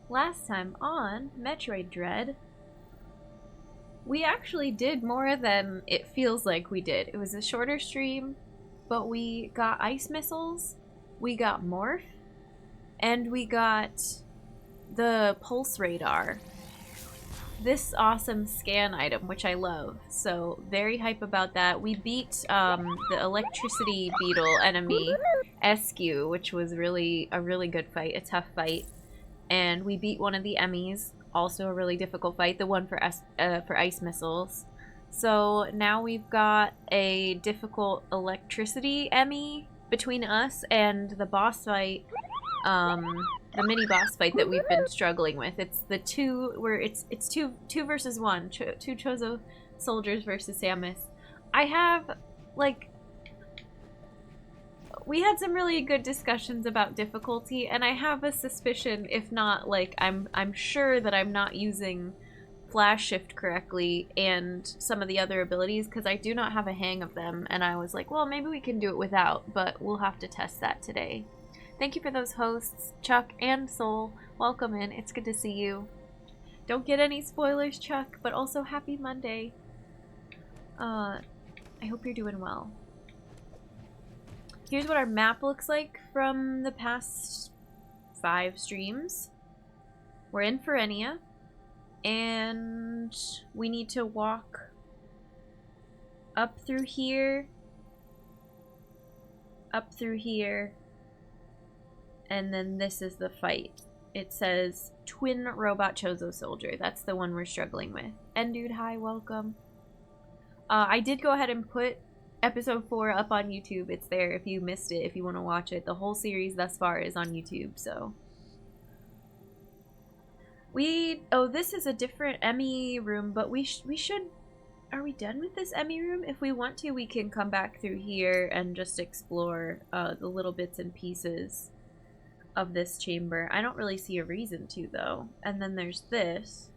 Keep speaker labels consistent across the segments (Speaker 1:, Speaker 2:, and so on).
Speaker 1: last time on Metroid Dread, we actually did more than it feels like we did. It was a shorter stream, but we got ice missiles, we got morph, and we got the pulse radar. This awesome scan item, which I love. So very hype about that. We beat the electricity beetle enemy, Eskew, which was really a really good fight, a tough fight. And we beat one of the Emmys, also a really difficult fight, the one for ice missiles. So now we've got a difficult electricity Emmy between us and the boss fight, the mini boss fight that we've been struggling with. It's the it's two versus one, two Chozo Soldiers versus Samus. I have like we had some really good discussions about difficulty, and I have a suspicion, if not like I'm sure that I'm not using flash shift correctly and some of the other abilities because I do not have a hang of them, and I was like, well, maybe we can do it without, but we'll have to test that today. Thank you for those hosts, Chuck and Soul. Welcome in. It's good to see you. Don't get any spoilers, Chuck, but also happy Monday. I hope you're doing well. Here's what our map looks like from the past 5 streams. We're in Ferenia, and we need to walk up through here, and then this is the fight. It says Twin Robot Chozo Soldier. That's the one we're struggling with. And dude, hi, welcome. I did go ahead and put episode 4 up on YouTube. It's there if you missed it, if you want to watch it. The whole series thus far is on YouTube, so. Oh, this is a different Emmy room, but we should, are we done with this Emmy room? If we want to, we can come back through here and just explore the little bits and pieces of this chamber. I don't really see a reason to, though. And then there's this.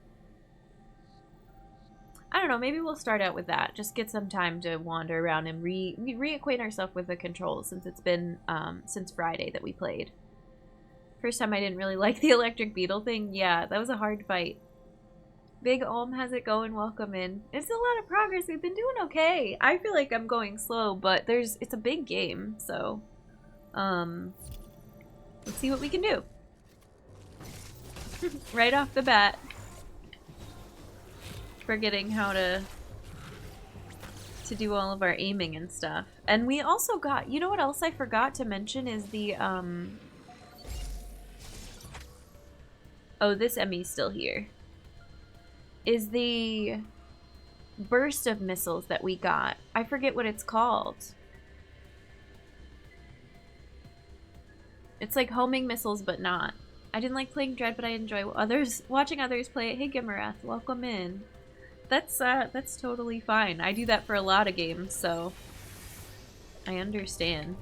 Speaker 1: I don't know, maybe we'll start out with that. Just get some time to wander around and reacquaint ourselves with the controls, since it's been since Friday that we played. First time I didn't really like the electric beetle thing. Yeah, that was a hard fight. Big Olm, how's it going? Welcome in. It's a lot of progress. We've been doing okay. I feel like I'm going slow, but it's a big game, so let's see what we can do. Right off the bat. Forgetting how to do all of our aiming and stuff. And we also got, you know what else I forgot to mention is the oh, this Emmy's still here. Is the burst of missiles that we got. I forget what it's called. It's like homing missiles, but not. I didn't like playing Dread, but I enjoy watching others play it. Hey, Gimarath, welcome in. That's totally fine. I do that for a lot of games, so I understand.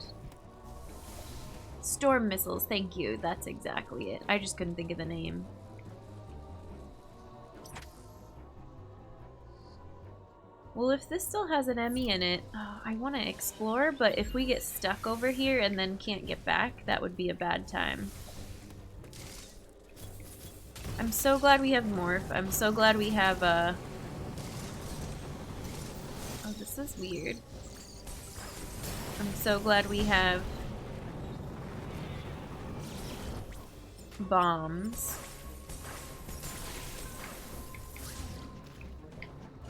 Speaker 1: Storm missiles, thank you. That's exactly it. I just couldn't think of the name. Well, if this still has an Emmy in it, I want to explore, but if we get stuck over here and then can't get back, that would be a bad time. I'm so glad we have Morph. I'm so glad we have, oh, this is weird. I'm so glad we have bombs.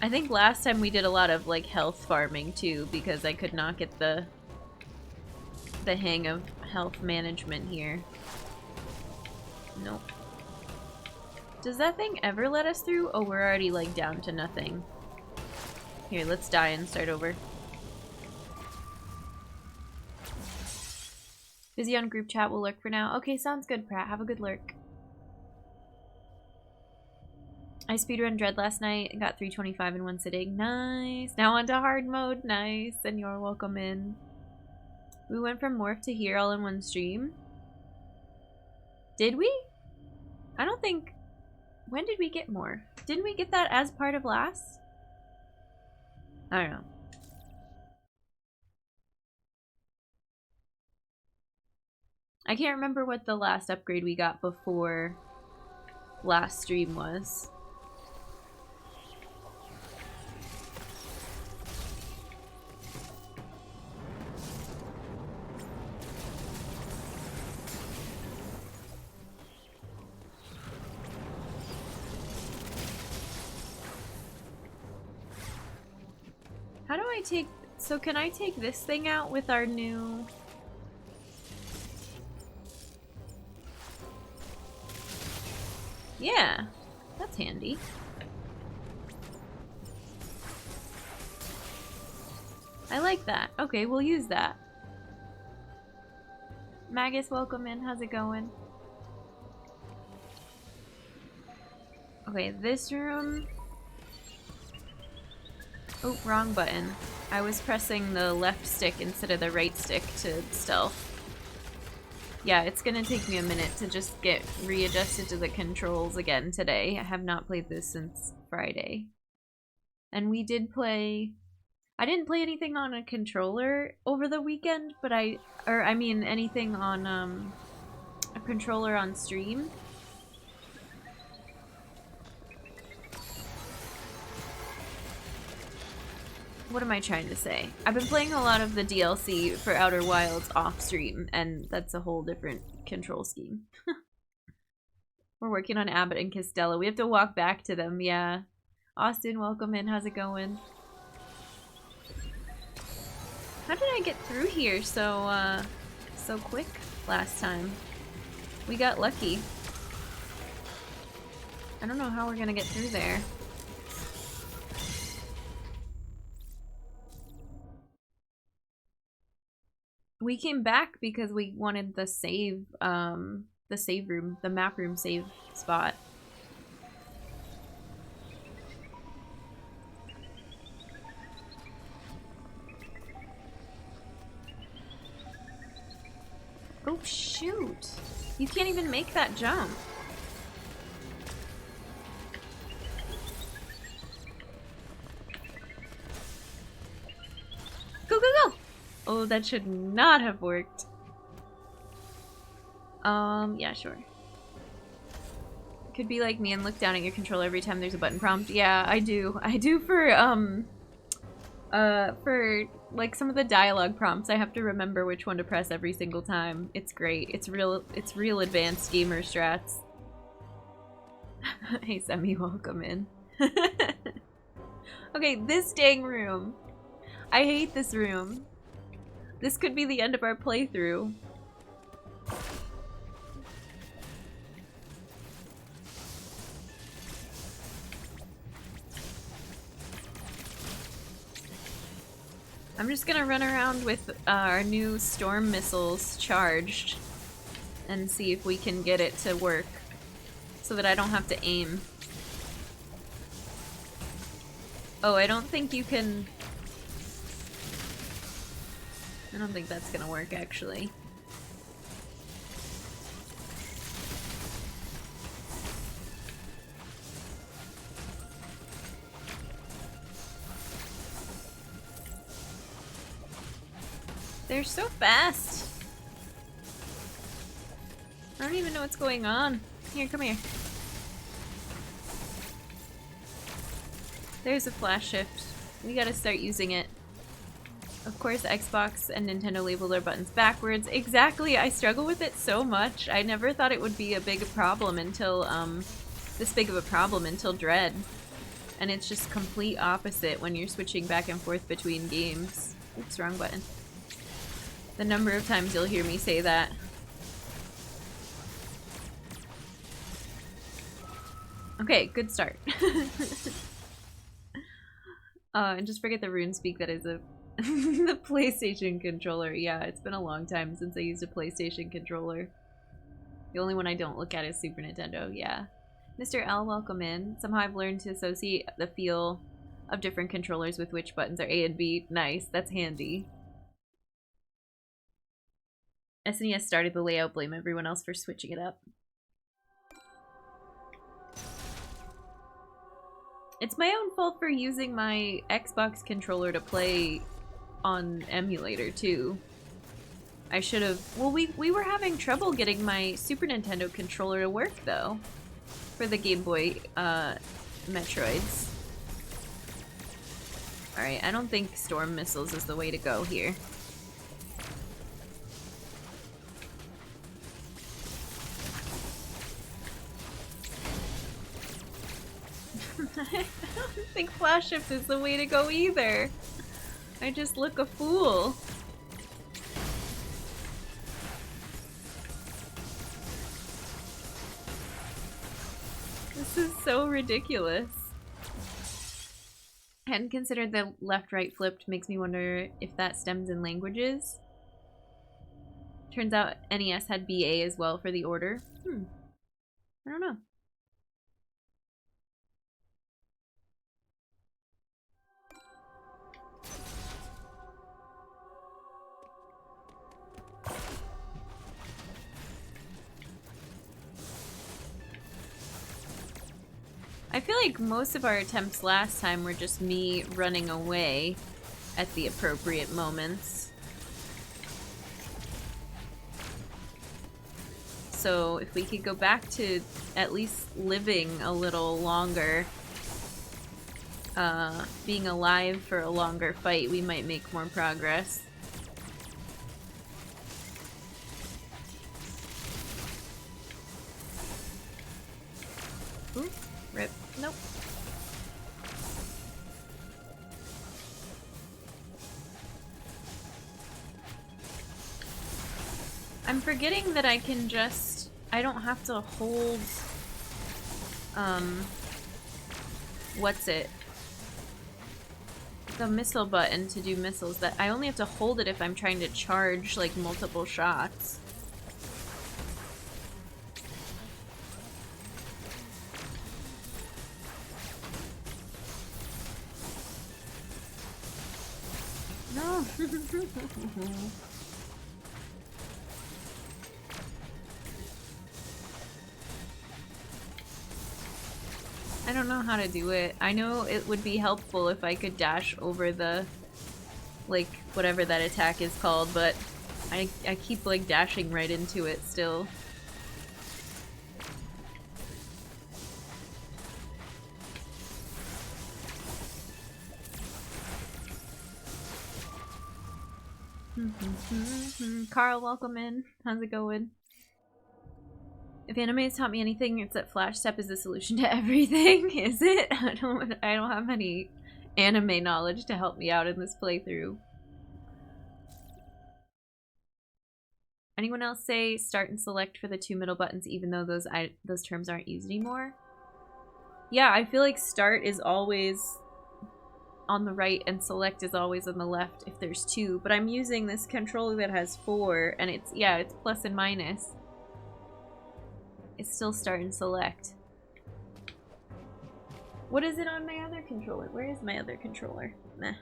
Speaker 1: I think last time we did a lot of like health farming too, because I could not get the hang of health management here. Nope. Does that thing ever let us through? Oh, we're already like down to nothing. Here, let's die and start over. Busy on group chat, will lurk for now. Okay, sounds good, Pratt. Have a good lurk. I speedrun Dread last night and got 325 in one sitting. Nice. Now onto hard mode. Nice. And you're welcome in. We went from Morph to here all in one stream. Did we? I don't think... When did we get Morph? Didn't we get that as part of last? I don't know. I can't remember what the last upgrade we got before last stream was. How do I take... So can I take this thing out with our new... Yeah, that's handy. I like that. Okay, we'll use that. Magus, welcome in. How's it going? Okay, this room... Oh, wrong button. I was pressing the left stick instead of the right stick to stealth. Yeah, it's gonna take me a minute to just get readjusted to the controls again today. I have not played this since Friday. And we did play... I didn't play anything on a controller over the weekend, but I mean anything on a controller on stream. What am I trying to say? I've been playing a lot of the DLC for Outer Wilds off stream, and that's a whole different control scheme. We're working on Abbott and Costello. We have to walk back to them, yeah. Austin, welcome in. How's it going? How did I get through here so quick last time? We got lucky. I don't know how we're gonna get through there. We came back because we wanted the save room, the map room save spot. Oh shoot! You can't even make that jump. Go, go, go! Oh, that should not have worked. Yeah, sure. Could be like me and look down at your controller every time there's a button prompt. Yeah, I do. I do for like some of the dialogue prompts. I have to remember which one to press every single time. It's great. It's real advanced gamer strats. Hey, Semi, welcome in. Okay, this dang room. I hate this room. This could be the end of our playthrough. I'm just gonna run around with our new storm missiles charged and see if we can get it to work so that I don't have to aim. Oh, I don't think you can... I don't think that's gonna work, actually. They're so fast! I don't even know what's going on. Here, come here. There's a flash shift. We gotta start using it. Of course, Xbox and Nintendo label their buttons backwards. Exactly, I struggle with it so much. I never thought it would be a big problem until, this big of a problem until Dread. And it's just complete opposite when you're switching back and forth between games. Oops, wrong button. The number of times you'll hear me say that. Okay, good start. And just forget the RuneSpeak that is a the PlayStation controller. Yeah, it's been a long time since I used a PlayStation controller. The only one I don't look at is Super Nintendo, yeah. Mr. L, welcome in. Somehow I've learned to associate the feel of different controllers with which buttons are A and B. Nice, that's handy. SNES started the layout, blame everyone else for switching it up. It's my own fault for using my Xbox controller to play on emulator too. I should have... Well, we were having trouble getting my Super Nintendo controller to work though. for the Game Boy Metroids. Alright, I don't think storm missiles is the way to go here. I don't think flash shift is the way to go either. I just look a fool. This is so ridiculous. I hadn't considered the left-right flipped. Makes me wonder if that stems in languages. Turns out NES had BA as well for the order. I don't know. I feel like most of our attempts last time were just me running away at the appropriate moments. So if we could go back to at least living a little longer, being alive for a longer fight, we might make more progress. Ooh, rip. Nope. I'm forgetting that I can just... I don't have to hold... what's it? The missile button to do missiles. That I only have to hold it if I'm trying to charge, like, multiple shots. No! I don't know how to do it. I know it would be helpful if I could dash over the, like, whatever that attack is called, but I keep, like, dashing right into it still. Carl, welcome in. How's it going? If anime has taught me anything, it's that flash step is the solution to everything. Is it? I don't have any anime knowledge to help me out in this playthrough. Anyone else say start and select for the two middle buttons, even though those terms aren't used anymore? Yeah, I feel like start is always on the right and select is always on the left if there's two, but I'm using this controller that has 4, and it's plus and minus. It's still start and select. What is it on my other controller? Where is my other controller? Meh.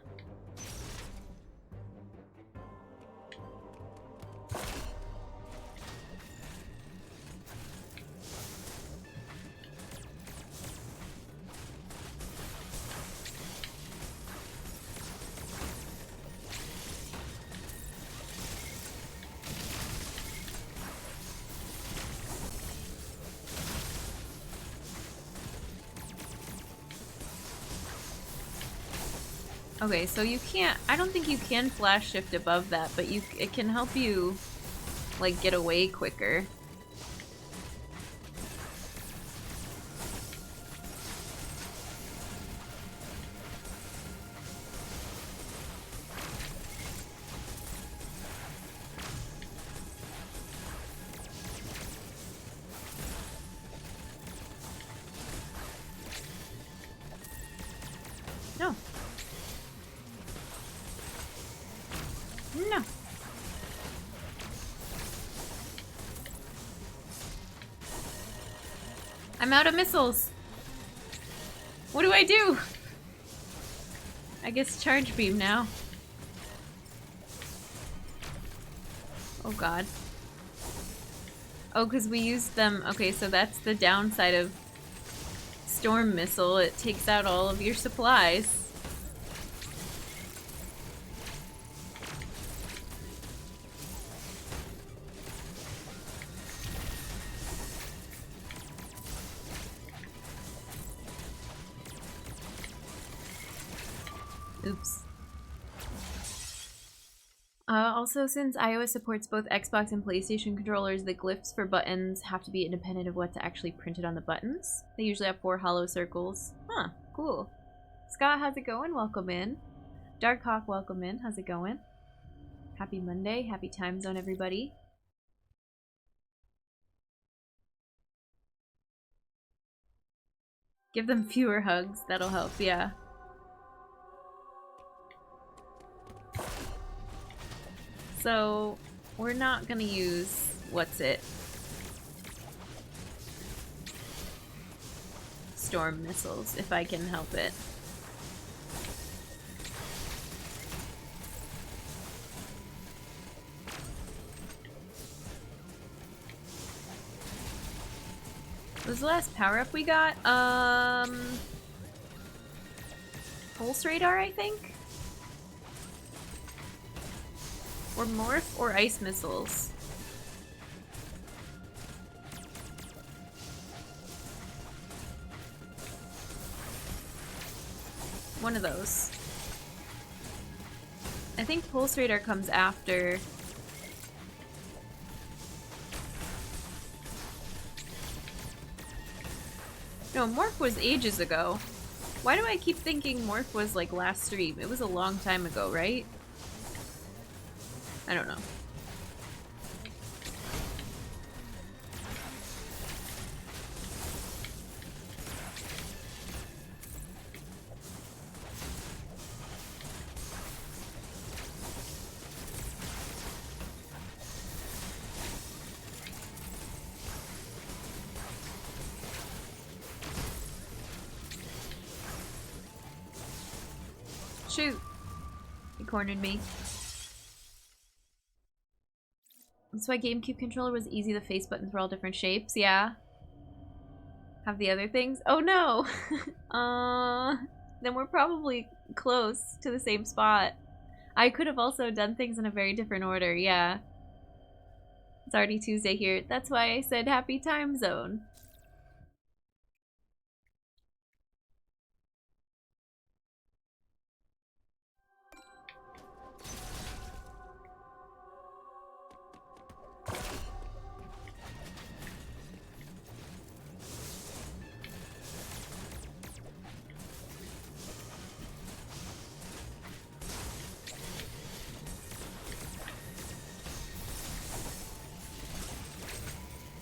Speaker 1: Okay, so you can't, I don't think you can flash shift above that, but it can help you, like, get away quicker. No. No. I'm out of missiles. What do I do? I guess charge beam now. Oh god. Oh, because we used them. Okay, so that's the downside of storm missile. It takes out all of your supplies. Oops. Also, since iOS supports both Xbox and PlayStation controllers, the glyphs for buttons have to be independent of what's actually printed on the buttons. They usually have 4 hollow circles. Huh, cool. Scott, how's it going? Welcome in. Darkhawk, welcome in. How's it going? Happy Monday. Happy time zone, everybody. Give them fewer hugs. That'll help, yeah. So, we're not gonna use... what's it? Storm missiles, if I can help it. What was the last power-up we got? Pulse radar, I think? Or morph or ice missiles. One of those. I think pulse radar comes after. No, morph was ages ago. Why do I keep thinking morph was like last stream? It was a long time ago, right? I don't know. Shoot! He cornered me. That's why GameCube controller was easy. The face buttons were all different shapes. Yeah. Have the other things? Oh no! Then we're probably close to the same spot. I could have also done things in a very different order, yeah. It's already Tuesday here. That's why I said happy time zone.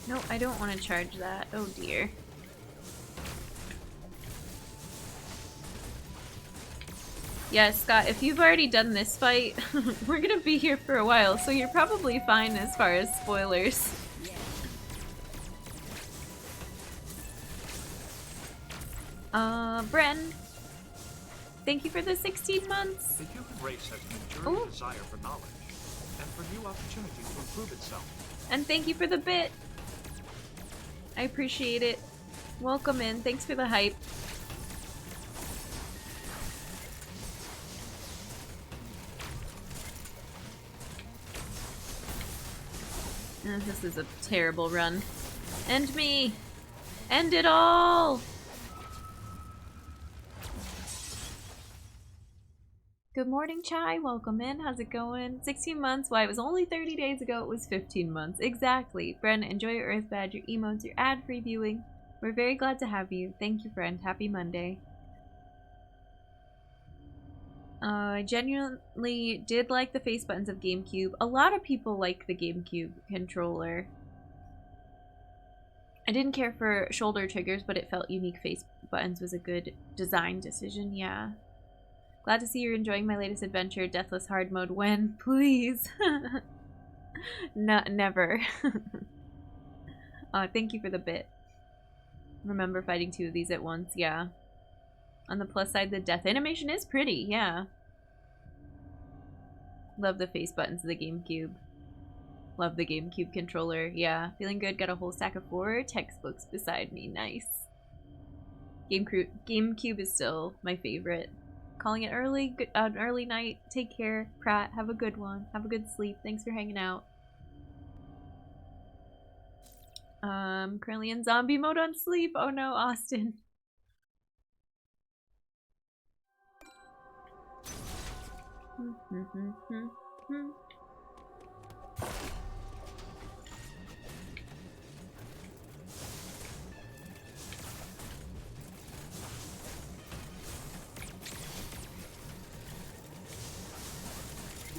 Speaker 1: No, I don't want to charge that. Oh dear. Yeah, Scott, if you've already done this fight, we're gonna be here for a while, so you're probably fine as far as spoilers. Bren, thank you for the 16 months.
Speaker 2: The human race has an enduring desire for knowledge and for new opportunities to improve itself.
Speaker 1: And thank you for the bit. I appreciate it. Welcome in. Thanks for the hype. This is a terrible run. End me! End it all! Good morning, Chai. Welcome in. How's it going? 16 months. Why, it was only 30 days ago. It was 15 months. Exactly. Bren, enjoy your Earth Badge, your emotes, your ad-free viewing. We're very glad to have you. Thank you, friend. Happy Monday. I genuinely did like the face buttons of GameCube. A lot of people like the GameCube controller. I didn't care for shoulder triggers, but it felt unique. Face buttons was a good design decision, yeah. Glad to see you're enjoying my latest adventure, Deathless Hard Mode. When? Please. No, never. Thank you for the bit. Remember fighting 2 of these at once, yeah. On the plus side, the death animation is pretty, yeah. Love the face buttons of the GameCube. Love the GameCube controller, yeah. Feeling good, got a whole stack of 4 textbooks beside me, nice. GameCube is still my favorite. Calling it an early night. Take care, Pratt. Have a good one. Have a good sleep. Thanks for hanging out. Currently in zombie mode on sleep. Oh no, Austin. Kind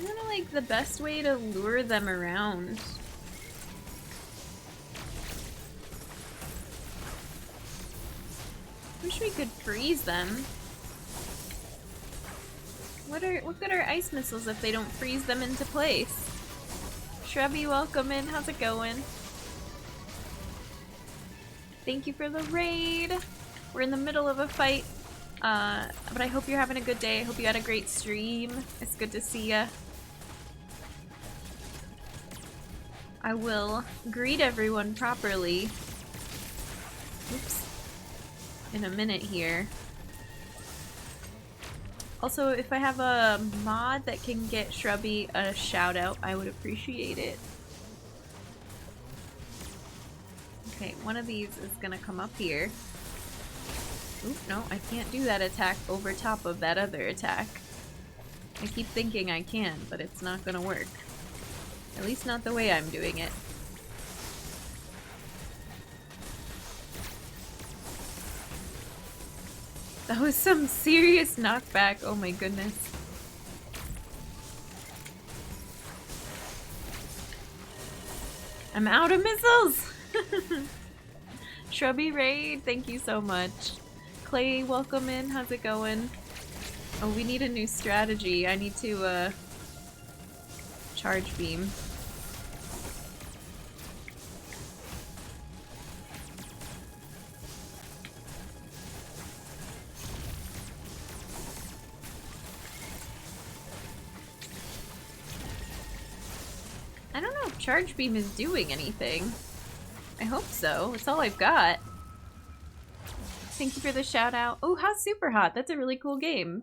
Speaker 1: of like the best way to lure them around. Wish we could freeze them. What good are ice missiles if they don't freeze them into place? Shrubby, welcome in. How's it going? Thank you for the raid. We're in the middle of a fight, but I hope you're having a good day. I hope you had a great stream. It's good to see ya. I will greet everyone properly. Oops. In a minute here. Also, if I have a mod that can get Shrubby a shout out, I would appreciate it. Okay, one of these is gonna come up here. Oop, no, I can't do that attack over top of that other attack. I keep thinking I can, but it's not gonna work. At least not the way I'm doing it. That was some serious knockback, oh my goodness. I'm out of missiles! Shrubby Raid, thank you so much. Clay, welcome in, how's it going? Oh, we need a new strategy. I need to, charge beam. I don't know if charge beam is doing anything. I hope so. It's all I've got. Thank you for the shout out. Oh, Hot Super Hot. That's a really cool game.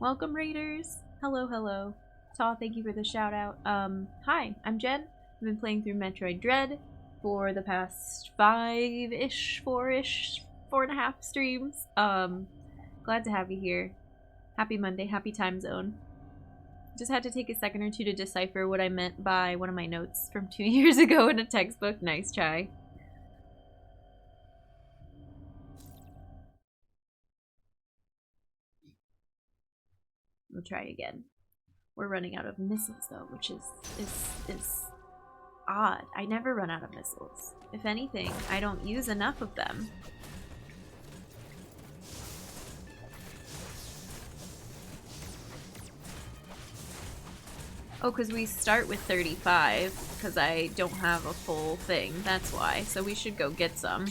Speaker 1: Welcome, Raiders. Hello, hello. Taw, thank you for the shout out. Hi, I'm Jen. I've been playing through Metroid Dread for the past 5-ish, 4-ish, 4.5 streams. Glad to have you here. Happy Monday, happy time zone. Just had to take a second or two to decipher what I meant by one of my notes from 2 years ago in a textbook. Nice try. We'll try again. We're running out of missiles though, which is odd. I never run out of missiles. If anything, I don't use enough of them. Oh, because we start with 35, because I don't have a full thing. That's why. So we should go get some.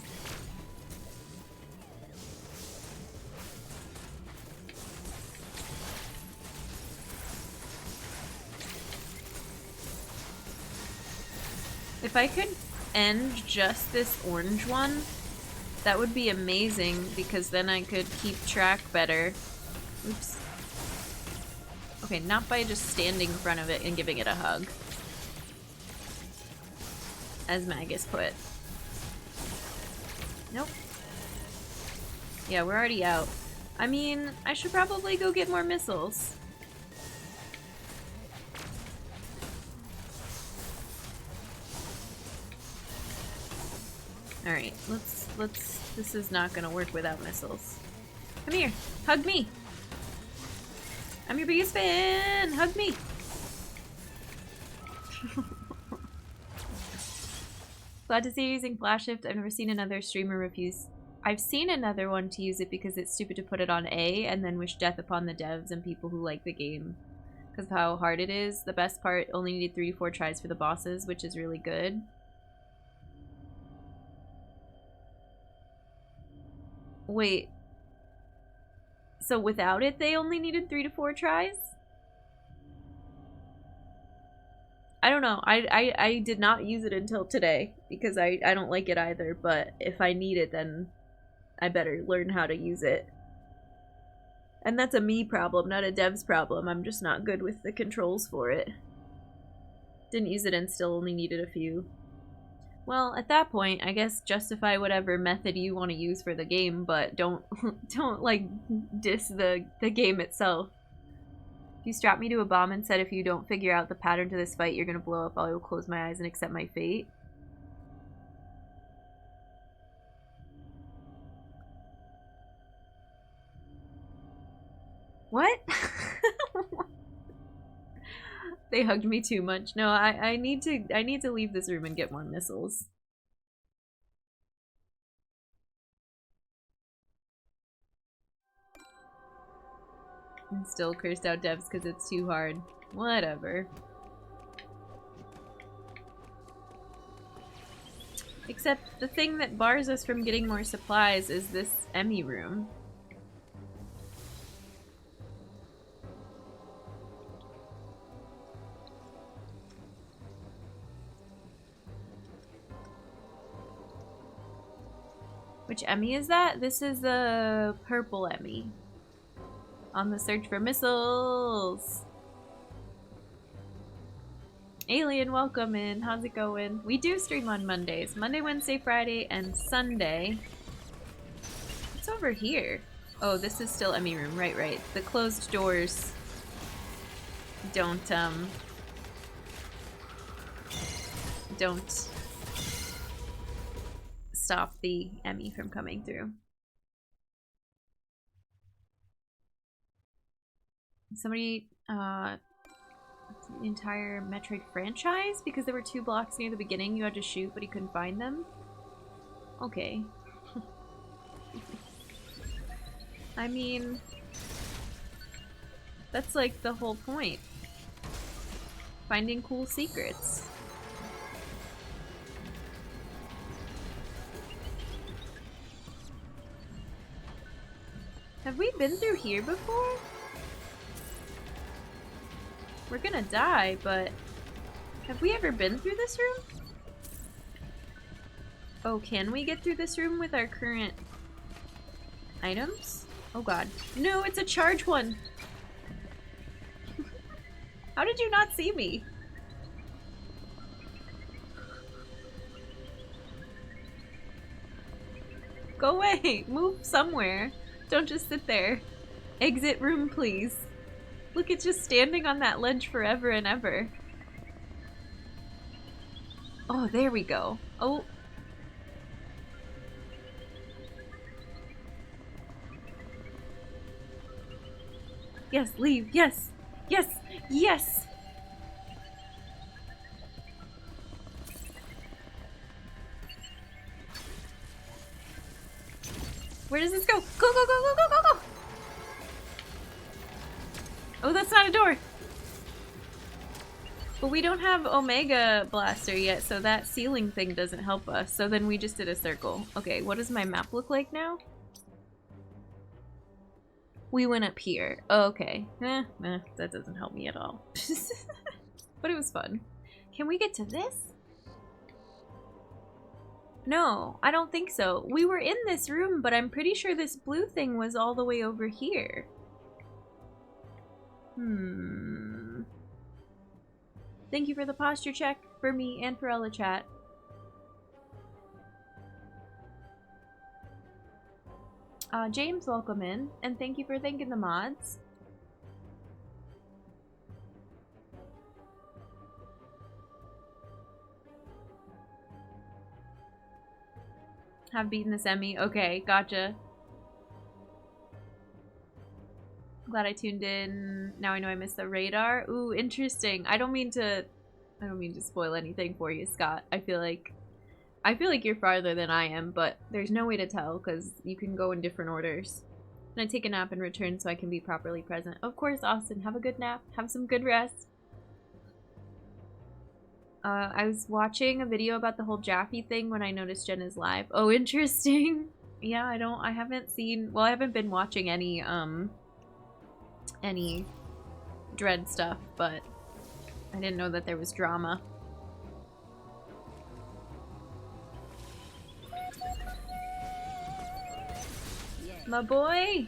Speaker 1: If I could end just this orange one, that would be amazing, because then I could keep track better. Oops. Okay, not by just standing in front of it and giving it a hug. As Magus put. Nope. Yeah, we're already out. I mean, I should probably go get more missiles. Alright, this is not gonna work without missiles. Come here, hug me! I'm your biggest fan! Hug me! Glad to see you using Flash Shift. I've never seen another streamer refuse. I've seen another one to use it because it's stupid to put it on A and then wish death upon the devs and people who like the game. Because of how hard it is. The best part, only needed 3 to 4 tries for the bosses, which is really good. Wait. So without it, they only needed 3 to 4 tries? I don't know. I did not use it until today because I don't like it either, but if I need it, then I better learn how to use it. And that's a me problem, not a dev's problem. I'm just not good with the controls for it. Didn't use it and still only needed a few. Well, at that point, I guess justify whatever method you want to use for the game, but don't don't like diss the game itself. If you strap me to a bomb and said if you don't figure out the pattern to this fight, you're gonna blow up, I will close my eyes and accept my fate. What? They hugged me too much. No, I need to leave this room and get more missiles. And still cursed out devs because it's too hard. Whatever. Except the thing that bars us from getting more supplies is this Emmy room. Which Emmy is that? This is the purple Emmy. On the search for missiles. Alien, welcome in. How's it going? We do stream on Mondays. Monday, Wednesday, Friday, and Sunday. What's over here? Oh, this is still Emmy room. Right, right. The closed doors don't stop the Emmy from coming through. Somebody the entire Metroid franchise because there were 2 blocks near the beginning you had to shoot but he couldn't find them. Okay. I mean, that's like the whole point. Finding cool secrets. Have we been through here before? We're gonna die, but have we ever been through this room? Oh, can we get through this room with our current items? Oh god. No, it's a charge one! How did you not see me? Go away! Move somewhere. Don't just sit there. Exit room, please. Look, it's just standing on that ledge forever and ever. Oh, there we go. Oh. Yes, leave. Yes. Yes. Yes. Where does this go? Go, go, go, go, go, go, go! Oh, that's not a door! But we don't have Omega Blaster yet, so that ceiling thing doesn't help us. So then we just did a circle. Okay, what does my map look like now? We went up here. Oh, okay. That doesn't help me at all. But it was fun. Can we get to this? No, I don't think so. We were in this room, but I'm pretty sure this blue thing was all the way over here. Thank you for the posture check for me and for Ella chat. James, welcome in, and thank you for thanking the mods. Have beaten this Emmy. Okay, gotcha. Glad I tuned in. Now I know I missed the radar. Ooh, interesting. I don't mean to spoil anything for you, Scott. I feel like you're farther than I am, but there's no way to tell because you can go in different orders. And I take a nap and return so I can be properly present. Of course, Austin, have a good nap. Have some good rest. I was watching a video about the whole Jaffe thing when I noticed Jen is live. Oh, interesting. Yeah, I haven't been watching any Dread stuff, but I didn't know that there was drama. My boy!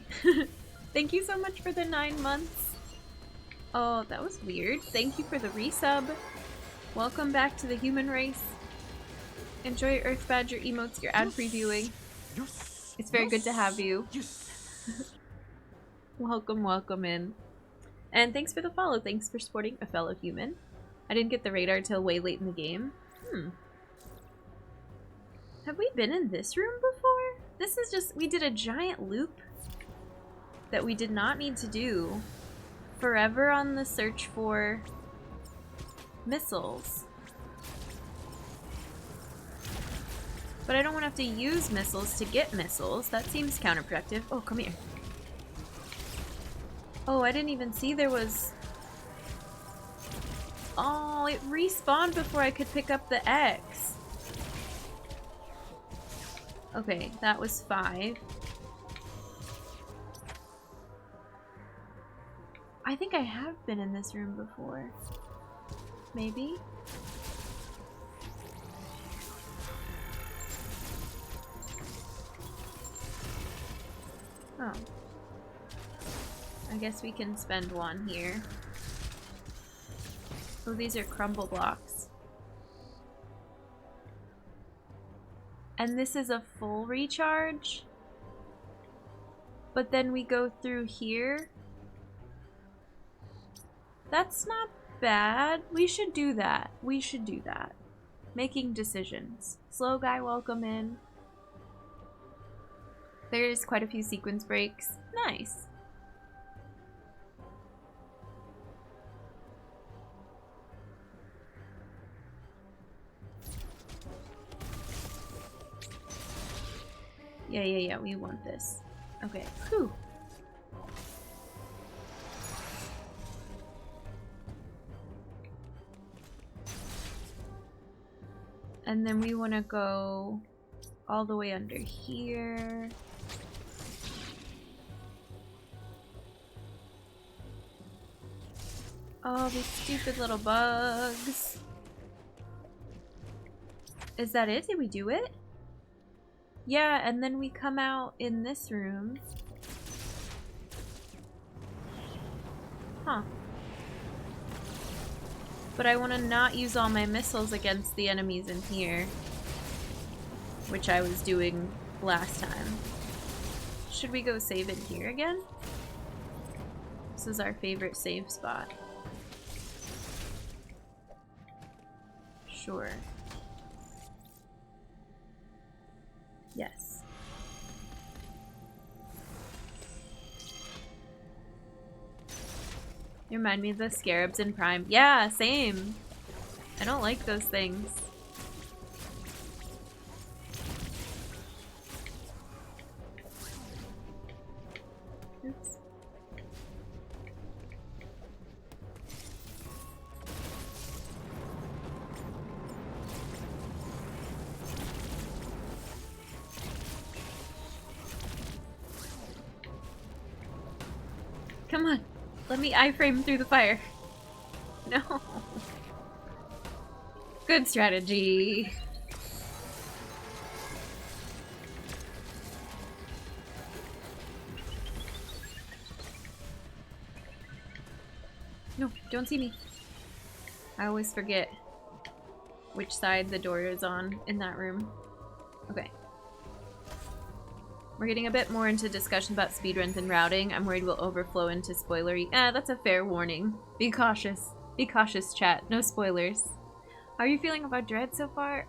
Speaker 1: Thank you so much for the 9 months. Oh, that was weird. Thank you for the resub. Welcome back to the human race. Enjoy Earth Badger emotes you're ad previewing. It's very good to have you. Welcome, welcome in. And thanks for the follow. Thanks for supporting a fellow human. I didn't get the radar till way late in the game. Have we been in this room before? This is just, we did a giant loop that we did not need to do. Forever on the search for missiles. But I don't want to have to use missiles to get missiles. That seems counterproductive. Oh, come here. Oh, I didn't even see there was... Oh, it respawned before I could pick up the X. Okay, that was 5. I think I have been in this room before. Maybe? Oh. I guess we can spend 1 here. Oh, these are crumble blocks. And this is a full recharge? But then we go through here? That's not bad. We should do that. We should do that. Making decisions. Slow guy, welcome in. There's quite a few sequence breaks. Nice. Yeah, we want this. Okay, whew. And then we want to go all the way under here. Oh, these stupid little bugs. Is that it? Did we do it? Yeah, and then we come out in this room. Huh. But I want to not use all my missiles against the enemies in here. Which I was doing last time. Should we go save in here again? This is our favorite save spot. Sure. Yes. You remind me of the scarabs in Prime. Yeah, same. I don't like those things. Oops. Come on. Let me iframe through the fire. No. Good strategy. No, don't see me. I always forget which side the door is on in that room. Okay. We're getting a bit more into discussion about speedruns and routing. I'm worried we'll overflow into spoilery. That's a fair warning. Be cautious. Be cautious, chat. No spoilers. How are you feeling about Dread so far?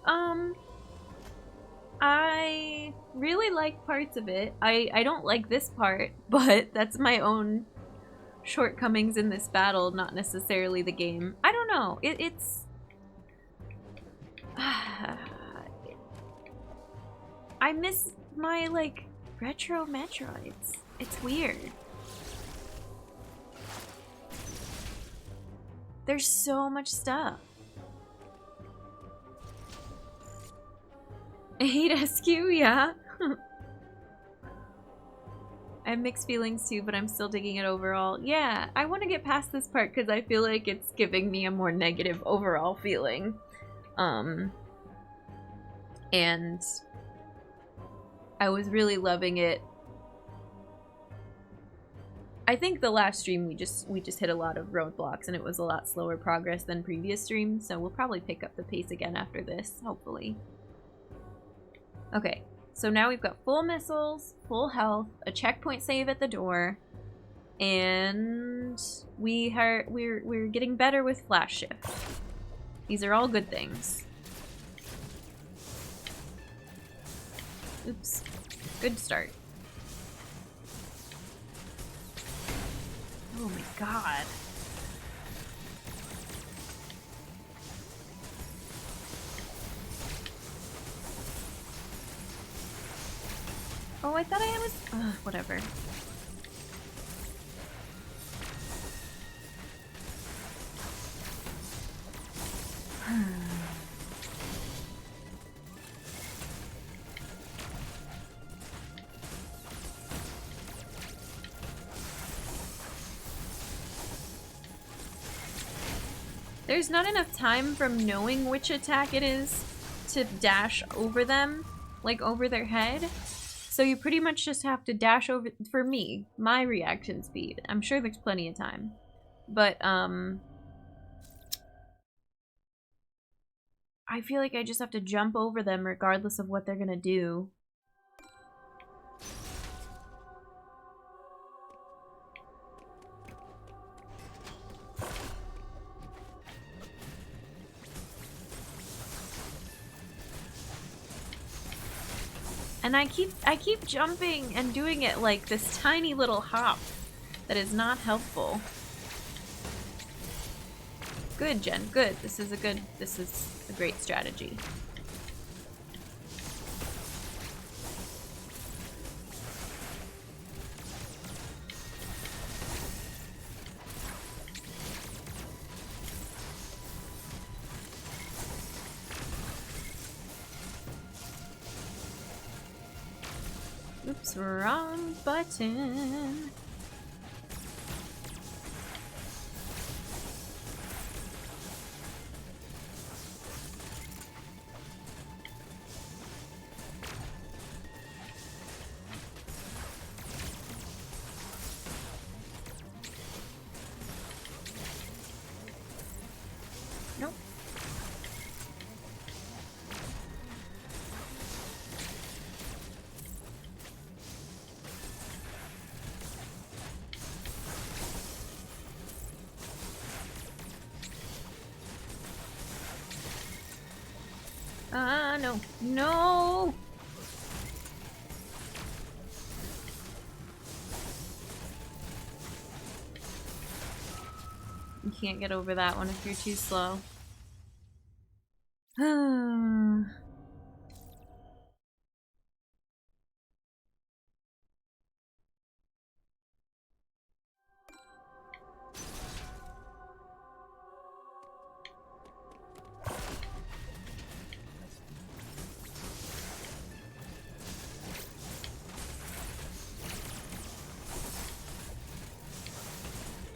Speaker 1: I really like parts of it. I don't like this part, but that's my own shortcomings in this battle, not necessarily the game. I don't know. It's... I miss my, like, retro Metroids. It's weird. There's so much stuff. I hate SQ, yeah. I have mixed feelings too, but I'm still digging it overall. Yeah, I want to get past this part because I feel like it's giving me a more negative overall feeling. And I was really loving it. I think the last stream we just hit a lot of roadblocks and it was a lot slower progress than previous streams, so we'll probably pick up the pace again after this, hopefully. Okay, so now we've got full missiles, full health, a checkpoint save at the door, and we're getting better with flash shift. These are all good things. Oops. Good start. Oh my god. Oh, I thought I was... whatever. There's not enough time from knowing which attack it is to dash over them, like over their head. So you pretty much just have to dash over, for me, my reaction speed. I'm sure there's plenty of time. But, I feel like I just have to jump over them regardless of what they're gonna do. And I keep jumping and doing it like this tiny little hop that is not helpful. Good, Jen, good. This is a great strategy. Oops, wrong button. Nope. No. No! You can't get over that one if you're too slow.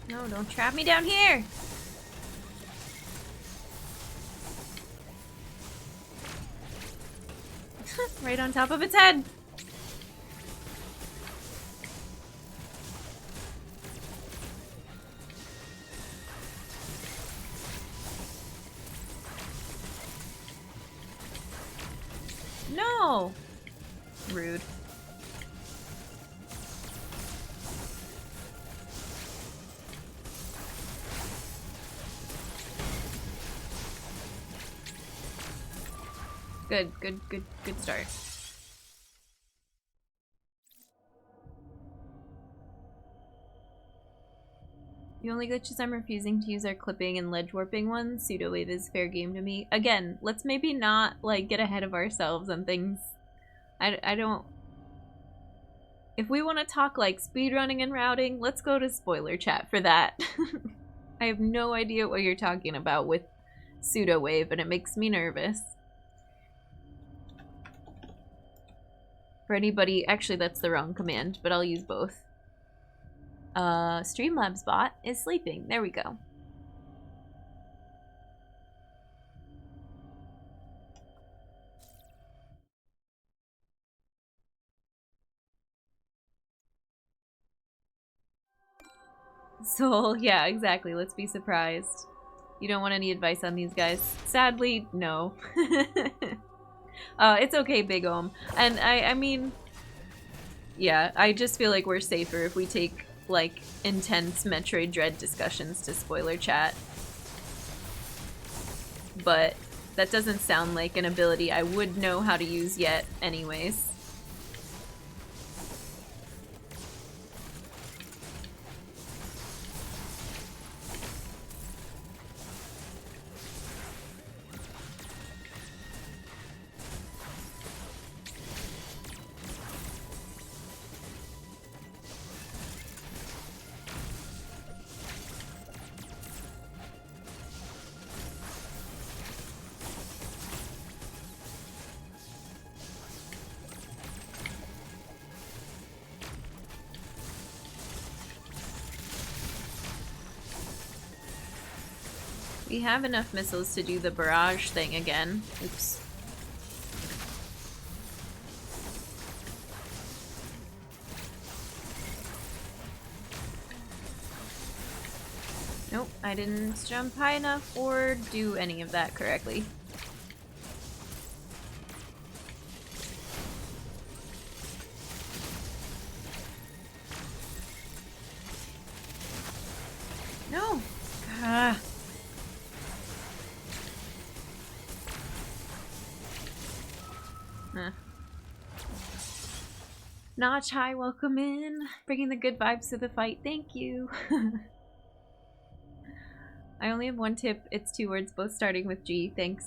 Speaker 1: No, don't trap me down here! Right on top of its head! No! Rude. Good start. The only glitch is I'm refusing to use our clipping and ledge warping ones. Pseudo wave is fair game to me. Again, let's maybe not like get ahead of ourselves on things. I don't... If we want to talk like speedrunning and routing, let's go to spoiler chat for that. I have no idea what you're talking about with pseudo wave, and it makes me nervous. For anybody, actually that's the wrong command, but I'll use both. Streamlabs bot is sleeping. There we go. Soul, yeah, exactly. Let's be surprised. You don't want any advice on these guys? Sadly, no. It's okay, Big Ohm. And I mean, yeah, I just feel like we're safer if we take, like, intense Metroid Dread discussions to spoiler chat. But that doesn't sound like an ability I would know how to use yet anyways. We have enough missiles to do the barrage thing again. Oops. Nope, I didn't jump high enough or do any of that correctly. No! Ah. Huh. Notch, hi, welcome in. Bringing the good vibes to the fight, thank you. I only have one tip, it's 2 words, both starting with G, thanks.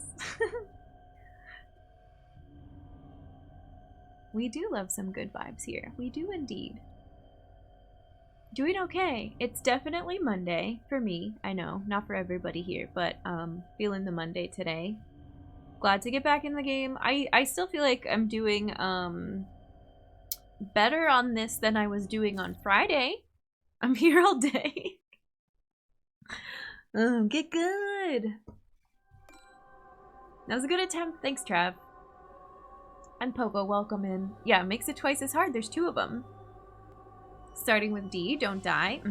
Speaker 1: We do love some good vibes here. We do indeed. Doing okay. It's definitely Monday for me. I know, not for everybody here, but feeling the Monday today. Glad to get back in the game. I still feel like I'm doing better on this than I was doing on Friday. I'm here all day. Get good. That was a good attempt. Thanks, Trav. And Pogo, welcome in. Yeah, makes it twice as hard. There's 2 of them. Starting with D, don't die.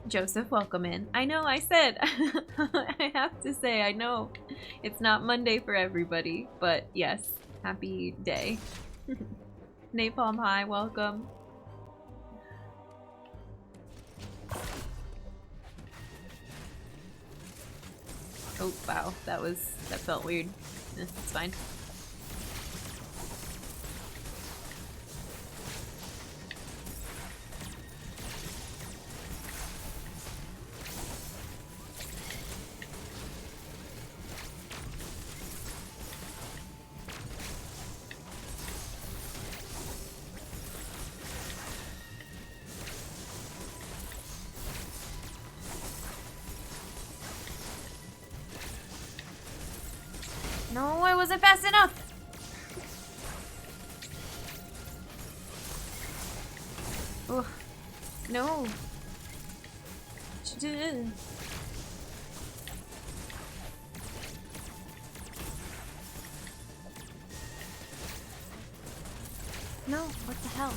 Speaker 1: Joseph, welcome in. I know, I said. I have to say, I know it's not Monday for everybody, but yes, happy day. Napalm, hi, welcome. Oh, wow, that felt weird. It's fine. No, I wasn't fast enough! Oh, no. No, what the hell?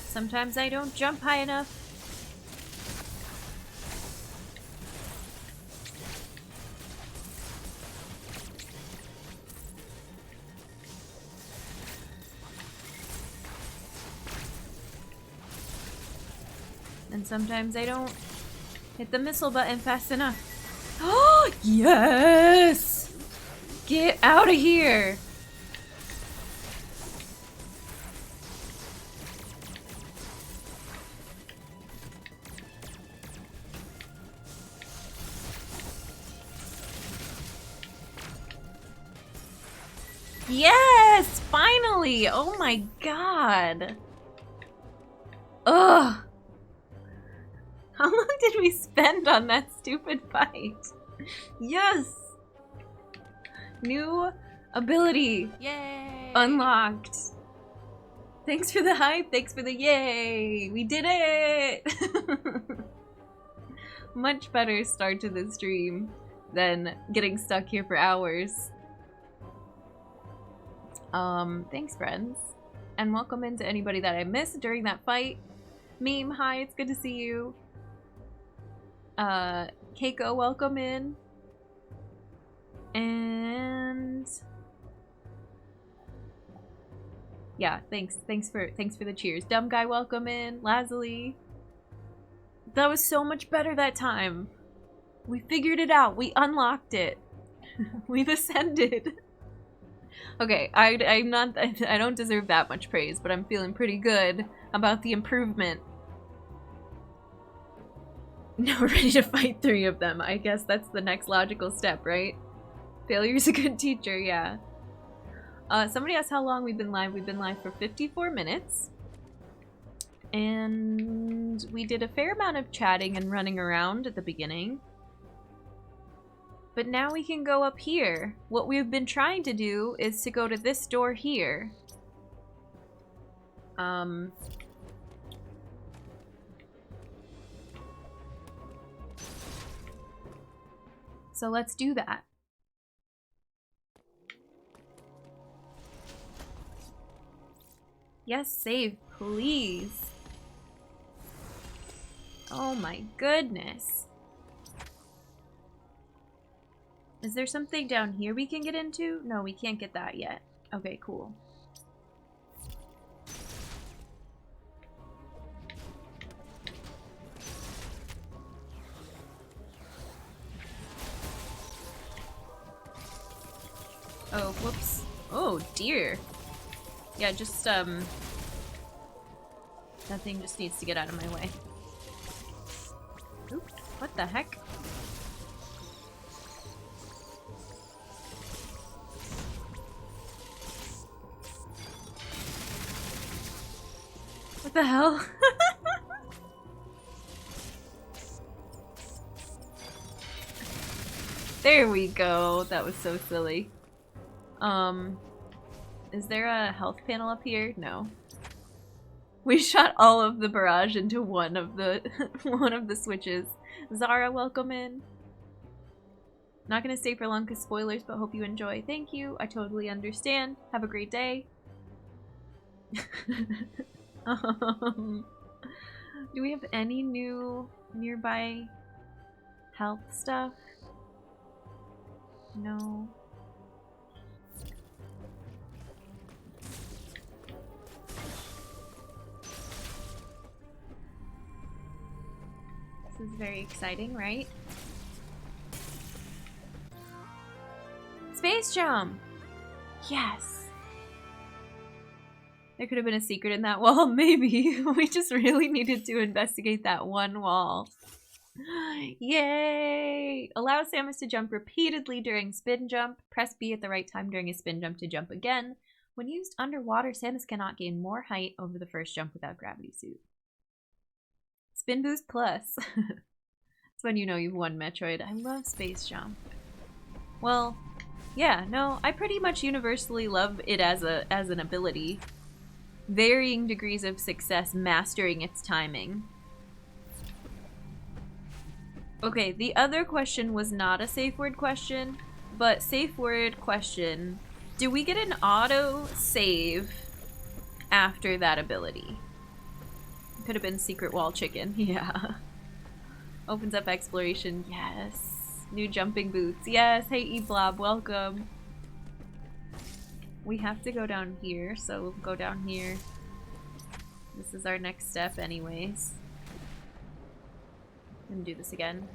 Speaker 1: Sometimes I don't jump high enough. And sometimes I don't hit the missile button fast enough. Oh, yes! Get out of here! Yes! Finally! Oh my god! Ugh! How long did we spend on that stupid fight? Yes! New ability!
Speaker 3: Yay!
Speaker 1: Unlocked! Thanks for the hype, thanks for the yay! We did it! Much better start to the stream than getting stuck here for hours. Thanks, friends. And welcome in to anybody that I missed during that fight. Meme, hi, it's good to see you. Keiko, welcome in. And yeah, thanks for the cheers. Dumb guy, welcome in. Lazuli. That was so much better that time. We figured it out. We unlocked it. We've ascended. Okay, I don't deserve that much praise, but I'm feeling pretty good about the improvement. Now we're ready to fight 3 of them. I guess that's the next logical step, right? Failure's a good teacher, yeah. Somebody asked how long we've been live. We've been live for 54 minutes. And we did a fair amount of chatting and running around at the beginning. But now we can go up here. What we've been trying to do is to go to this door here. So let's do that. Yes, save, please. Oh my goodness. Is there something down here we can get into? No, we can't get that yet. Okay, cool. Oh, whoops. Oh, dear. Yeah, just, that thing just needs to get out of my way. Oop, what the heck? What the hell? There we go. That was so silly. Is there a health panel up here? No. We shot all of the barrage into one of the one of the switches. Zara, welcome in. Not gonna stay for long because spoilers, but hope you enjoy. Thank you. I totally understand. Have a great day. Do we have any new nearby health stuff? No. This is very exciting, right? Space jump! Yes! There could have been a secret in that wall, maybe. We just really needed to investigate that one wall. Yay! Allow Samus to jump repeatedly during spin jump. Press B at the right time during a spin jump to jump again. When used underwater, Samus cannot gain more height over the first jump without gravity suit. Spin Boost Plus. That's when you know you've won Metroid. I love Space Jump. Well, yeah, no, I pretty much universally love it as an ability. Varying degrees of success mastering its timing. Okay, the other question was not a safe word question, but safe word question. Do we get an auto save after that ability? Could have been Secret Wall Chicken, yeah. Opens up exploration, yes. New jumping boots, yes. Hey E-Blob, welcome. We have to go down here, so we'll go down here. This is our next step anyways. I'm gonna do this again.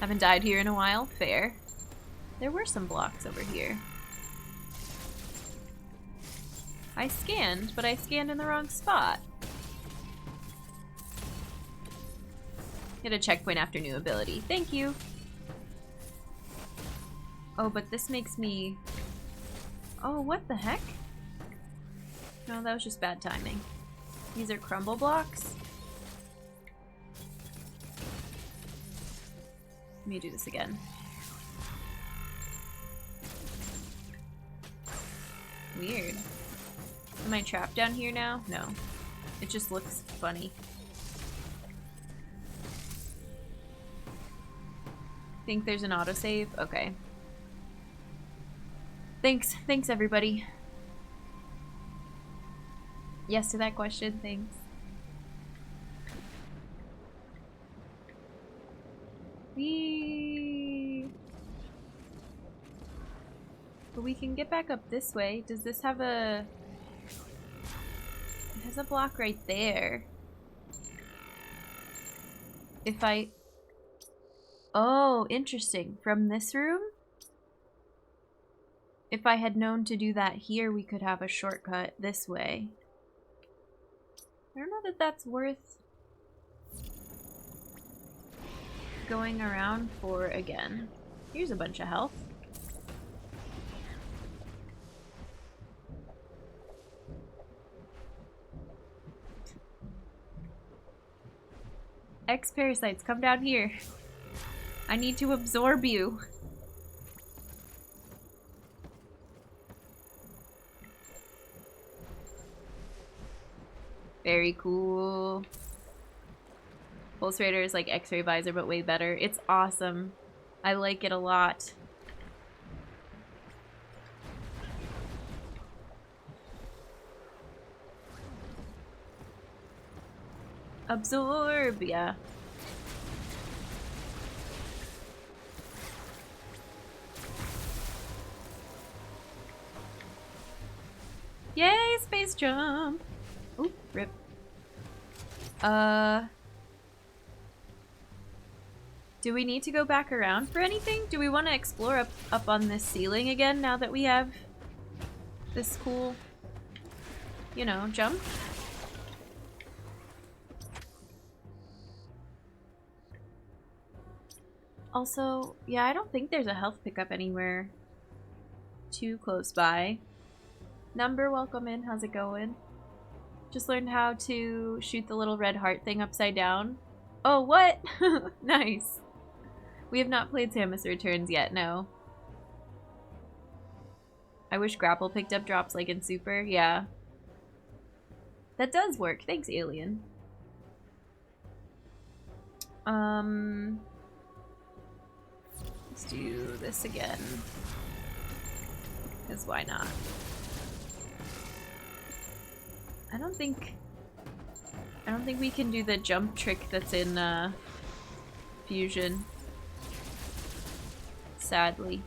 Speaker 1: Haven't died here in a while, fair. There were some blocks over here. I scanned, but I scanned in the wrong spot. Hit a checkpoint after new ability. Thank you. Oh, but this makes me... Oh, what the heck? No, that was just bad timing. These are crumble blocks. Let me do this again. Weird. Am I trapped down here now? No. It just looks funny. Think there's an autosave? Okay. Thanks everybody. Yes to that question, thanks. But we can get back up this way. Does this have a... It has a block right there. If I... Oh, interesting. From this room? If I had known to do that here, we could have a shortcut this way. I don't know that that's worth going around for again. Here's a bunch of health. X-parasites, come down here. I need to absorb you. Very cool. Pulse Raider is like X-ray visor, but way better. It's awesome. I like it a lot. Absorb, yeah. Yay, space jump! Oop, rip. Do we need to go back around for anything? Do we want to explore up on this ceiling again now that we have this cool, you know, jump? Also, yeah, I don't think there's a health pickup anywhere too close by. Number, welcome in. How's it going? Just learned how to shoot the little red heart thing upside down. Oh, what? Nice. We have not played Samus Returns yet, no. I wish grapple picked up drops like in Super. Yeah. That does work. Thanks, Alien. Let's do this again. Because why not? I don't think we can do the jump trick that's in Fusion. Sadly.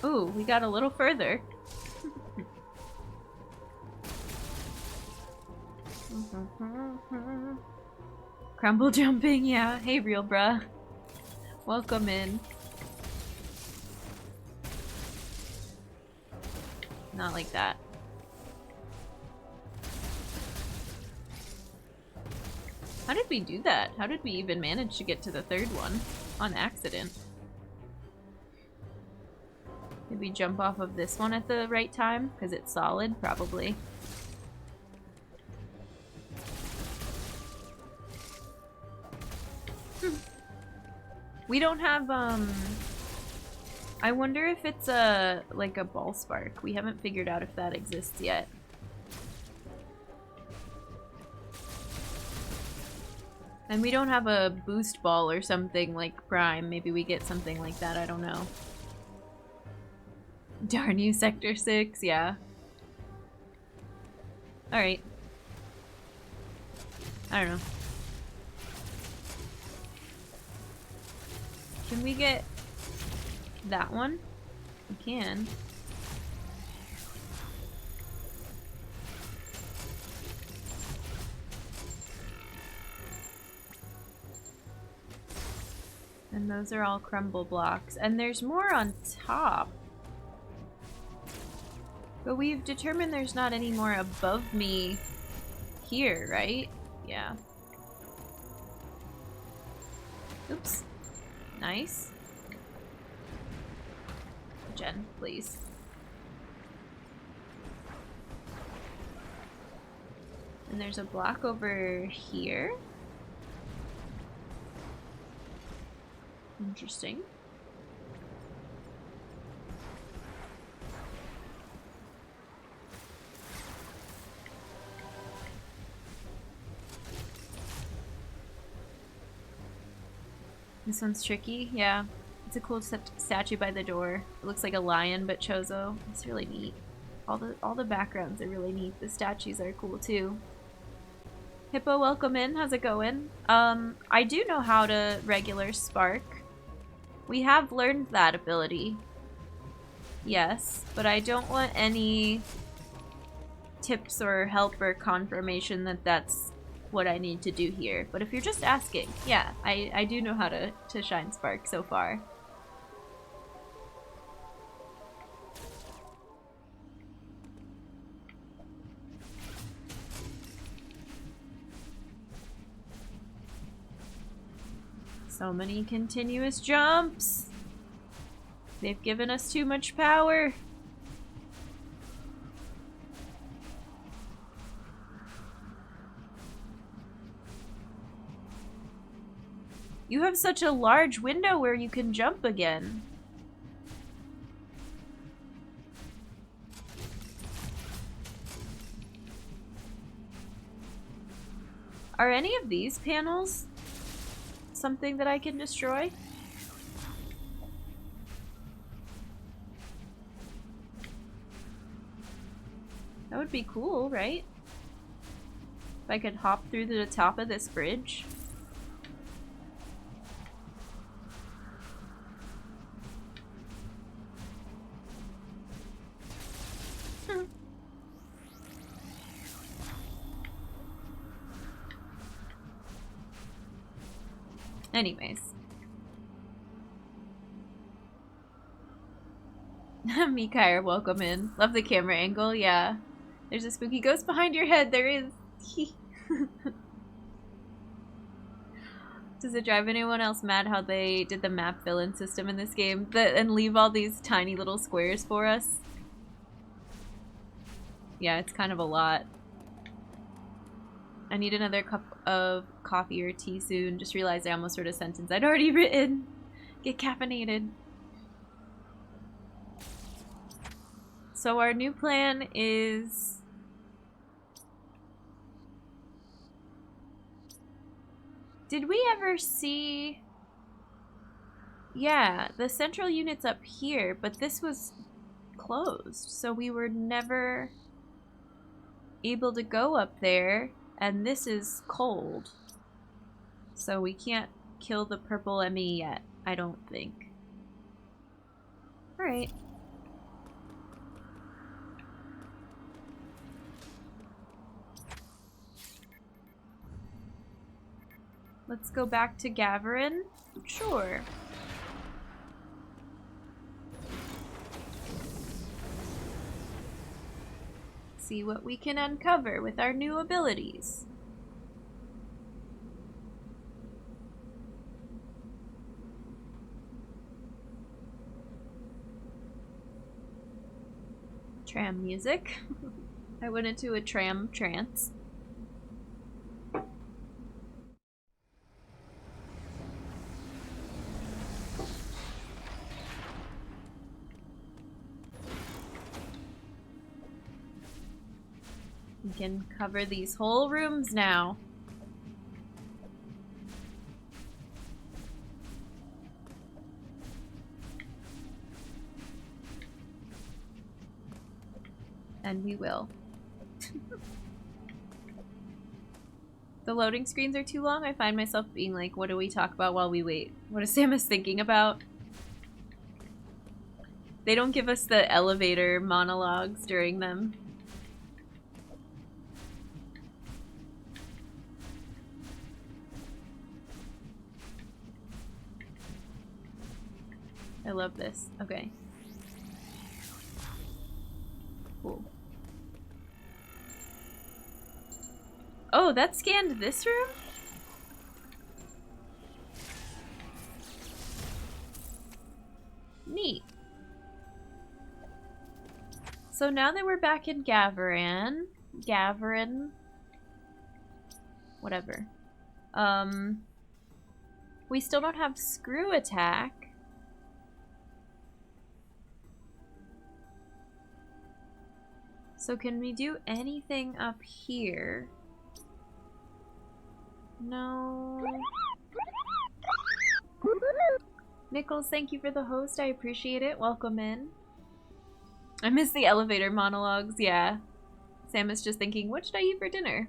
Speaker 1: Ooh, we got a little further. Crumble jumping, yeah. Hey, real bruh. Welcome in. Not like that. How did we do that? How did we even manage to get to the third one? On accident. Did we jump off of this one at the right time? Because it's solid? Probably. We don't have, I wonder if it's like a ball spark. We haven't figured out if that exists yet. And we don't have a boost ball or something like Prime. Maybe we get something like that, I don't know. Darn you, Sector 6, yeah. Alright. I don't know. Can we get that one? We can. And those are all crumble blocks. And there's more on top. But we've determined there's not any more above me here, right? Yeah. Oops. Nice. Jen, please. And there's a block over here. Interesting. This one's tricky, yeah. It's a cool statue by the door. It looks like a lion, but Chozo. It's really neat. All the backgrounds are really neat. The statues are cool too. Hippo, welcome in. How's it going? I do know how to regular spark. We have learned that ability. Yes, but I don't want any tips or help or confirmation that that's what I need to do here. But if you're just asking, yeah, I do know how to shine spark so far. So many continuous jumps. They've given us too much power. You have such a large window where you can jump again. Are any of these panels something that I can destroy? That would be cool, right? If I could hop through to the top of this bridge. Anyways. Mikair, welcome in. Love the camera angle, yeah. There's a spooky ghost behind your head, there is. Does it drive anyone else mad how they did the map fill-in system in this game and leave all these tiny little squares for us? Yeah, it's kind of a lot. I need another cup of coffee or tea soon. Just realized I almost wrote a sentence I'd already written. Get caffeinated. So our new plan is... Did we ever see... Yeah, the central unit's up here, but this was closed. So we were never able to go up there. And this is cold. So we can't kill the purple ME yet, I don't think. Alright. Let's go back to Gavarin. Sure. See what we can uncover with our new abilities. Tram music. I went into a tram trance. We can cover these whole rooms now. And we will. The loading screens are too long. I find myself being like, what do we talk about while we wait? What is Samus thinking about? They don't give us the elevator monologues during them. I love this. Okay. Cool. Oh, that scanned this room? Neat. So now that we're back in Gavarin, whatever. We still don't have screw attack. So can we do anything up here? No. Nichols, thank you for the host. I appreciate it. Welcome in. I miss the elevator monologues, yeah. Sam is just thinking, what should I eat for dinner?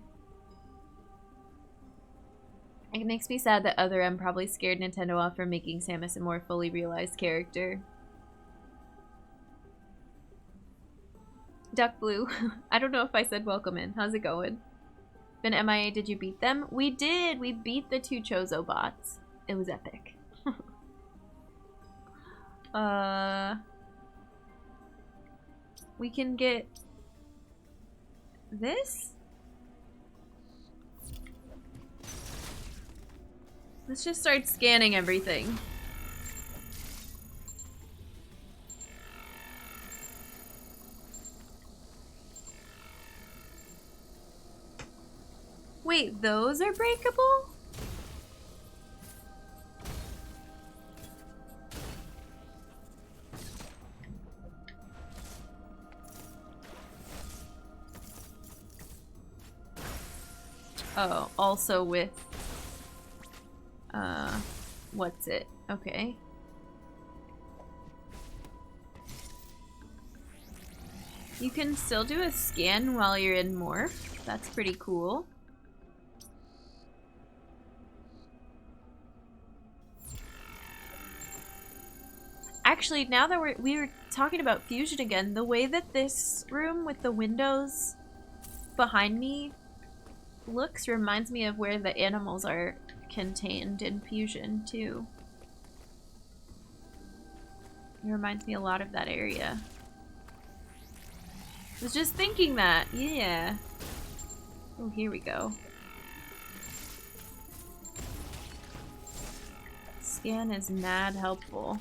Speaker 1: It makes me sad that Other M probably scared Nintendo off from making Samus a more fully realized character. Duck Blue. I don't know if I said welcome in. How's it going? Been MIA, did you beat them? We did! We beat the 2 Chozo bots. It was epic. We can get this? Let's just start scanning everything. Wait, those are breakable? Oh, also with what's it? Okay. You can still do a scan while you're in Morph. That's pretty cool. Actually, now that we were talking about fusion again, the way that this room with the windows behind me looks reminds me of where the animals are contained in fusion too. It reminds me a lot of that area. I was just thinking that. Yeah. Oh, here we go. Scan is mad helpful.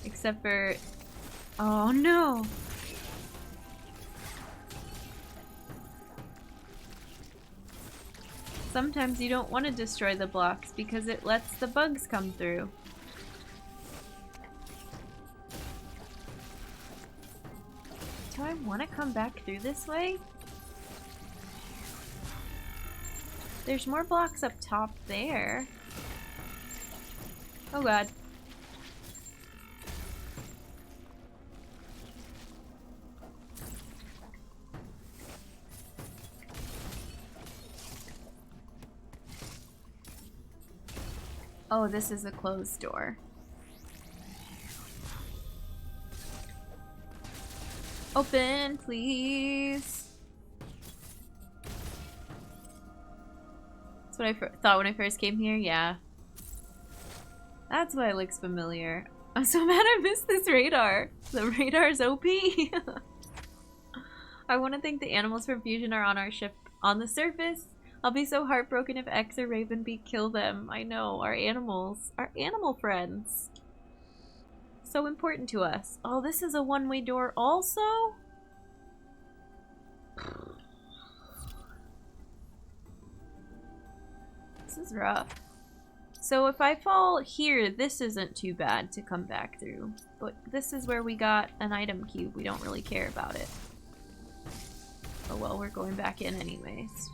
Speaker 1: Except for... Oh no! Sometimes you don't want to destroy the blocks because it lets the bugs come through. Do I want to come back through this way? There's more blocks up top there. Oh god. Oh, this is a closed door. Open, please. That's what I thought when I first came here, yeah. That's why it looks familiar. I'm so mad I missed this radar. The radar's OP. I want to think the animals from Fusion are on our ship on the surface. I'll be so heartbroken if X or Ravenbeak kill them. I know, our animals. Our animal friends. So important to us. Oh, this is a one-way door also? This is rough. So if I fall here, this isn't too bad to come back through. But this is where we got an item cube. We don't really care about it. Oh well, we're going back in anyways.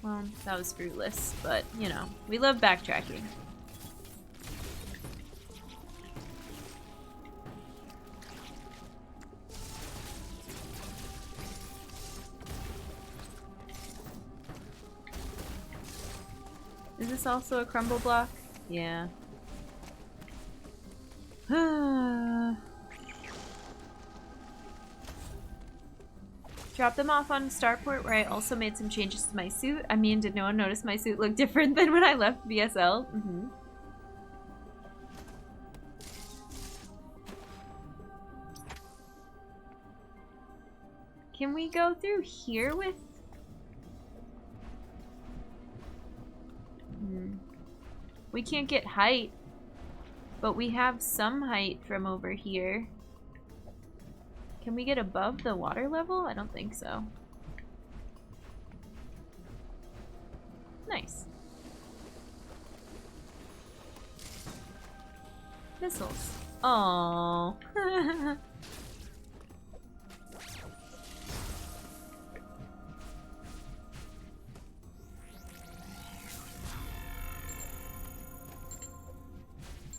Speaker 1: Well, that was fruitless, but, you know, we love backtracking. Is this also a crumble block? Yeah. Dropped them off on Starport, where I also made some changes to my suit. I mean, did no one notice my suit looked different than when I left BSL? Mm-hmm. Can we go through here with... We can't get height, but we have some height from over here. Can we get above the water level? I don't think so. Nice. Missiles. Aww.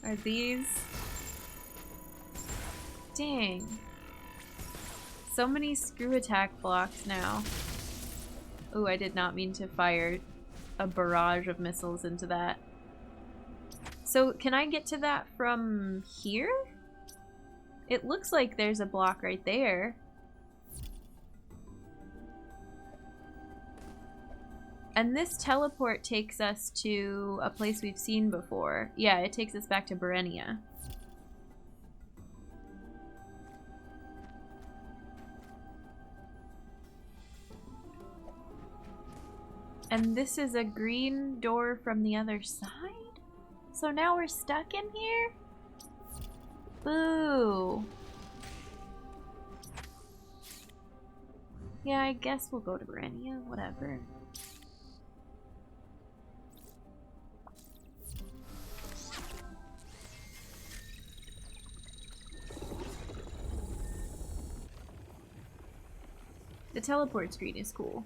Speaker 1: Are these... Dang. So many screw attack blocks now. Ooh, I did not mean to fire a barrage of missiles into that. So, can I get to that from here? It looks like there's a block right there. And this teleport takes us to a place we've seen before. Yeah, it takes us back to Berenia. And this is a green door from the other side? So now we're stuck in here? Boo. Yeah, I guess we'll go to Berenia, whatever. The teleport screen is cool.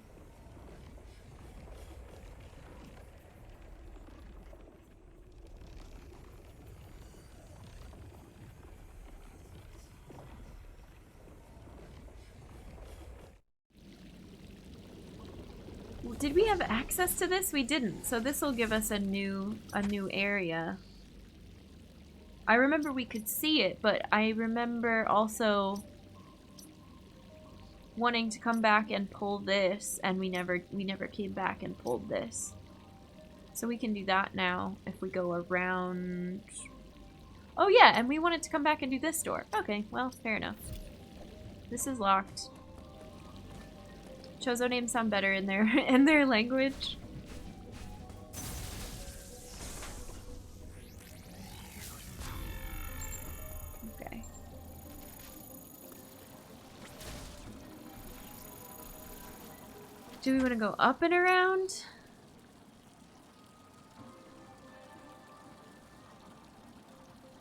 Speaker 1: Did we have access to this? We didn't, so this will give us a new area. I remember we could see it, but I remember also wanting to come back and pull this, and we never came back and pulled this. So we can do that now if we go around. Oh yeah, and we wanted to come back and do this door. Okay, well, fair enough. This is locked. Chozo names sound better in their language. Okay. Do we want to go up and around?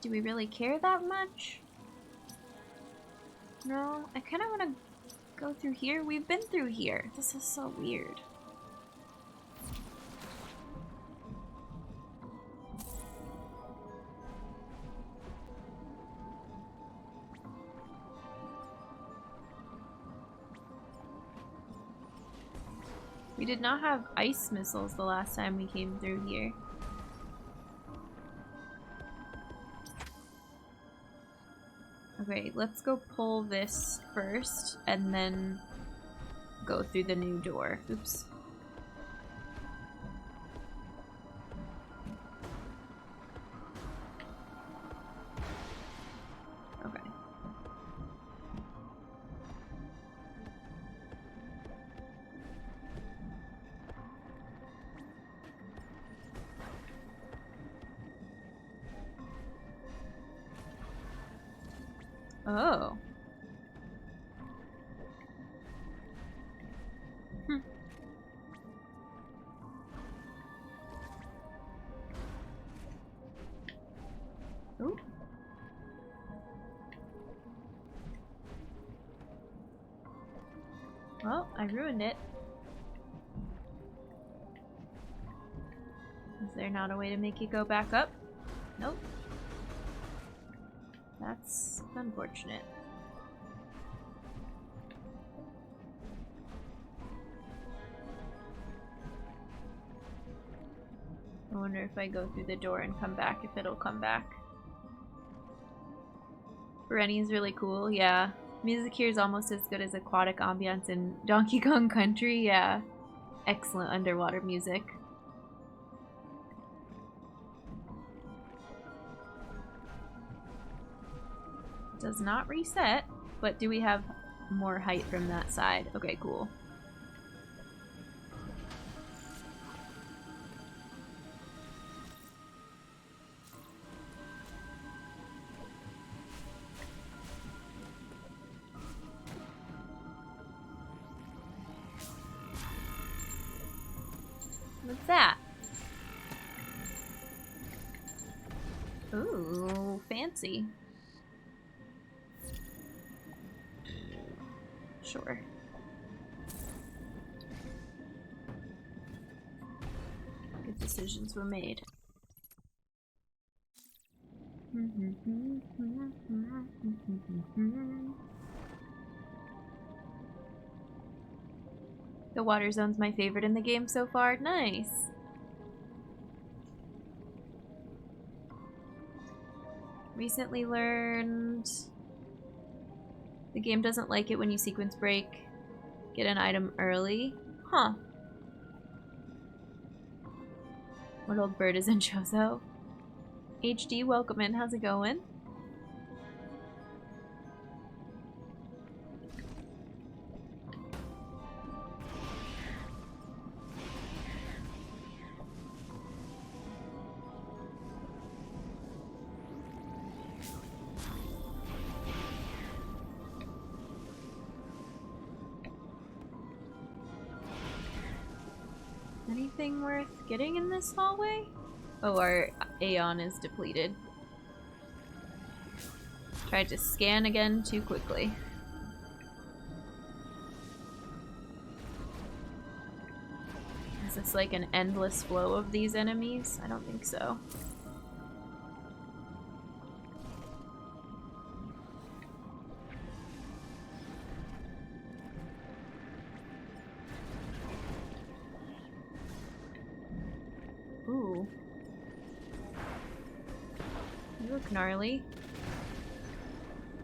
Speaker 1: Do we really care that much? No, I kind of want to go through here. We've been through here. This is so weird. We did not have ice missiles the last time we came through here. Okay, let's go pull this first and then go through the new door. Oops. Okay. Oh. Ooh. Well, I ruined it. Is there not a way to make it go back up? Nope. That's unfortunate. I wonder if I go through the door and come back, if it'll come back. Rennie's really cool, yeah. Music here is almost as good as aquatic ambiance in Donkey Kong Country. Yeah. Excellent underwater music. Does not reset, but do we have more height from that side? Okay, cool. What's that? Ooh, fancy. Sure. Good decisions were made. The water zone's my favorite in the game so far. Nice. Recently learned the game doesn't like it when you sequence break. Get an item early. Huh. What old bird is in Chozo? HD, welcome in. How's it going? Anything worth getting in this hallway? Oh, our Aeon is depleted. Tried to scan again too quickly. Is this like an endless flow of these enemies? I don't think so. Ooh. You look gnarly.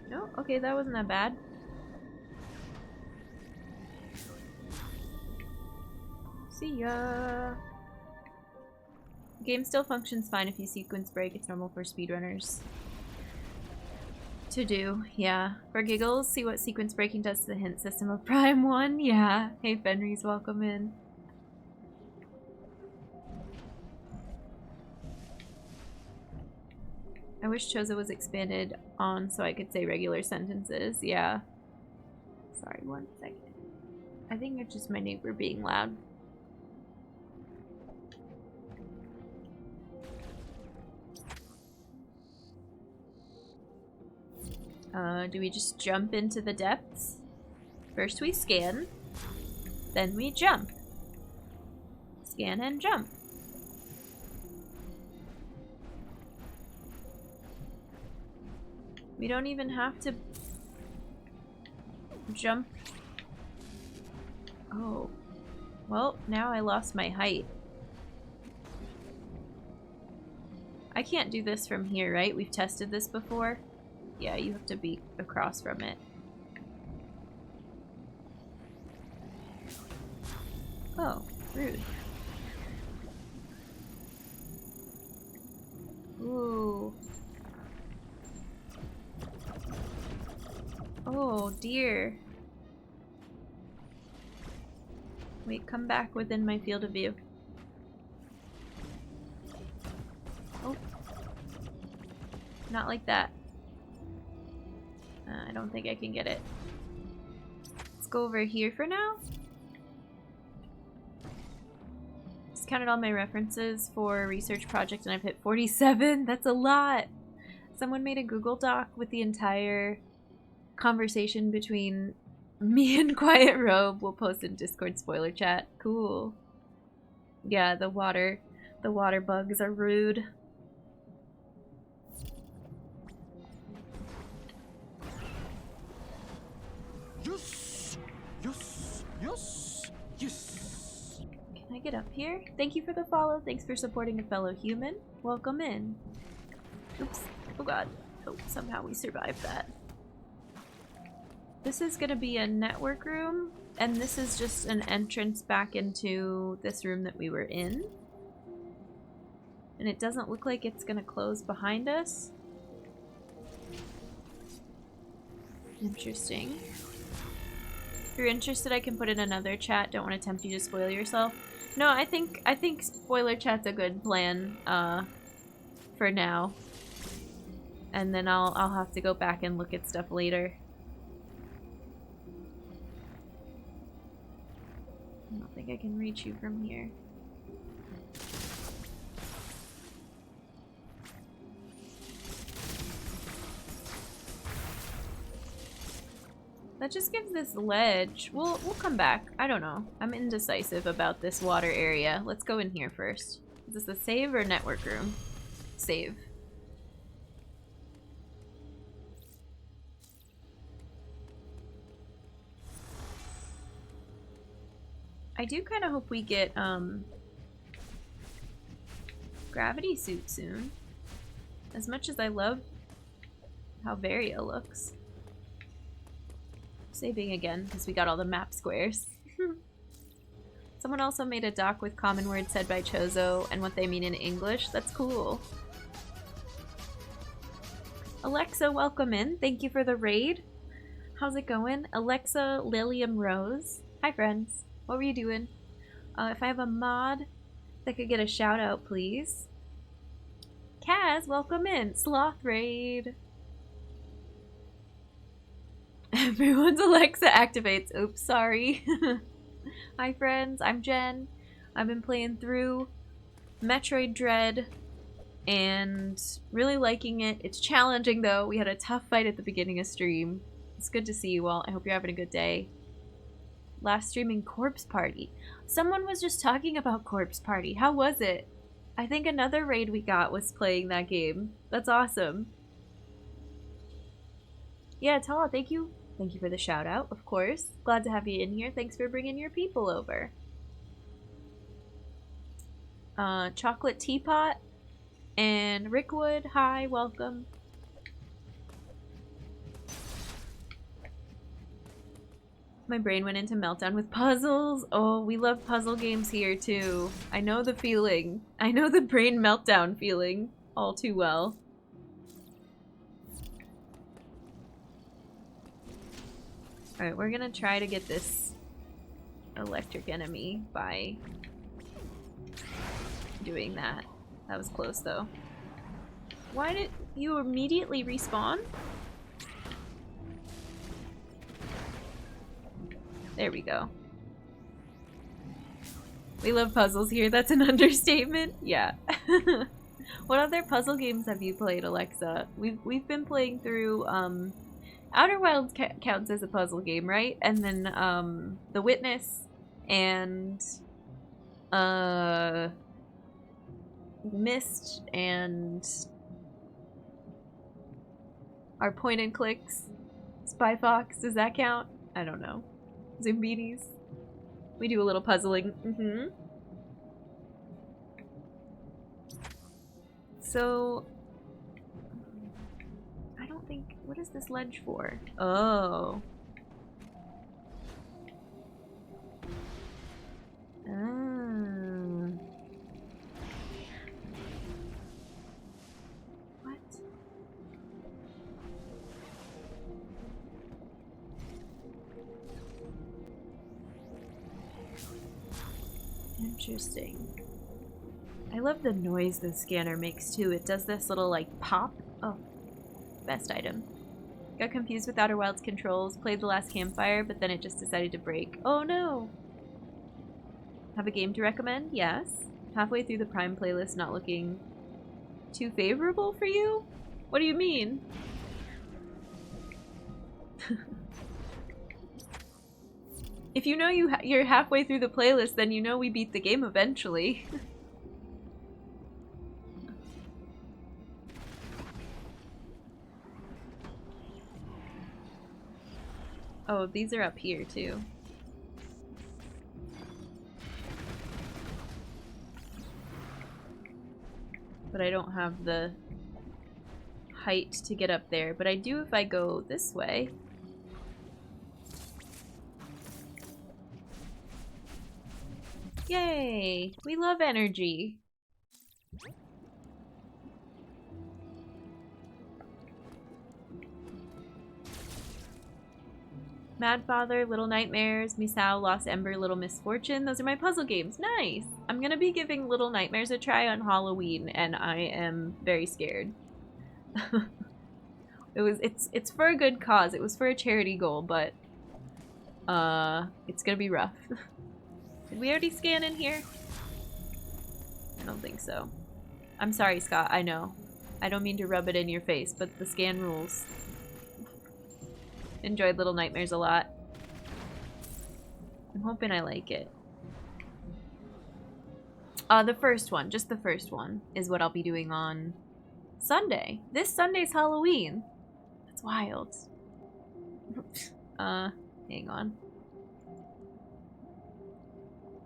Speaker 1: No? Okay, that wasn't that bad. See ya! The game still functions fine if you sequence break. It's normal for speedrunners to do. Yeah. For giggles, see what sequence breaking does to the hint system of Prime 1. Yeah. Hey Fenris, welcome in. I wish Chozo was expanded on so I could say regular sentences. Yeah. Sorry, 1 second. I think it's just my neighbor being loud. Do we just jump into the depths? First we scan, then we jump. Scan and jump. We don't even have to jump. Oh. Well, now I lost my height. I can't do this from here, right? We've tested this before. Yeah, you have to be across from it. Oh, rude. Ooh. Oh, dear. Wait, come back within my field of view. Oh. Not like that. I don't think I can get it. Let's go over here for now. Just counted all my references for a research project and I've hit 47. That's a lot. Someone made a Google Doc with the entire conversation between me and Quiet Robe. We'll post in Discord spoiler chat. Cool. Yeah, the water bugs are rude.
Speaker 2: Yes! Yes! Yes! Yes!
Speaker 1: Can I get up here? Thank you for the follow. Thanks for supporting a fellow human. Welcome in. Oops. Oh god. Oh, somehow we survived that. This is gonna be a network room, and this is just an entrance back into this room that we were in. And it doesn't look like it's gonna close behind us. Interesting. If you're interested, I can put in another chat. Don't want to tempt you to spoil yourself. No, I think spoiler chat's a good plan for now. And then I'll have to go back and look at stuff later. I don't think I can reach you from here. That just gives this ledge. We'll come back. I don't know. I'm indecisive about this water area. Let's go in here first. Is this a save or network room? Save. I do kind of hope we get gravity suit soon. As much as I love how Varia looks. Saving again, because we got all the map squares. Someone also made a doc with common words said by Chozo and what they mean in English. That's cool. Alexa, welcome in. Thank you for the raid. How's it going? Alexa Lilium Rose. Hi, friends. What were you doing? If I have a mod that could get a shout out, please. Kaz, welcome in. Sloth raid. Everyone's Alexa activates. Oops, sorry. Hi friends, I'm Jen. I've been playing through Metroid Dread and really liking it. It's challenging though. We had a tough fight at the beginning of stream. It's good to see you all. I hope you're having a good day. Last streaming Corpse Party. Someone was just talking about Corpse Party. How was it? I think another raid we got was playing that game. That's awesome. Yeah, Tala, thank you. Thank you for the shout out, of course. Glad to have you in here. Thanks for bringing your people over. Chocolate Teapot and Rickwood, hi, welcome. My brain went into meltdown with puzzles. Oh, we love puzzle games here too. I know the feeling. I know the brain meltdown feeling all too well. Alright, we're gonna try to get this electric enemy by doing that. That was close though. Why did you immediately respawn? There we go. We love puzzles here. That's an understatement. Yeah. What other puzzle games have you played, Alexa? We've been playing through Outer Wilds counts as a puzzle game, right? And then The Witness and Myst and our point and clicks. Spy Fox, does that count? I don't know. Zombies. We do a little puzzling. So I don't think, what is this ledge for? Oh. What? Interesting. I love the noise the scanner makes too. It does this little like pop. Oh, best item. Got confused with Outer Wilds controls, played the last campfire, but then it just decided to break. Oh no! Have a game to recommend? Yes. Halfway through the Prime playlist, not looking too favorable for you? What do you mean? If you know you're halfway through the playlist, then you know we beat the game eventually. Oh, these are up here too. But I don't have the height to get up there. But I do if I go this way. Yay! We love energy. Mad Father, Little Nightmares, Misao, Lost Ember, Little Misfortune. Those are my puzzle games. Nice! I'm gonna be giving Little Nightmares a try on Halloween, and I am very scared. It's for a good cause. It was for a charity goal, but it's gonna be rough. Did we already scan in here? I don't think so. I'm sorry, Scott, I know. I don't mean to rub it in your face, but the scan rules. Enjoyed Little Nightmares a lot. I'm hoping I like it. The first one, just the first one, is what I'll be doing on Sunday. This Sunday's Halloween. That's wild. Hang on.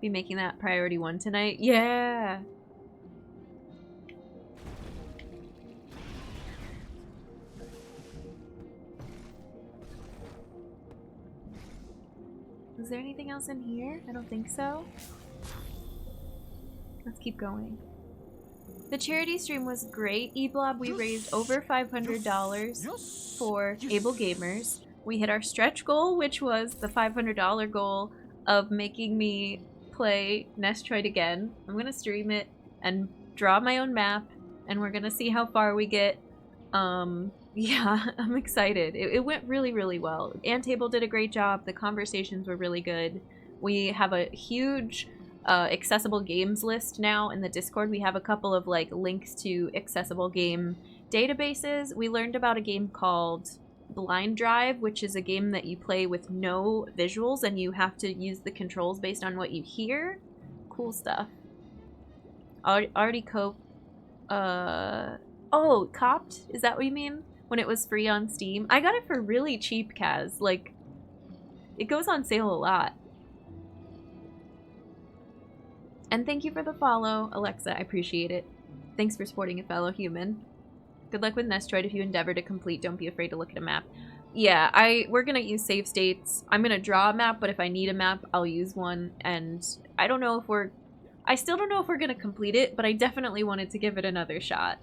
Speaker 1: Be making that priority 1 tonight? Yeah! Is there anything else in here? I don't think so. Let's keep going. The charity stream was great. E-Blob, we raised over $500 for Able Gamers. We hit our stretch goal, which was the $500 goal of making me play Metroid again. I'm gonna stream it and draw my own map, and we're gonna see how far we get. Yeah, I'm excited. It went really, really well. Antable did a great job. The conversations were really good. We have a huge accessible games list now in the Discord. We have a couple of like links to accessible game databases. We learned about a game called Blind Drive, which is a game that you play with no visuals and you have to use the controls based on what you hear. Cool stuff. Already oh, copped? Is that what you mean? When it was free on Steam? I got it for really cheap, Kaz. Like, it goes on sale a lot. And thank you for the follow, Alexa. I appreciate it. Thanks for supporting a fellow human. Good luck with Metroid. If you endeavor to complete, don't be afraid to look at a map. Yeah, we're gonna use save states. I'm gonna draw a map, but if I need a map, I'll use one. And I don't know if I still don't know if we're gonna complete it, but I definitely wanted to give it another shot.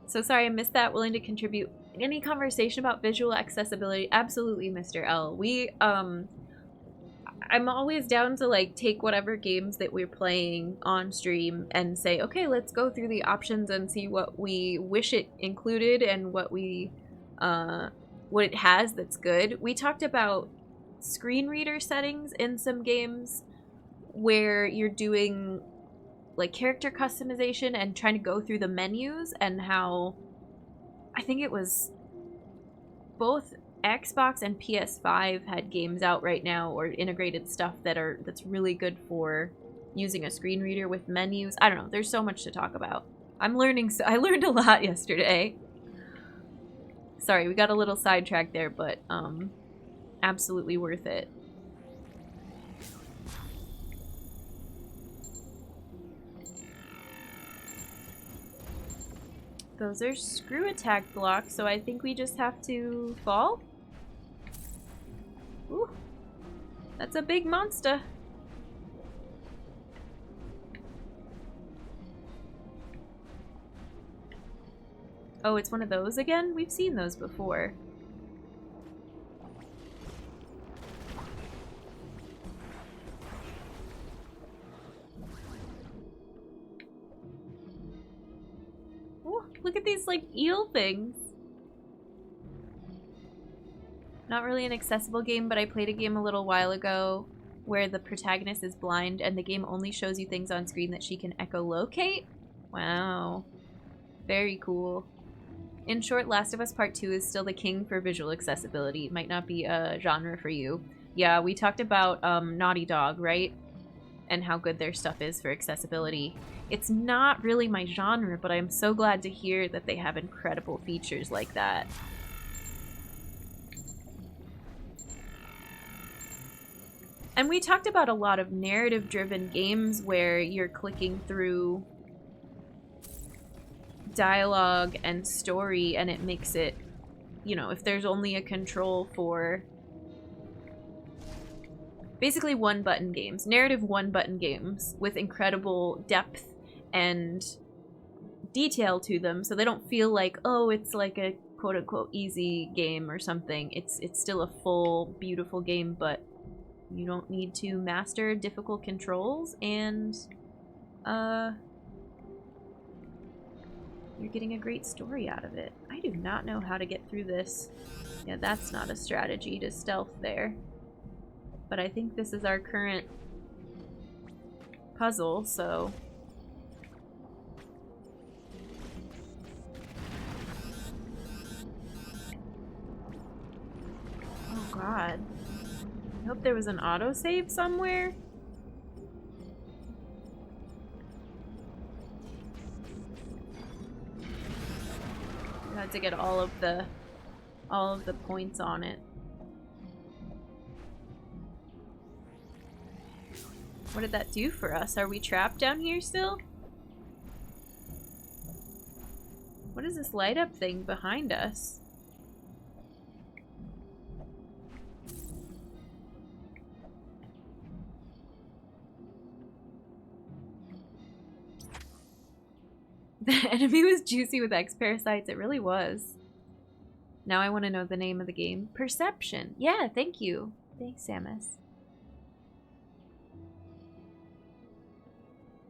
Speaker 1: So sorry I missed that. Willing to contribute. Any conversation about visual accessibility? Absolutely, Mr. L. I'm always down to like take whatever games that we're playing on stream and say, okay, let's go through the options and see what we wish it included and what it has that's good. We talked about screen reader settings in some games where you're doing like character customization and trying to go through the menus, and how I think it was both Xbox and PS5 had games out right now or integrated stuff that's really good for using a screen reader with menus. I don't know, there's so much to talk about. I learned a lot yesterday. Sorry, we got a little sidetracked there, but absolutely worth it. Those are screw attack blocks, so I think we just have to fall. Ooh, that's a big monster. Oh, it's one of those again? We've seen those before. Ooh, look at these, like, eel things. Not really an accessible game, but I played a game a little while ago where the protagonist is blind and the game only shows you things on screen that she can echolocate. Wow. Very cool. In short, Last of Us Part 2 is still the king for visual accessibility. It might not be a genre for you. Yeah, we talked about Naughty Dog, right? And how good their stuff is for accessibility. It's not really my genre, but I'm so glad to hear that they have incredible features like that. And we talked about a lot of narrative-driven games where you're clicking through dialogue and story and it makes it, you know, if there's only a control for basically one-button games. Narrative one-button games with incredible depth and detail to them, so they don't feel like, oh, it's like a quote-unquote easy game or something. It's still a full, beautiful game, but you don't need to master difficult controls, and you're getting a great story out of it. I do not know how to get through this. Yeah, that's not a strategy to stealth there. But I think this is our current puzzle, so... Oh god. I hope there was an autosave somewhere. I had to get all of the points on it. What did that do for us? Are we trapped down here still? What is this light up thing behind us? The enemy was juicy with X parasites. It really was. Now I want to know the name of the game. Perception. Yeah, thank you. Thanks, Samus.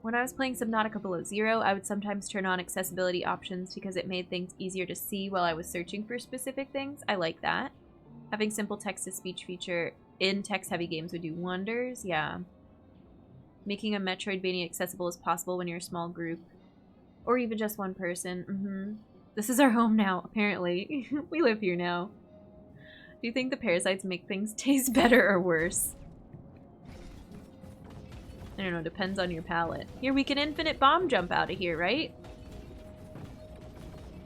Speaker 1: When I was playing Subnautica Below Zero, I would sometimes turn on accessibility options because it made things easier to see while I was searching for specific things. I like that. Having simple text-to-speech feature in text-heavy games would do wonders. Yeah. Making a Metroidvania accessible as possible when you're a small group. Or even just one person. This is our home now, apparently. We live here now. Do you think the parasites make things taste better or worse? I don't know, depends on your palate. Here, we can infinite bomb jump out of here, right?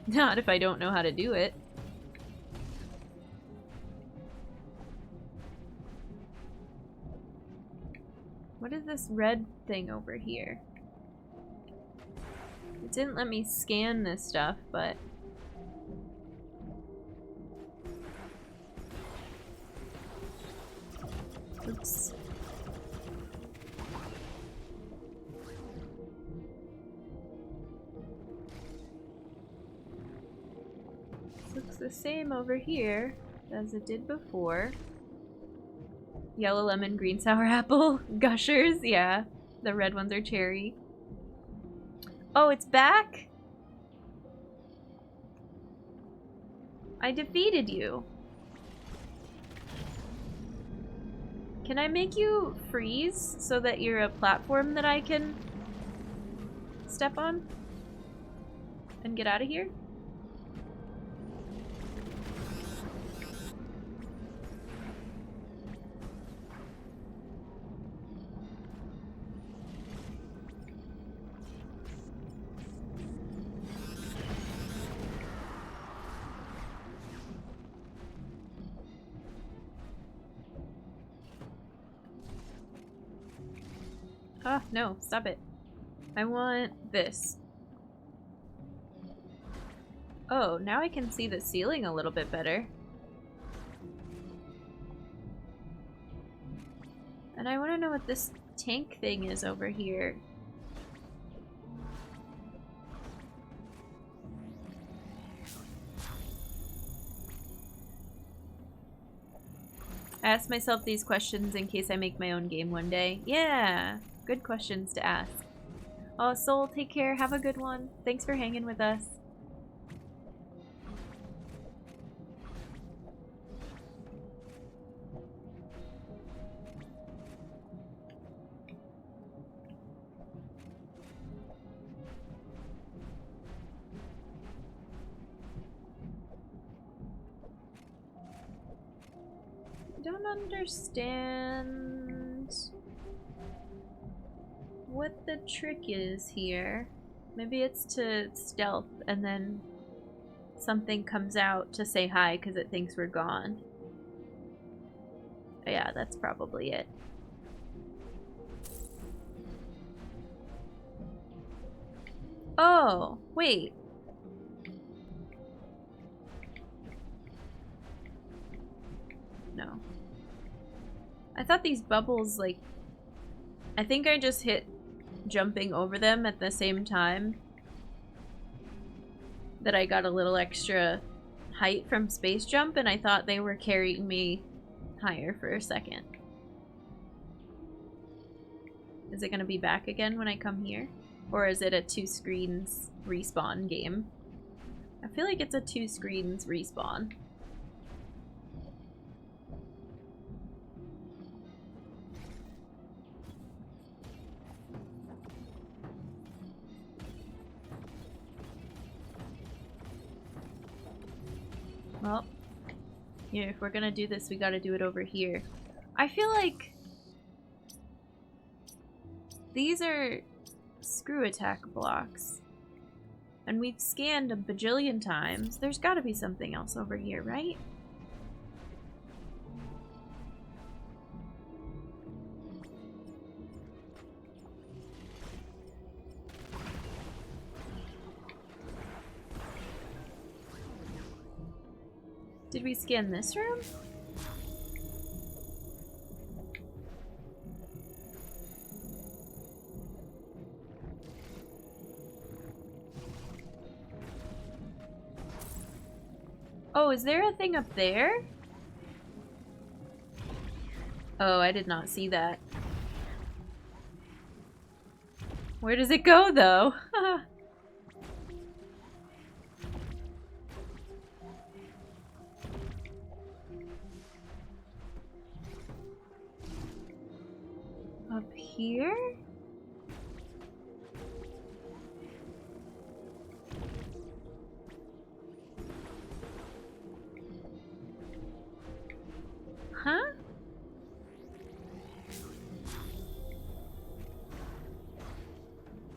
Speaker 1: Not if I don't know how to do it. What is this red thing over here? It didn't let me scan this stuff, but... Oops. Looks the same over here as it did before. Yellow lemon, green sour apple, gushers, yeah. The red ones are cherry. Oh, it's back? I defeated you. Can I make you freeze so that you're a platform that I can step on and get out of here? Oh, no, stop it. I want this. Oh, now I can see the ceiling a little bit better. And I want to know what this tank thing is over here. I ask myself these questions in case I make my own game one day. Yeah! Good questions to ask. Oh, Soul, take care. Have a good one. Thanks for hanging with us. I don't understand what the trick is here. Maybe it's to stealth and then something comes out to say hi because it thinks we're gone. Yeah, that's probably it. Oh, wait. No. I thought these bubbles, like... I think I just hit jumping over them at the same time that I got a little extra height from space jump, and I thought they were carrying me higher for a second. Is it gonna be back again when I come here? Or is it a 2 screens respawn game? I feel like it's a 2 screens respawn. Well, yeah, if we're gonna do this, we gotta do it over here. I feel like these are screw attack blocks. And we've scanned a bajillion times. There's gotta be something else over here, right? Did we scan this room? Oh, is there a thing up there? Oh, I did not see that. Where does it go, though? Up here? Huh?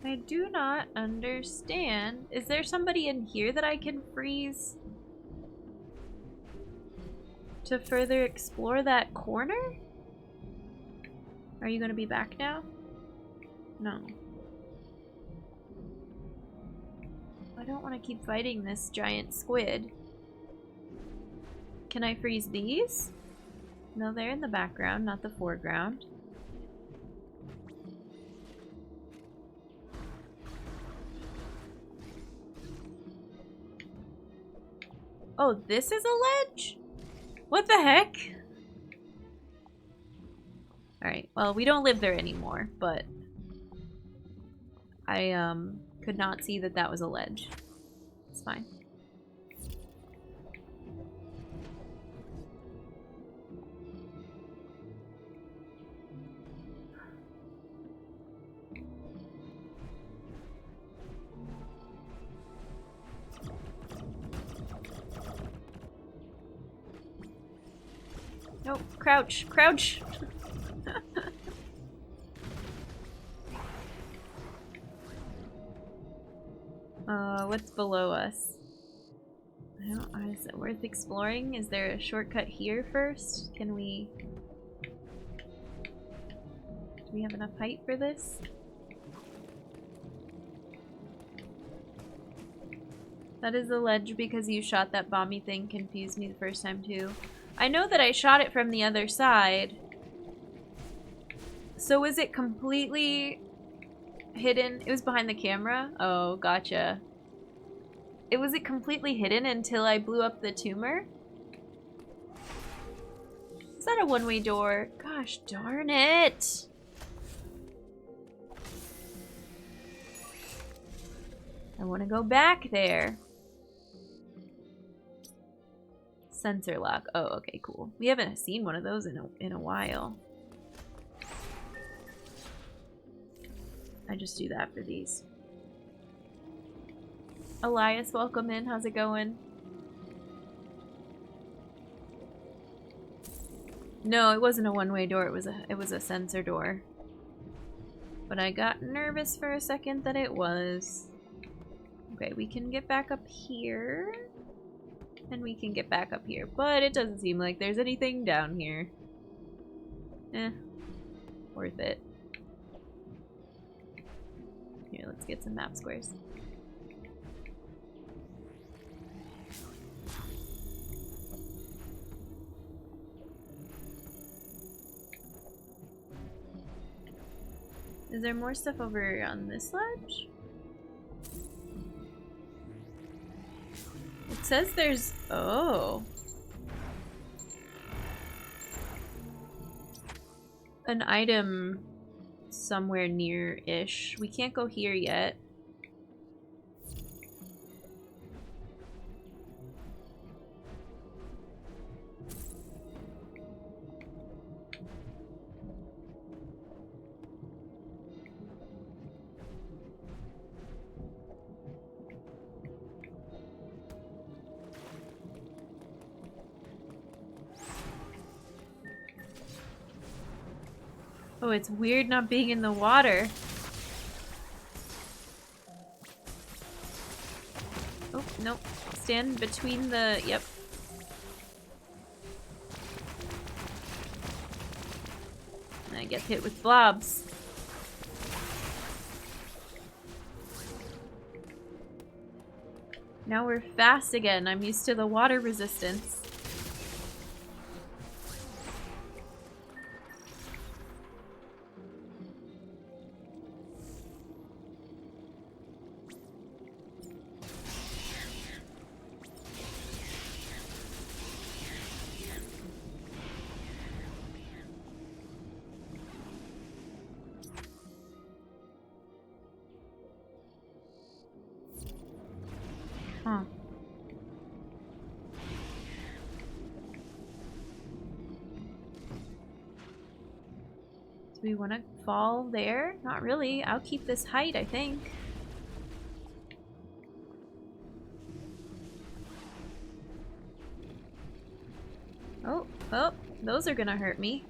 Speaker 1: I do not understand. Is there somebody in here that I can freeze to further explore that corner? Are you gonna be back now? No. I don't want to keep fighting this giant squid. Can I freeze these? No, they're in the background, not the foreground. Oh, this is a ledge? What the heck? Alright, well, we don't live there anymore, but I could not see that that was a ledge. It's fine. Nope, crouch, crouch! What's below us? Is it worth exploring? Is there a shortcut here first? Do we have enough height for this? That is the ledge because you shot that bomby thing. Confused me the first time too. I know that I shot it from the other side. So is it completely hidden? It was behind the camera? Oh, gotcha. Was it completely hidden until I blew up the tumor? Is that a one-way door? Gosh darn it! I want to go back there. Sensor lock. Oh, okay, cool. We haven't seen one of those in a while. I just do that for these. Elias, welcome in. How's it going? No, it wasn't a one-way door. It was a sensor door. But I got nervous for a second that it was. Okay, we can get back up here. And we can get back up here. But it doesn't seem like there's anything down here. Worth it. Here, let's get some map squares. Is there more stuff over on this ledge? It says there's... Oh. An item somewhere near-ish. We can't go here yet. Oh, it's weird not being in the water. Oh, nope. Stand between the... Yep. And I get hit with blobs. Now we're fast again. I'm used to the water resistance. Huh. Do we want to fall there? Not really. I'll keep this height, I think. Oh, oh, those are gonna hurt me.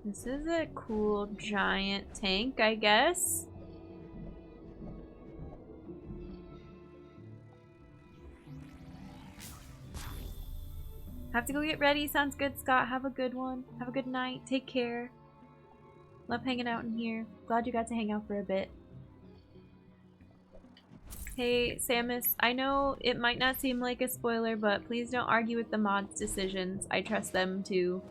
Speaker 1: This is a cool giant tank, I guess. Have to go get ready. Sounds good, Scott. Have a good one. Have a good night. Take care. Love hanging out in here. Glad you got to hang out for a bit. Hey, Samus. I know it might not seem like a spoiler, but please don't argue with the mods' decisions. I trust them to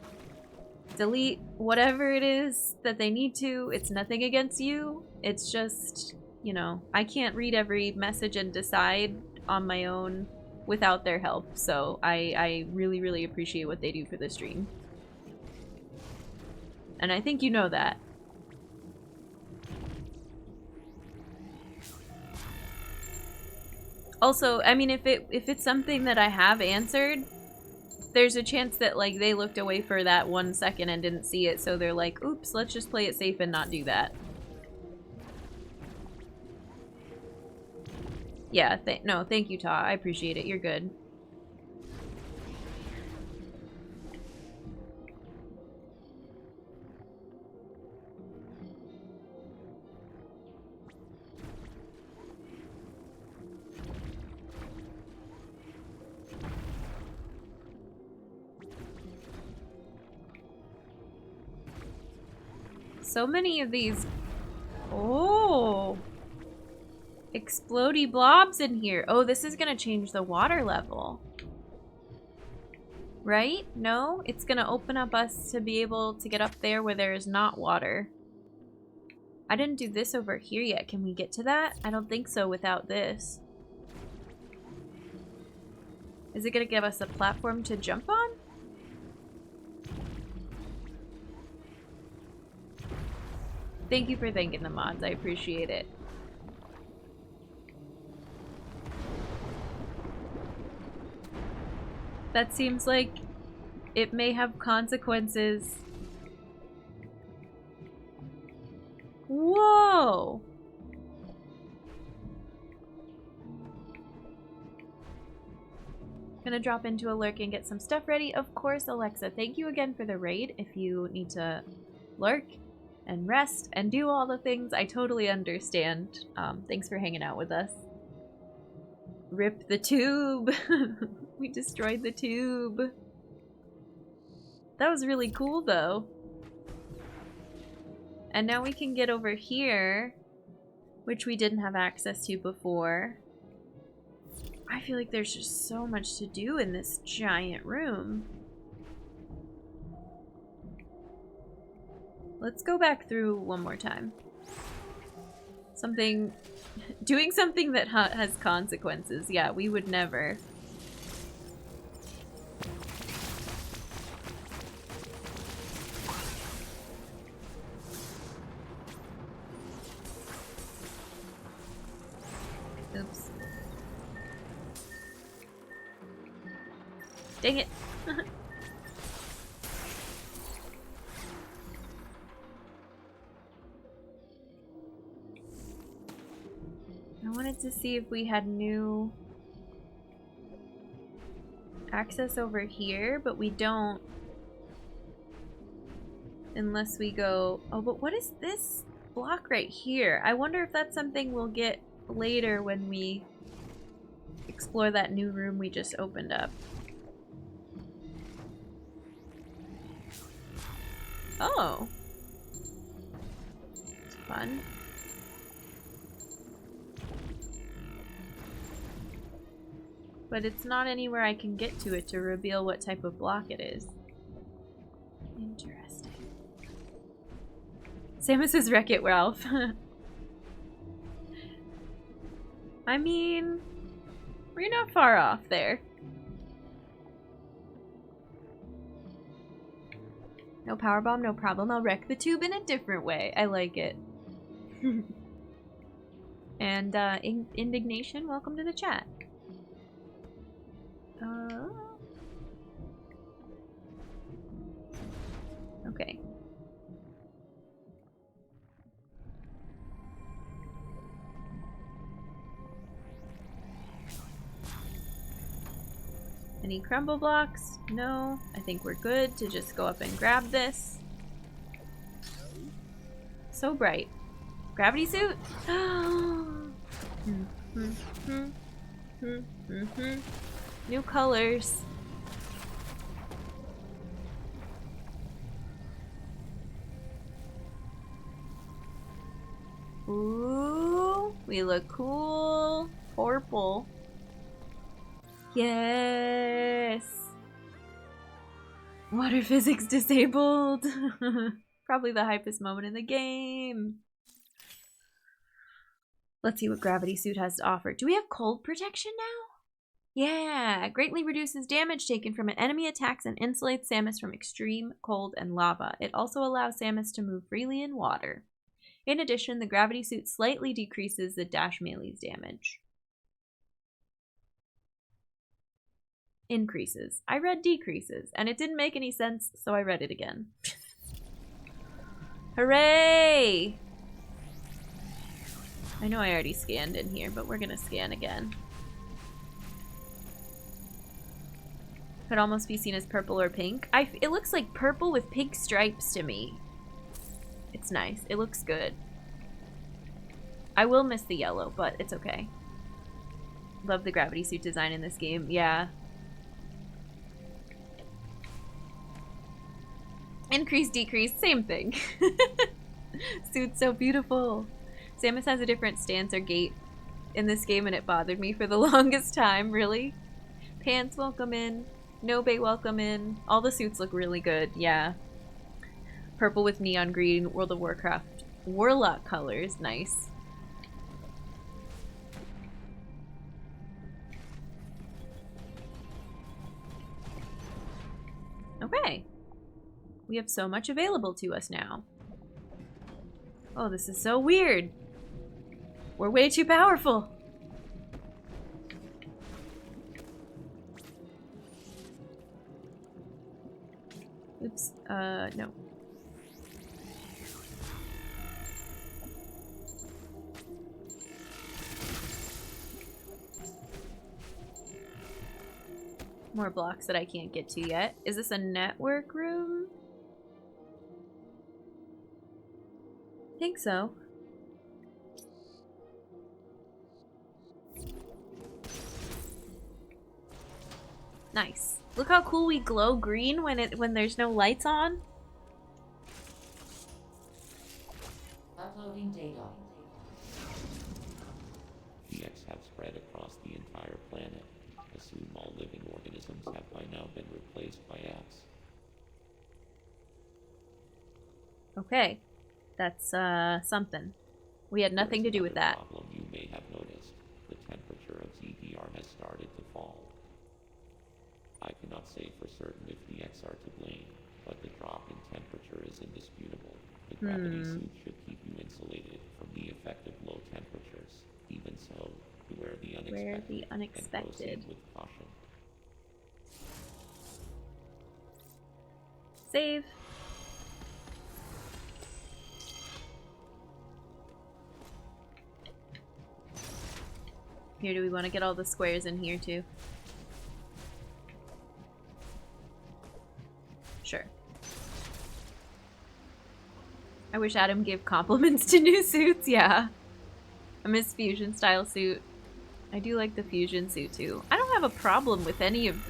Speaker 1: delete whatever it is that they need to. It's nothing against you. It's just, you know, I can't read every message and decide on my own without their help. So I really, really appreciate what they do for the stream. And I think you know that. Also, I mean, if it's something that I have answered, there's a chance that, like, they looked away for that 1 second and didn't see it, so they're like, oops, let's just play it safe and not do that. Yeah, no, thank you, Ta. I appreciate it. You're good. So many of these... Oh! Explodey blobs in here. Oh, this is gonna change the water level. Right? No? It's gonna open up us to be able to get up there where there is not water. I didn't do this over here yet. Can we get to that? I don't think so without this. Is it gonna give us a platform to jump on? Thank you for thanking the mods. I appreciate it. That seems like it may have consequences. Whoa! Gonna drop into a lurk and get some stuff ready. Of course, Alexa, thank you again for the raid. If you need to lurk and rest and do all the things, I totally understand. Thanks for hanging out with us. Rip the tube! We destroyed the tube. That was really cool, though. And now we can get over here, which we didn't have access to before. I feel like there's just so much to do in this giant room. Let's go back through one more time. Doing something that has consequences. Yeah, we would never. Oops. Dang it. I wanted to see if we had new access over here, but we don't. Unless we go... Oh, but what is this block right here? I wonder if that's something we'll get later when we explore that new room we just opened up. Oh. It's fun. But it's not anywhere I can get to it to reveal what type of block it is. Interesting. Samus's Wreck-It Ralph. I mean, we're not far off there. No powerbomb, no problem. I'll wreck the tube in a different way. I like it. And Indignation, welcome to the chat. Okay. Any crumble blocks? No. I think we're good to just go up and grab this. So bright. Gravity suit? New colors. Ooh, we look cool. Purple. Yes. Water physics disabled. Probably the hypest moment in the game. Let's see what Gravity Suit has to offer. Do we have cold protection now? Yeah, greatly reduces damage taken from an enemy attacks and insulates Samus from extreme cold and lava. It also allows Samus to move freely in water. In addition, the Gravity Suit slightly decreases the dash melee's damage. Increases. I read decreases, and it didn't make any sense, so I read it again. Hooray! I know I already scanned in here, but we're gonna scan again. Could almost be seen as purple or pink. It looks like purple with pink stripes to me. It's nice. It looks good. I will miss the yellow, but it's okay. Love the Gravity Suit design in this game. Yeah. Increase, decrease, same thing. Suit's so beautiful. Samus has a different stance or gait in this game and it bothered me for the longest time, really. Pants welcome in. Nobe welcome in. All the suits look really good, yeah. Purple with neon green, World of Warcraft. Warlock colors, nice. Okay. We have so much available to us now. Oh, this is so weird. We're way too powerful. Oops, no. More blocks that I can't get to yet. Is this a network room? I think so. Nice. Look how cool we glow green when there's no lights on.
Speaker 3: Uploading data. The X have spread across the entire planet. planet. Assume all living organisms have by now been replaced by apps.
Speaker 1: Okay. That's, something. We had nothing to do with that.
Speaker 3: Problem you may have noticed. The temperature of ZDR has started to fall. I cannot say for certain if the X are to blame, but the drop in temperature is indisputable. The gravity suit should keep you insulated from the effect of low temperatures. Even so, beware the unexpected, and proceed with caution.
Speaker 1: Save. Here, do we want to get all the squares in here too? Sure. I wish Adam gave compliments to new suits, yeah. I miss fusion style suit. I do like the fusion suit too. I don't have a problem with any of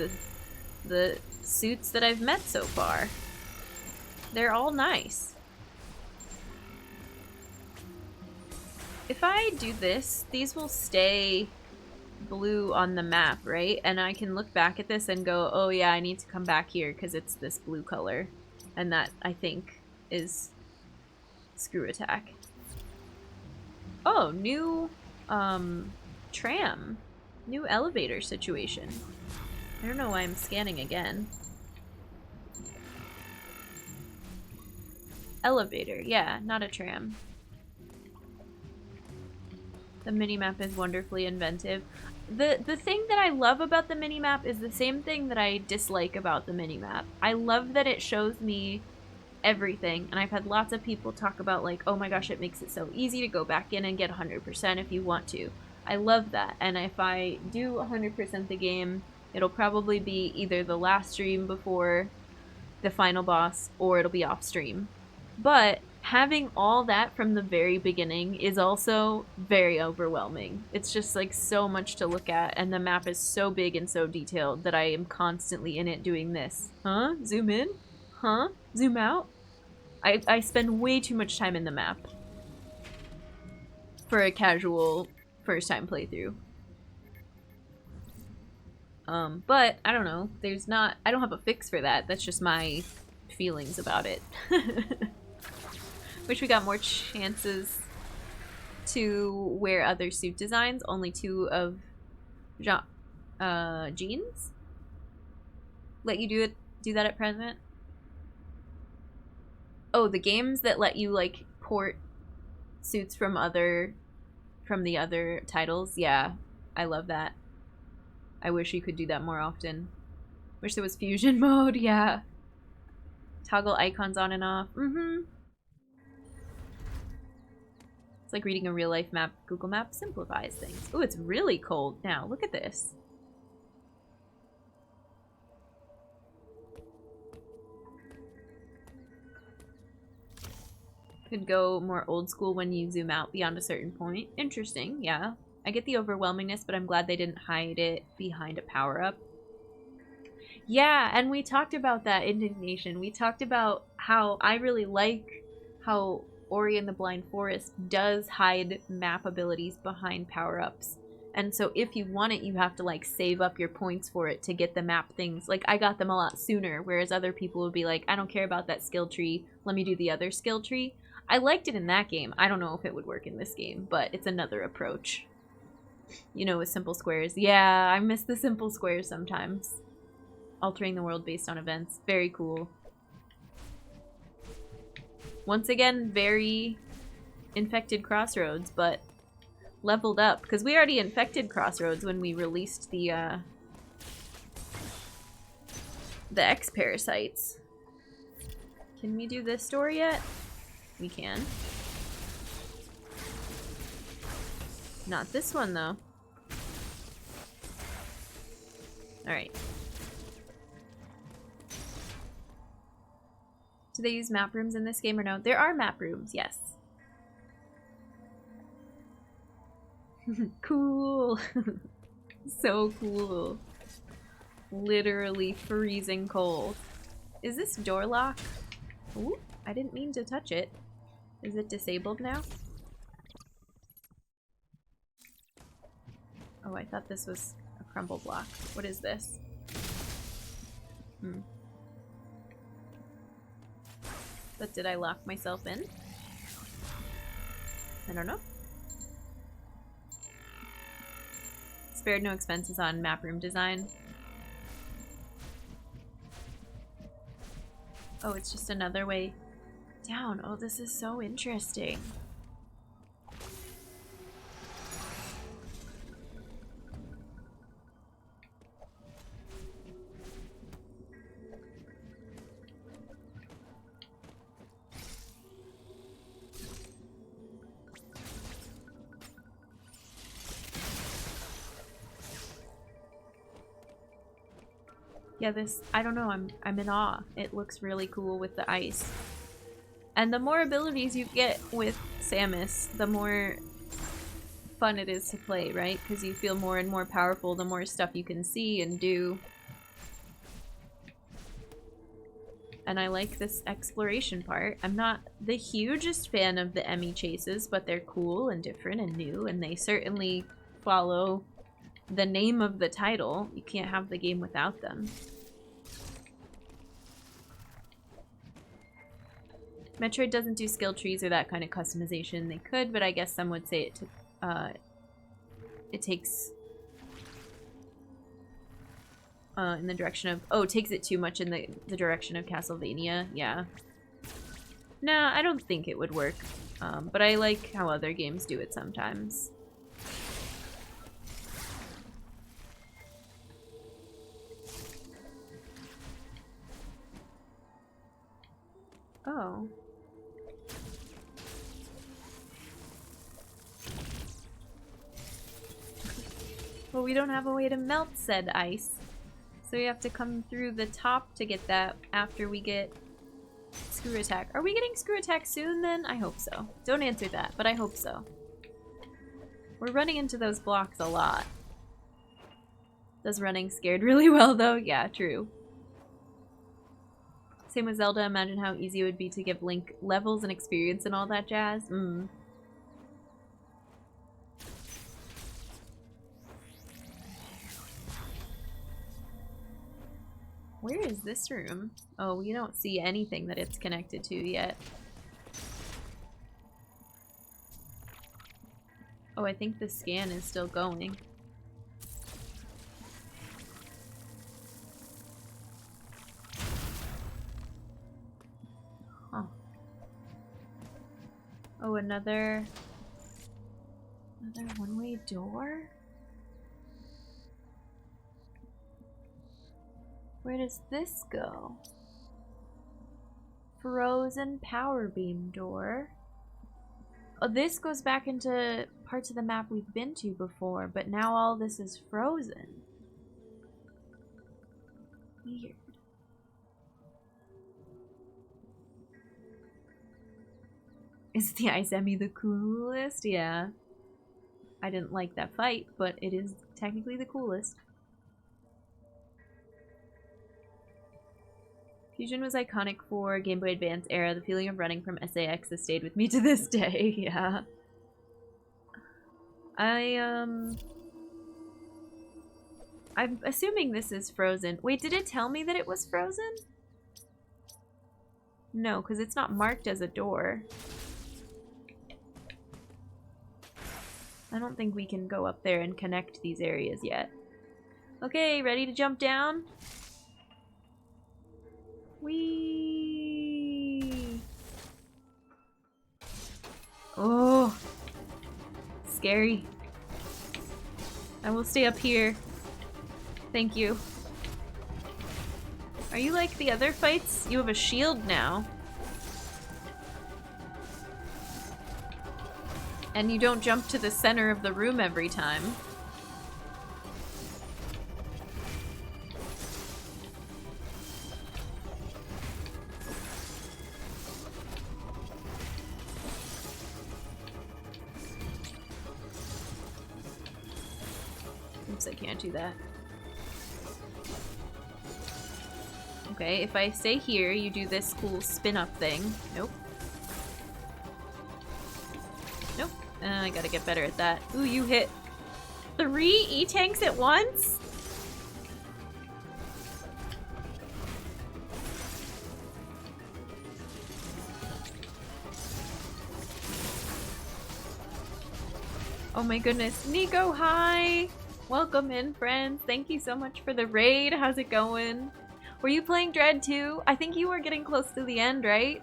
Speaker 1: the suits that I've met so far. They're all nice. If I do this, these will stay blue on the map, right? And I can look back at this and go, oh yeah, I need to come back here because it's this blue color. And that, I think, is screw attack. Oh, new tram. New elevator situation. I don't know why I'm scanning again. Elevator, yeah, not a tram. The minimap is wonderfully inventive. The thing that I love about the minimap is the same thing that I dislike about the minimap. I love that it shows me everything, and I've had lots of people talk about like, oh my gosh, it makes it so easy to go back in and get 100% if you want to. I love that, and if I do 100% the game, it'll probably be either the last stream before the final boss, or it'll be off stream. But having all that from the very beginning is also very overwhelming. It's just like so much to look at, and the map is so big and so detailed that I am constantly in it doing this. Huh? Zoom in? Huh? Zoom out? I spend way too much time in the map for a casual first time playthrough. But I don't know. I don't have a fix for that. That's just my feelings about it. Wish we got more chances to wear other suit designs. Only 2 of jeans? Let you do that at present? Oh, the games that let you like port suits from the other titles? Yeah, I love that. I wish you could do that more often. Wish there was fusion mode, yeah. Toggle icons on and off. It's like reading a real-life map. Google Maps simplifies things. Oh, it's really cold now. Look at this. Could go more old school when you zoom out beyond a certain point. Interesting, yeah. I get the overwhelmingness, but I'm glad they didn't hide it behind a power-up. Yeah, and we talked about that indignation. We talked about how I really like how Ori and the Blind Forest does hide map abilities behind power-ups. And so if you want it, you have to like save up your points for it to get the map things. Like I got them a lot sooner, whereas other people would be like, I don't care about that skill tree, let me do the other skill tree. I liked it in that game. I don't know if it would work in this game, but it's another approach. You know, with simple squares. Yeah, I miss the simple squares sometimes. Altering the world based on events. Very cool. Once again, very infected Crossroads, but leveled up. Because we already infected Crossroads when we released the X-Parasites. Can we do this story yet? We can. Not this one, though. Alright. Do they use map rooms in this game or no? There are map rooms, yes. Cool. So cool. Literally freezing cold. Is this door lock? Ooh, I didn't mean to touch it. Is it disabled now? Oh, I thought this was a crumble block. What is this? But did I lock myself in? I don't know. Spared no expenses on map room design. Oh, it's just another way down. Oh, this is so interesting. Yeah, this, I don't know, I'm in awe. It looks really cool with the ice. And the more abilities you get with Samus, the more fun it is to play, right? Because you feel more and more powerful the more stuff you can see and do. And I like this exploration part. I'm not the hugest fan of the Emmy chases, but they're cool and different and new, and they certainly follow the name of the title. You can't have the game without them. Metroid doesn't do skill trees or that kind of customization. They could, but I guess some would say it takes in the direction of, oh, it takes it too much in the direction of Castlevania. Yeah. Nah, I don't think it would work. But I like how other games do it sometimes. Oh. Well, we don't have a way to melt said ice. So we have to come through the top to get that after we get Screw Attack. Are we getting Screw Attack soon then? I hope so. Don't answer that, but I hope so. We're running into those blocks a lot. Does running scared really well though? Yeah, true. Same with Zelda. Imagine how easy it would be to give Link levels and experience and all that jazz. Where is this room? Oh, we don't see anything that it's connected to yet. Oh, I think the scan is still going. Huh. Oh, another one-way door? Where does this go? Frozen power beam door. Oh, this goes back into parts of the map we've been to before, but now all this is frozen. Weird. Is the Ice Emmy the coolest? Yeah. I didn't like that fight, but it is technically the coolest. Fusion was iconic for Game Boy Advance era. The feeling of running from SAX has stayed with me to this day. Yeah. I'm assuming this is frozen. Wait, did it tell me that it was frozen? No, because it's not marked as a door. I don't think we can go up there and connect these areas yet. Okay, ready to jump down? Whee! Oh, scary. I will stay up here. Thank you. Are you like the other fights? You have a shield now. And you don't jump to the center of the room every time. Oops, I can't do that. Okay, if I stay here, you do this cool spin-up thing. Nope. Nope. I gotta get better at that. Ooh, you hit 3 E-tanks at once? Oh my goodness. Nico, hi! Welcome in, friends. Thank you so much for the raid. How's it going? Were you playing Dread too? I think you were getting close to the end, right?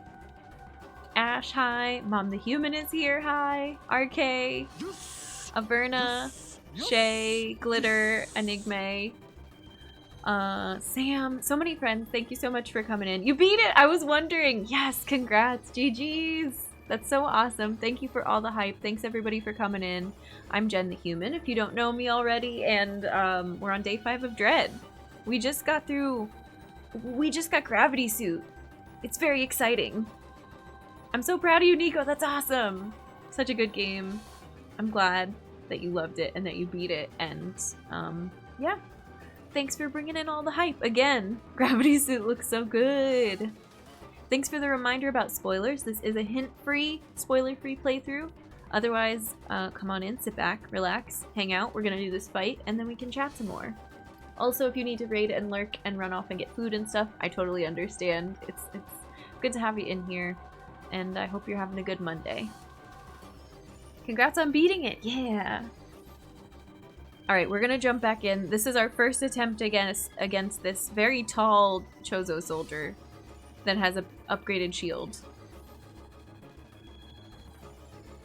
Speaker 1: Ash, hi. Mom the Human is here, hi. RK, Averna, Shay, Glitter, Enigme. Sam, so many friends. Thank you so much for coming in. You beat it! I was wondering. Yes, congrats. GG's. That's so awesome. Thank you for all the hype. Thanks everybody for coming in. I'm Jen the Human, if you don't know me already, and we're on day 5 of Dread. We just got Gravity Suit. It's very exciting. I'm so proud of you, Nico. That's awesome. Such a good game. I'm glad that you loved it and that you beat it, and yeah. Thanks for bringing in all the hype. Again, Gravity Suit looks so good. Thanks for the reminder about spoilers. This is a hint-free, spoiler-free playthrough. Otherwise, come on in, sit back, relax, hang out. We're gonna do this fight, and then we can chat some more. Also, if you need to raid and lurk and run off and get food and stuff, I totally understand. It's good to have you in here, and I hope you're having a good Monday. Congrats on beating it! Yeah! Alright, we're gonna jump back in. This is our first attempt against this very tall Chozo Soldier that has an upgraded shield.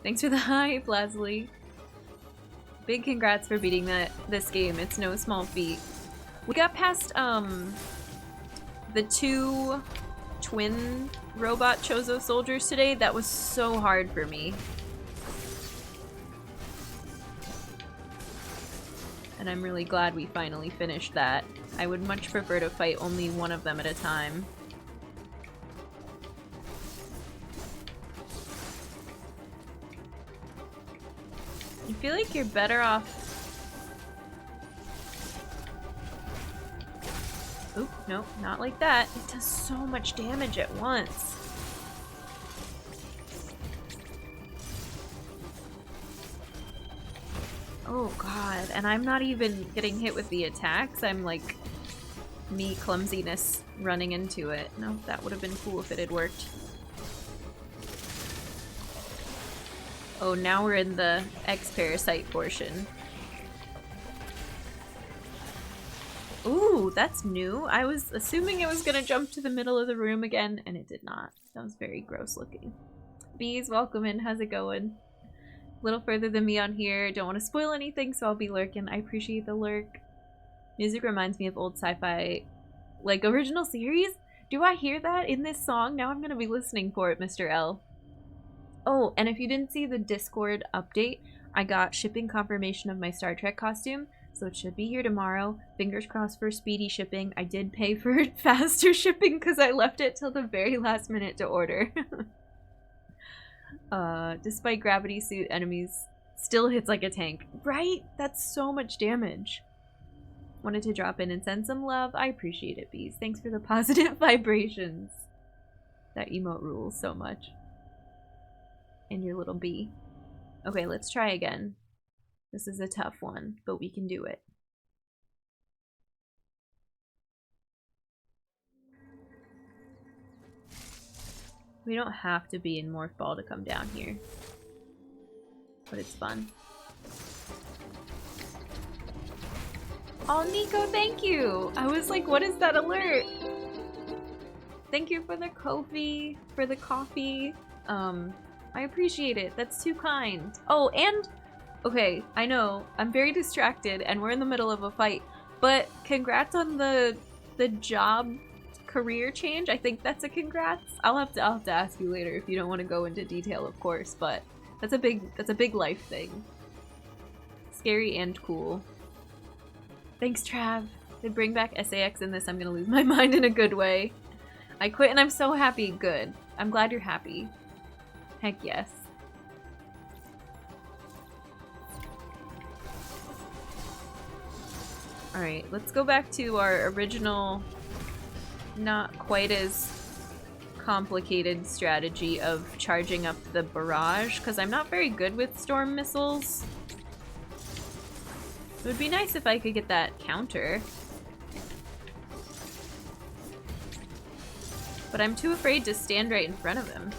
Speaker 1: Thanks for the hype, Leslie. Big congrats for beating this game. It's no small feat. We got past the 2 twin robot Chozo Soldiers today. That was so hard for me. And I'm really glad we finally finished that. I would much prefer to fight only one of them at a time. I feel like you're better off... Oop, nope, not like that. It does so much damage at once. Oh god, and I'm not even getting hit with the attacks. I'm like, me clumsiness running into it. No, that would have been cool if it had worked. Oh, now we're in the X-Parasite portion. Ooh, that's new. I was assuming it was gonna jump to the middle of the room again, and it did not. That was very gross looking. Bees, welcome in. How's it going? A little further than me on here. Don't want to spoil anything, so I'll be lurking. I appreciate the lurk. Music reminds me of old sci-fi, like, original series. Do I hear that in this song? Now I'm gonna be listening for it, Mr. L. Oh, and if you didn't see the Discord update, I got shipping confirmation of my Star Trek costume, so it should be here tomorrow. Fingers crossed for speedy shipping. I did pay for faster shipping because I left it till the very last minute to order. Despite gravity suit, enemies still hits like a tank. Right? That's so much damage. Wanted to drop in and send some love. I appreciate it, Bees. Thanks for the positive vibrations. That emote rules so much. And your little bee. Okay, let's try again. This is a tough one, but we can do it. We don't have to be in Morph Ball to come down here. But it's fun. Oh, Nico, thank you! I was like, what is that alert? Thank you for the Ko-fi, for the coffee. I appreciate it. That's too kind. Oh, and... Okay, I know. I'm very distracted and we're in the middle of a fight. But congrats on the job career change. I think that's a congrats. I'll have to ask you later if you don't want to go into detail, of course, but that's a big life thing. Scary and cool. Thanks, Trav. They bring back SAX in this, I'm gonna lose my mind in a good way. I quit and I'm so happy. Good. I'm glad you're happy. Heck yes. Alright, let's go back to our original, not quite as complicated strategy of charging up the barrage, because I'm not very good with storm missiles. It would be nice if I could get that counter. But I'm too afraid to stand right in front of him.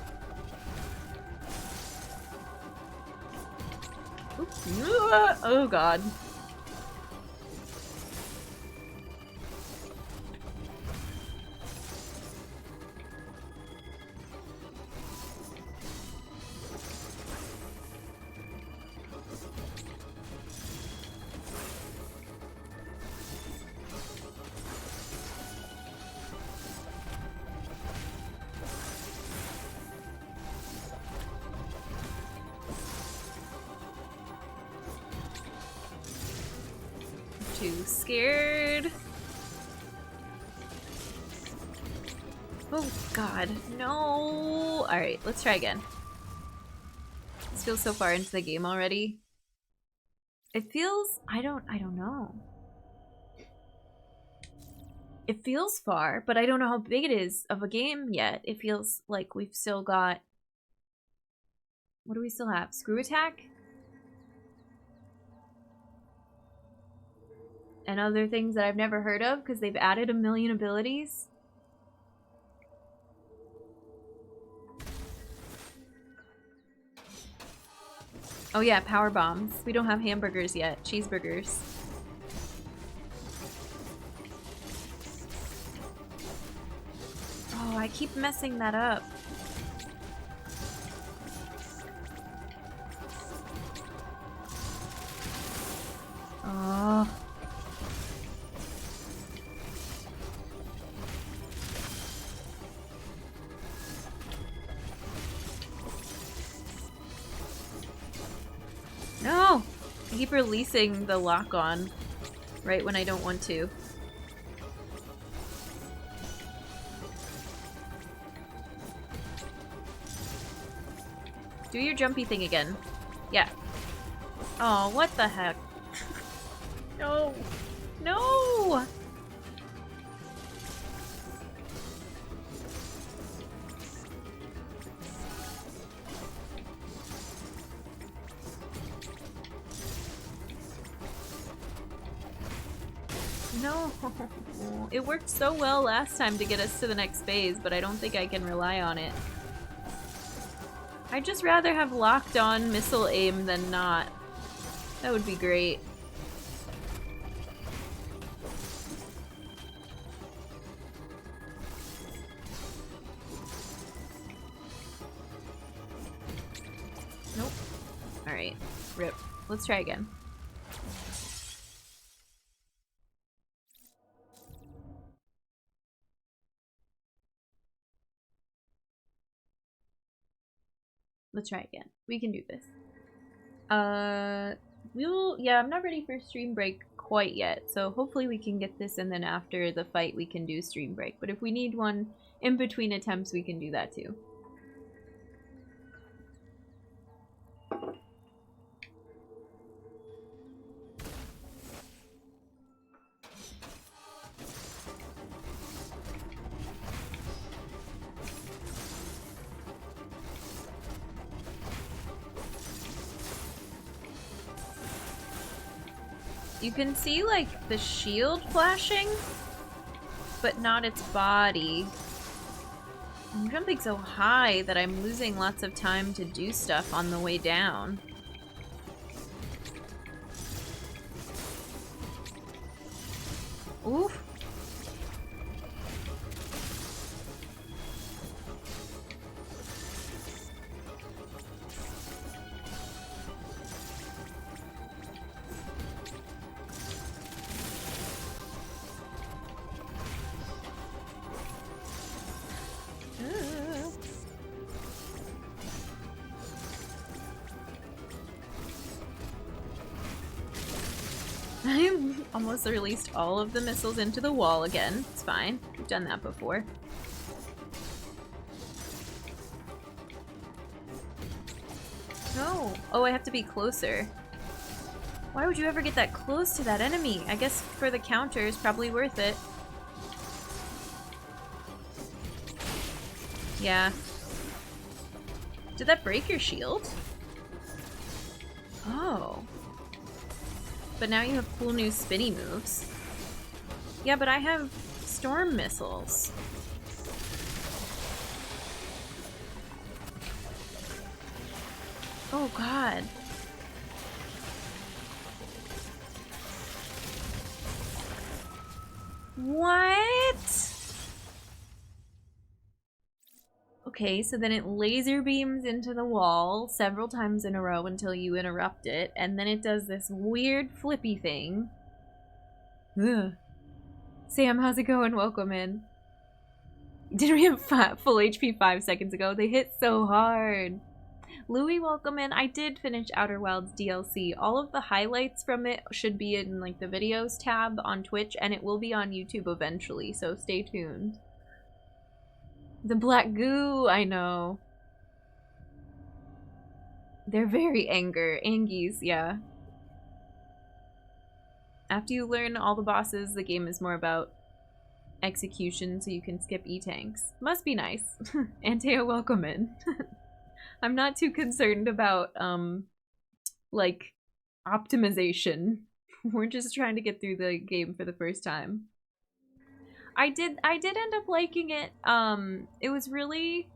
Speaker 1: Oops. Oh god. Too scared. Oh god, no. Alright, let's try again. This feels so far into the game already. It feels, I don't know. It feels far, but I don't know how big it is of a game yet. It feels like we've still got, what do we still have? Screw attack? And other things that I've never heard of because they've added a million abilities. Oh yeah, power bombs. We don't have hamburgers yet. Cheeseburgers. Oh, I keep messing that up. Oh. No! I keep releasing the lock on right when I don't want to. Do your jumpy thing again. Yeah. Oh, what the heck? No! No! No! It worked so well last time to get us to the next phase, but I don't think I can rely on it. I'd just rather have locked on missile aim than not. That would be great. Nope. Alright. Rip. Let's try again. Let's try again. We can do this. Yeah, I'm not ready for stream break quite yet, so hopefully we can get this and then after the fight we can do stream break. But if we need one in between attempts, we can do that too. You can see, like, the shield flashing, but not its body. I'm jumping so high that I'm losing lots of time to do stuff on the way down. Oof. I almost released all of the missiles into the wall again. It's fine. We've done that before. No. Oh, I have to be closer. Why would you ever get that close to that enemy? I guess for the counter is probably worth it. Yeah. Did that break your shield? Oh. But now you have cool new spinny moves. Yeah, but I have storm missiles. Oh god. What? Okay, so then it laser beams into the wall several times in a row until you interrupt it, and then it does this weird flippy thing. Ugh. Sam, how's it going? Welcome in. Didn't we have full HP 5 seconds ago? They hit so hard. Louis, welcome in. I did finish Outer Wilds DLC. All of the highlights from it should be in like the videos tab on Twitch, and it will be on YouTube eventually, so stay tuned. The black goo, I know. They're very angies, yeah. After you learn all the bosses, the game is more about execution, so you can skip E-tanks. Must be nice. Anteo, welcome in. I'm not too concerned about, like, optimization. We're just trying to get through the game for the first time. I did end up liking it. It was really...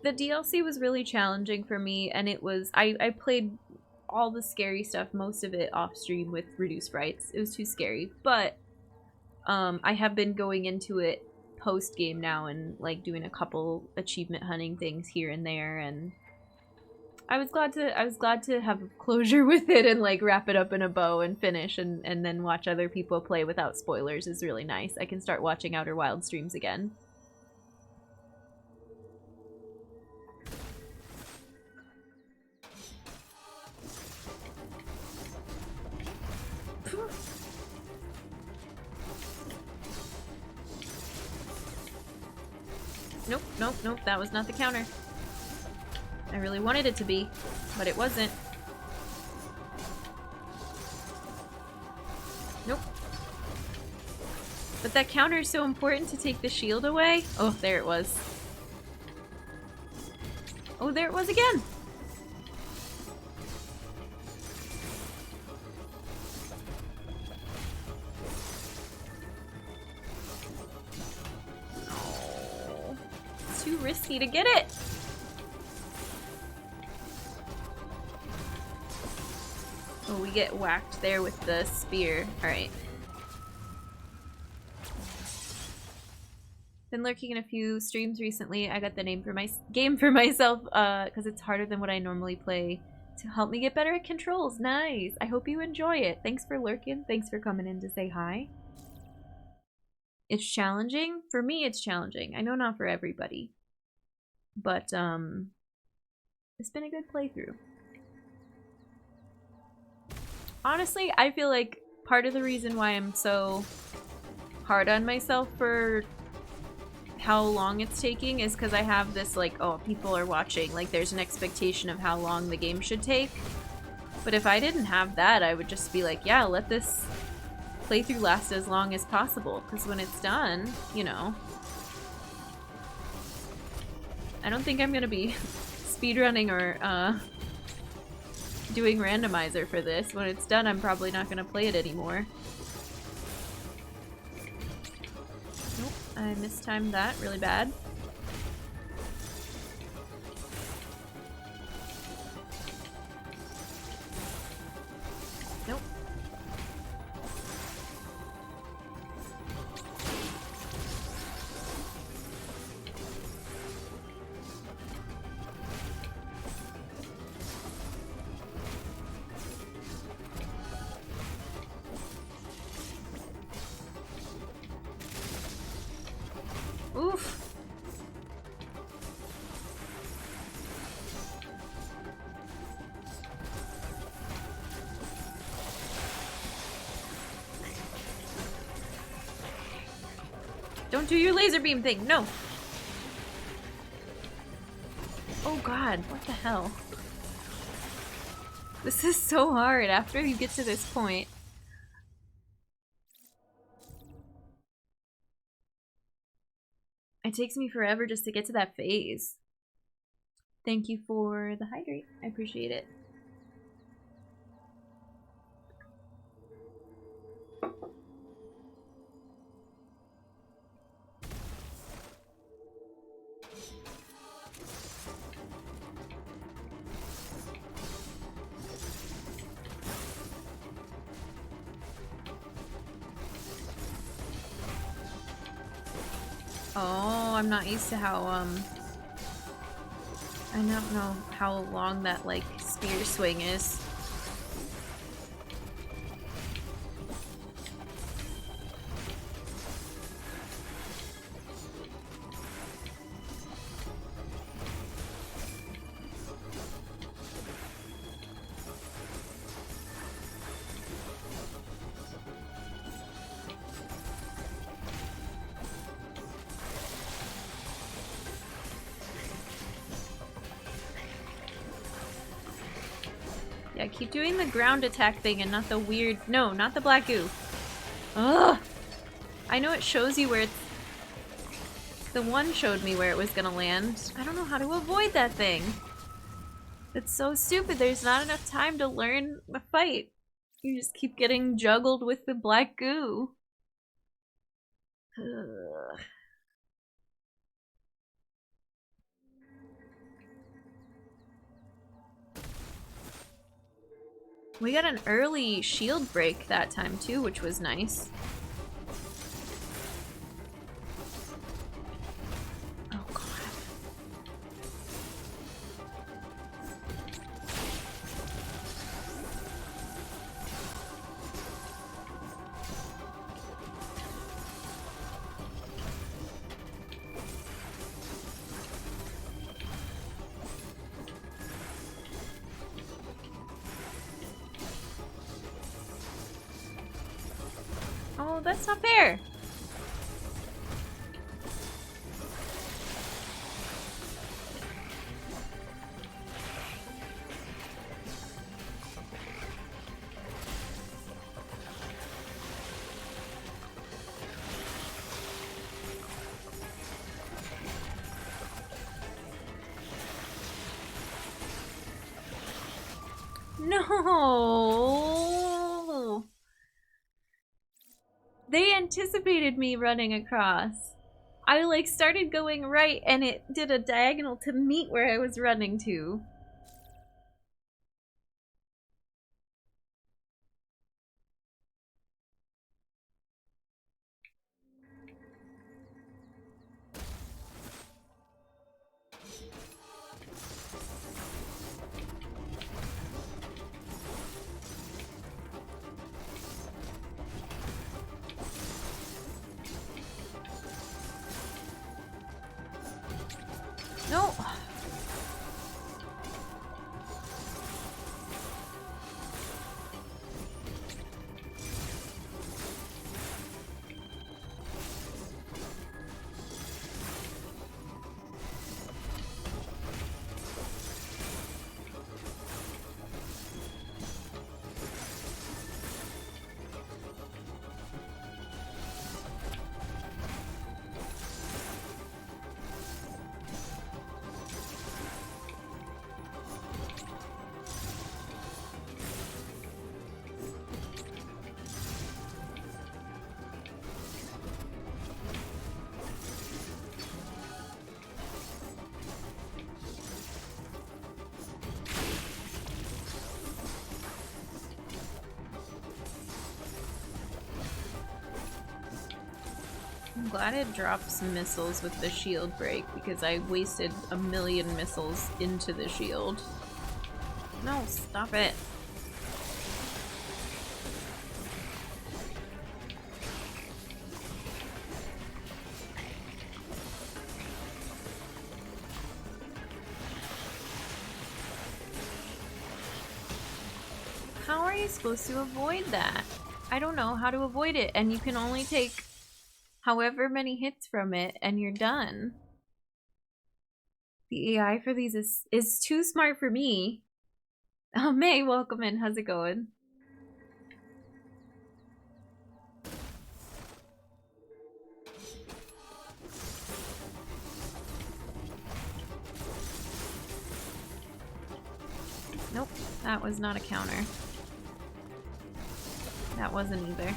Speaker 1: The DLC was really challenging for me, and it was... I played all the scary stuff, most of it off stream with reduced sprites. It was too scary, but I have been going into it post-game now and like doing a couple achievement hunting things here and there, and I was glad to have closure with it and like wrap it up in a bow and finish and then watch other people play without spoilers is really nice. I can start watching Outer Wild streams again. Nope, nope, nope, that was not the counter. I really wanted it to be, but it wasn't. Nope. But that counter is so important to take the shield away. Oh, there it was. Oh, there it was again! Oh, it's too risky to get it! Oh, we get whacked there with the spear. Alright. Been lurking in a few streams recently. I got the name for my game for myself because it's harder than what I normally play to help me get better at controls. Nice! I hope you enjoy it. Thanks for lurking. Thanks for coming in to say hi. It's challenging. For me, it's challenging. I know not for everybody. But, it's been a good playthrough. Honestly, I feel like part of the reason why I'm so hard on myself for how long it's taking is because I have this like, oh, people are watching, like there's an expectation of how long the game should take. But if I didn't have that, I would just be like, yeah, let this playthrough last as long as possible, because when it's done, you know, I don't think I'm gonna be speedrunning or doing randomizer for this. When it's done, I'm probably not gonna play it anymore. Nope, I mistimed that really bad. Nope. Oof. Don't do your laser beam thing, no! Oh god, what the hell? This is so hard after you get to this point. It takes me forever just to get to that phase. Thank you for the hydrate. I appreciate it. Oh, I'm not used to how, I don't know how long that, like, spear swing is. Yeah, keep doing the ground attack thing and not the weird... No, not the black goo. Ugh! I know it shows you where it's... The one showed me where it was gonna land. I don't know how to avoid that thing. It's so stupid. There's not enough time to learn the fight. You just keep getting juggled with the black goo. Ugh. We got an early shield break that time too, which was nice. Oh god. Oh, that's not fair. No. They anticipated me running across. I like started going right and it did a diagonal to meet where I was running to. No. I'm glad it drops missiles with the shield break because I wasted a million missiles into the shield. No, stop it. How are you supposed to avoid that? I don't know how to avoid it, and you can only take however many hits from it and you're done. The AI for these is too smart for me. Oh, May, welcome in. How's it going? Nope, that was not a counter. That wasn't either.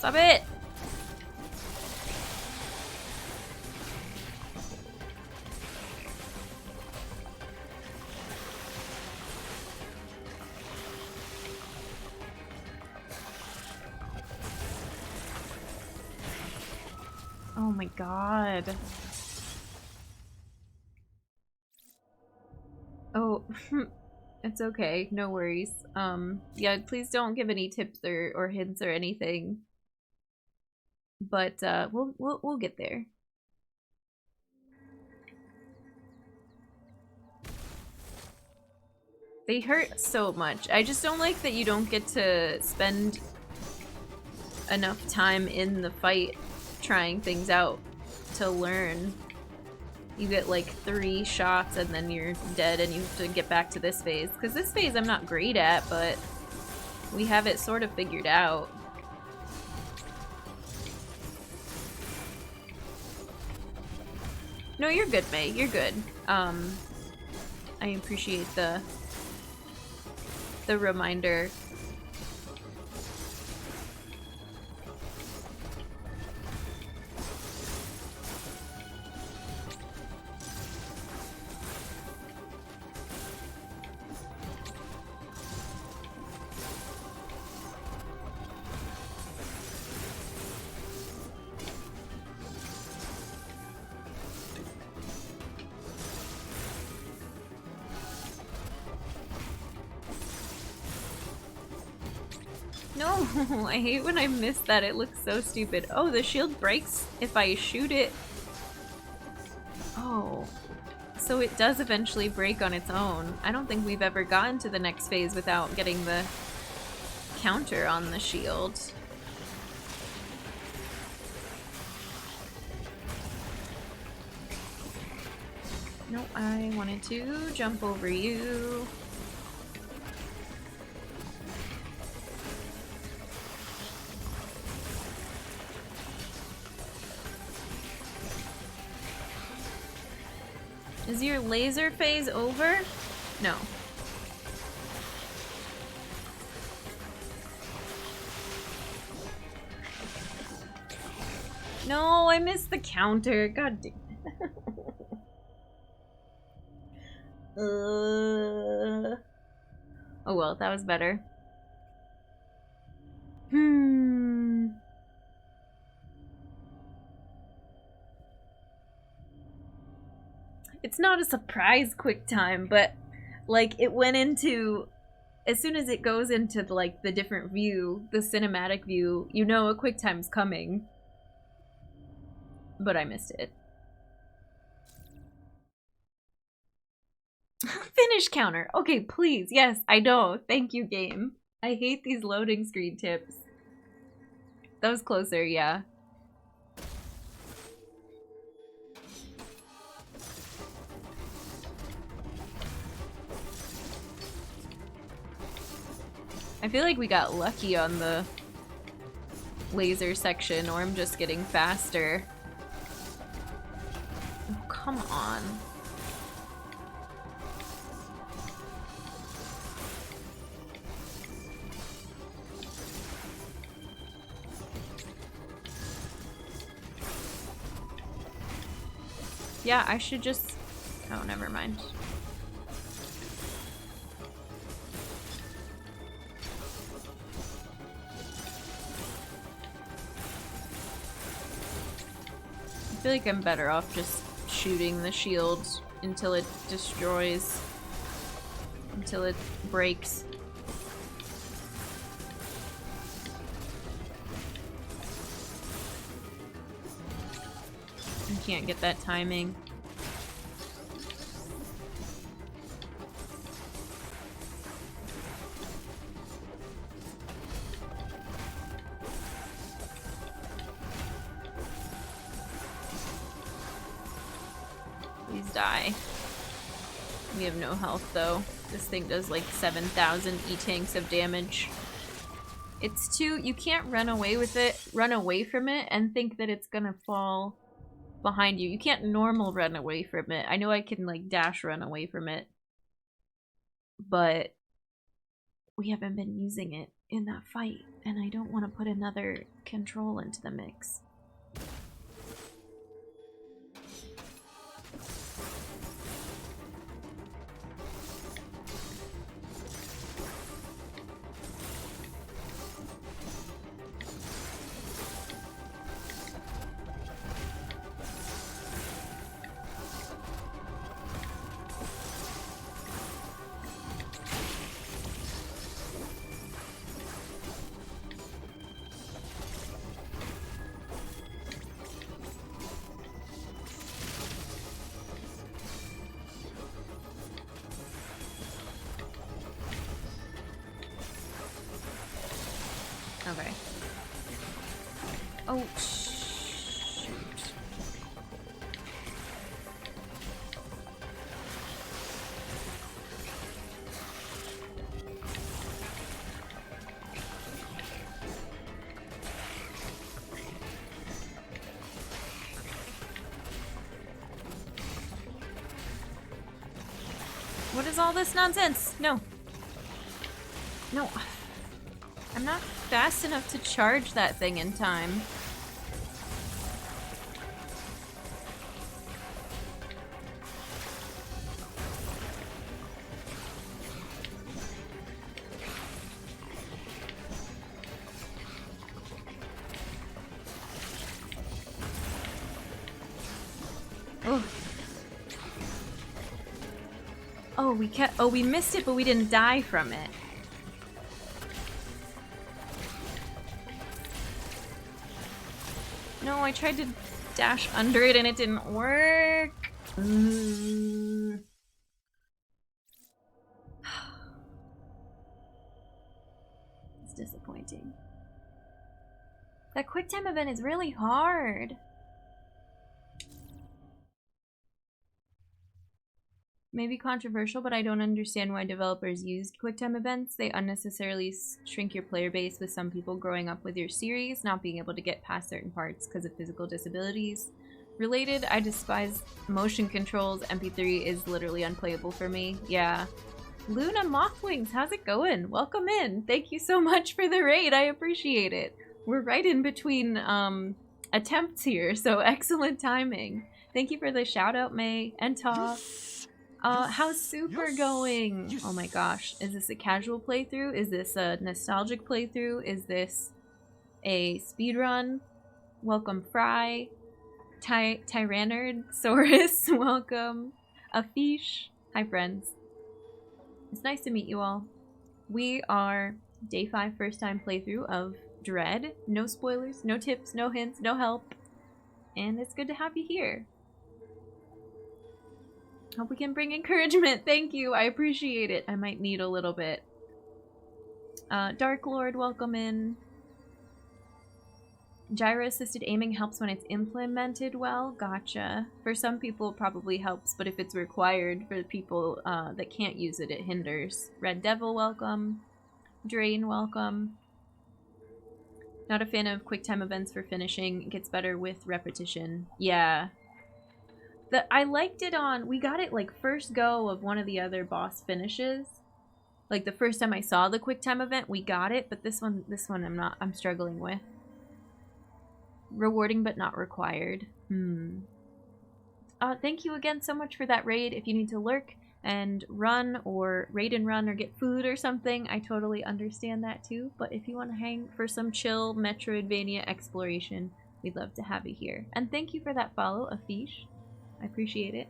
Speaker 1: Stop it! Oh my god. Oh, it's okay. No worries. Yeah, please don't give any tips or hints or anything. But we'll get there. They hurt so much. I just don't like that you don't get to spend enough time in the fight trying things out to learn. You get like 3 shots and then you're dead and you have to get back to this phase. Because this phase I'm not great at, but we have it sort of figured out. No, you're good, May. You're good. I appreciate the reminder. No, I hate when I miss that. It looks so stupid. Oh, the shield breaks if I shoot it. Oh, so it does eventually break on its own. I don't think we've ever gotten to the next phase without getting the counter on the shield. No, I wanted to jump over you. Is your laser phase over? No. No, I missed the counter. God damn it. Oh well, that was better. It's not a surprise quick time, but like it went into, as soon as it goes into like the different view, the cinematic view, you know a quick time's coming. But I missed it. Finish counter. Okay, please. Yes, I know. Thank you, game. I hate these loading screen tips. That was closer, yeah. I feel like we got lucky on the laser section, or I'm just getting faster. Oh, come on. Yeah, I should just... Oh, never mind. I feel like I'm better off just shooting the shield until it destroys, until it breaks. I can't get that timing. Please die. We have no health though. This thing does like 7,000 E-tanks of damage. It's too, you can't run away with it, run away from it and think that it's gonna fall behind you. You can't normal run away from it. I know I can like dash run away from it, but we haven't been using it in that fight. And I don't want to put another control into the mix. Okay. Oh, shoot. What is all this nonsense? No. No. I'm not fast enough to charge that thing in time. Oh. Oh, we missed it, but we didn't die from it. No, I tried to dash under it and it didn't work. It's disappointing. That quick time event is really hard. Maybe controversial, but I don't understand why developers used QuickTime events. They unnecessarily shrink your player base, with some people growing up with your series not being able to get past certain parts because of physical disabilities. Related, I despise motion controls. MP3 is literally unplayable for me. Yeah. Luna Mothwings, how's it going? Welcome in. Thank you so much for the raid. I appreciate it. We're right in between attempts here, so excellent timing. Thank you for the shout out, May and Todd. How's Super going? Oh my gosh. Is this a casual playthrough? Is this a nostalgic playthrough? Is this a speedrun? Welcome, Fry. Tyrannodsaurus, welcome. Afish. Hi, friends. It's nice to meet you all. We are day 5, first time playthrough of Dread. No spoilers, no tips, no hints, no help. And it's good to have you here. Hope we can bring encouragement. Thank you. I appreciate it. I might need a little bit. Dark Lord, welcome in. Gyro-assisted aiming helps when it's implemented well. Gotcha. For some people, it probably helps, but if it's required for the people that can't use it, it hinders. Red Devil, welcome. Drain, welcome. Not a fan of QuickTime events for finishing. It gets better with repetition. Yeah. I liked it on, we got it like first go of one of the other boss finishes. Like the first time I saw the QuickTime event, we got it, but this one I'm struggling with. Rewarding but not required. Thank you again so much for that raid. If you need to lurk and run or raid and run or get food or something, I totally understand that too. But if you want to hang for some chill Metroidvania exploration, we'd love to have you here. And thank you for that follow, Afish. I appreciate it.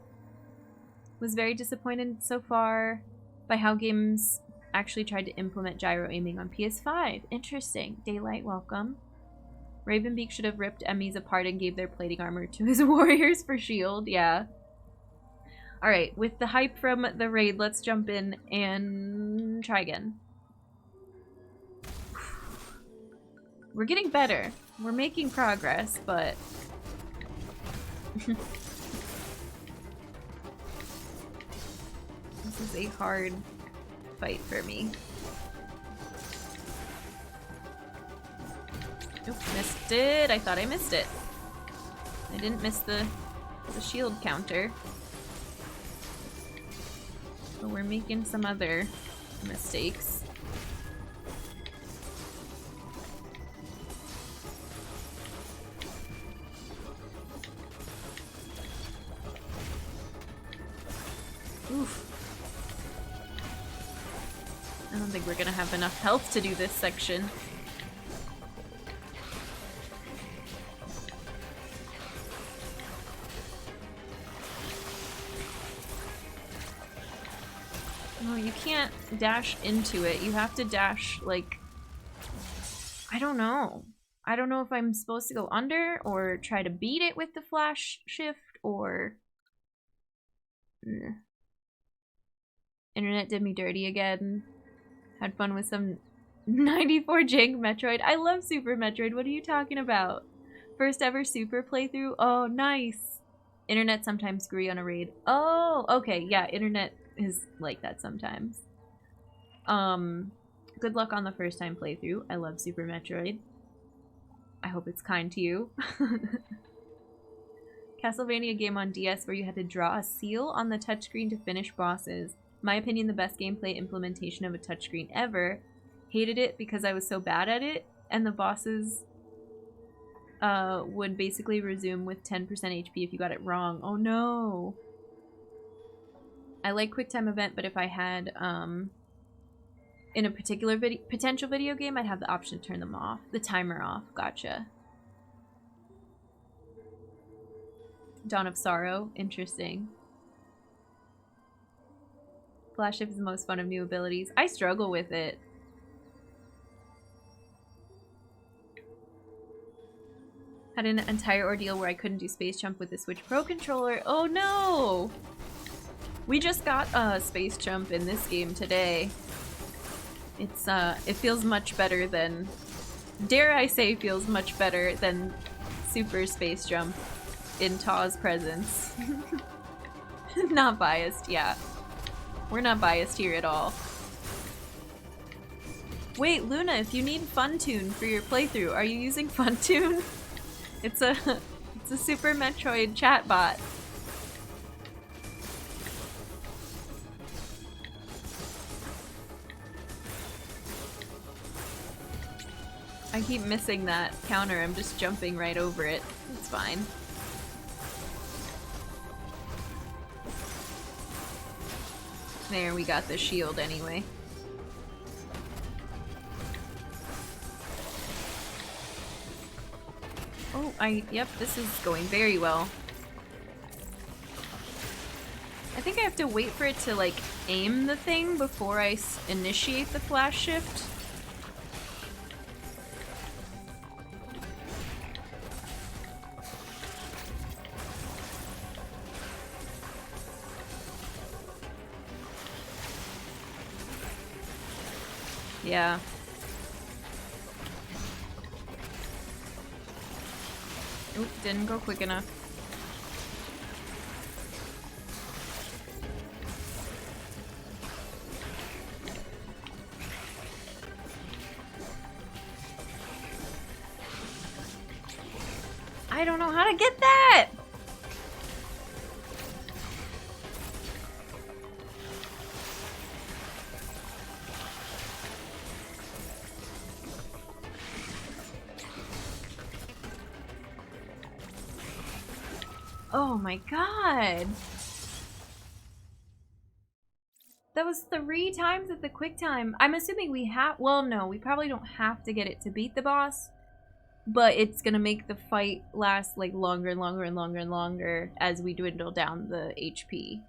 Speaker 1: Was very disappointed so far by how games actually tried to implement gyro aiming on PS5. Interesting. Daylight, welcome. Ravenbeak should have ripped Emmys apart and gave their plating armor to his warriors for shield. Yeah. Alright, with the hype from the raid, let's jump in and try again. We're getting better. We're making progress, but... This is a hard fight for me. Oop, missed it. I thought I missed it. I didn't miss the shield counter. But we're making some other mistakes. Oof. I don't think we're gonna have enough health to do this section. No, you can't dash into it. You have to dash, like... I don't know. I don't know if I'm supposed to go under or try to beat it with the flash shift or... Internet did me dirty again. Had fun with some 94 jank Metroid. I love Super Metroid. What are you talking about? First ever Super playthrough? Oh, nice. Internet sometimes screwy on a raid. Oh, okay. Yeah, internet is like that sometimes. Good luck on the first time playthrough. I love Super Metroid. I hope it's kind to you. Castlevania game on DS where you had to draw a seal on the touchscreen to finish bosses. My opinion, the best gameplay implementation of a touchscreen ever. Hated it because I was so bad at it, and the bosses would basically resume with 10% HP if you got it wrong. Oh no! I like QuickTime Event, but if I had, in a particular potential video game, I'd have the option to turn them off. The timer off. Gotcha. Dawn of Sorrow. Interesting. Flash Shift is the most fun of new abilities. I struggle with it. Had an entire ordeal where I couldn't do Space Jump with the Switch Pro controller. Oh no! We just got Space Jump in this game today. It's it feels much better than, dare I say, feels much better than Super Space Jump in Taw's presence. Not biased, yeah. We're not biased here at all. Wait, Luna, if you need Funtune for your playthrough, are you using Funtune? It's a Super Metroid chatbot. I keep missing that counter. I'm just jumping right over it. It's fine. There, we got the shield anyway. Oh, yep, this is going very well. I think I have to wait for it to, like, aim the thing before I initiate the flash shift. Yeah. Oop, didn't go quick enough. I don't know how to get that! Oh my god! That was 3 times at the quick time. I'm assuming we have, well no, we probably don't have to get it to beat the boss, but it's gonna make the fight last like longer and longer and longer and longer as we dwindle down the HP.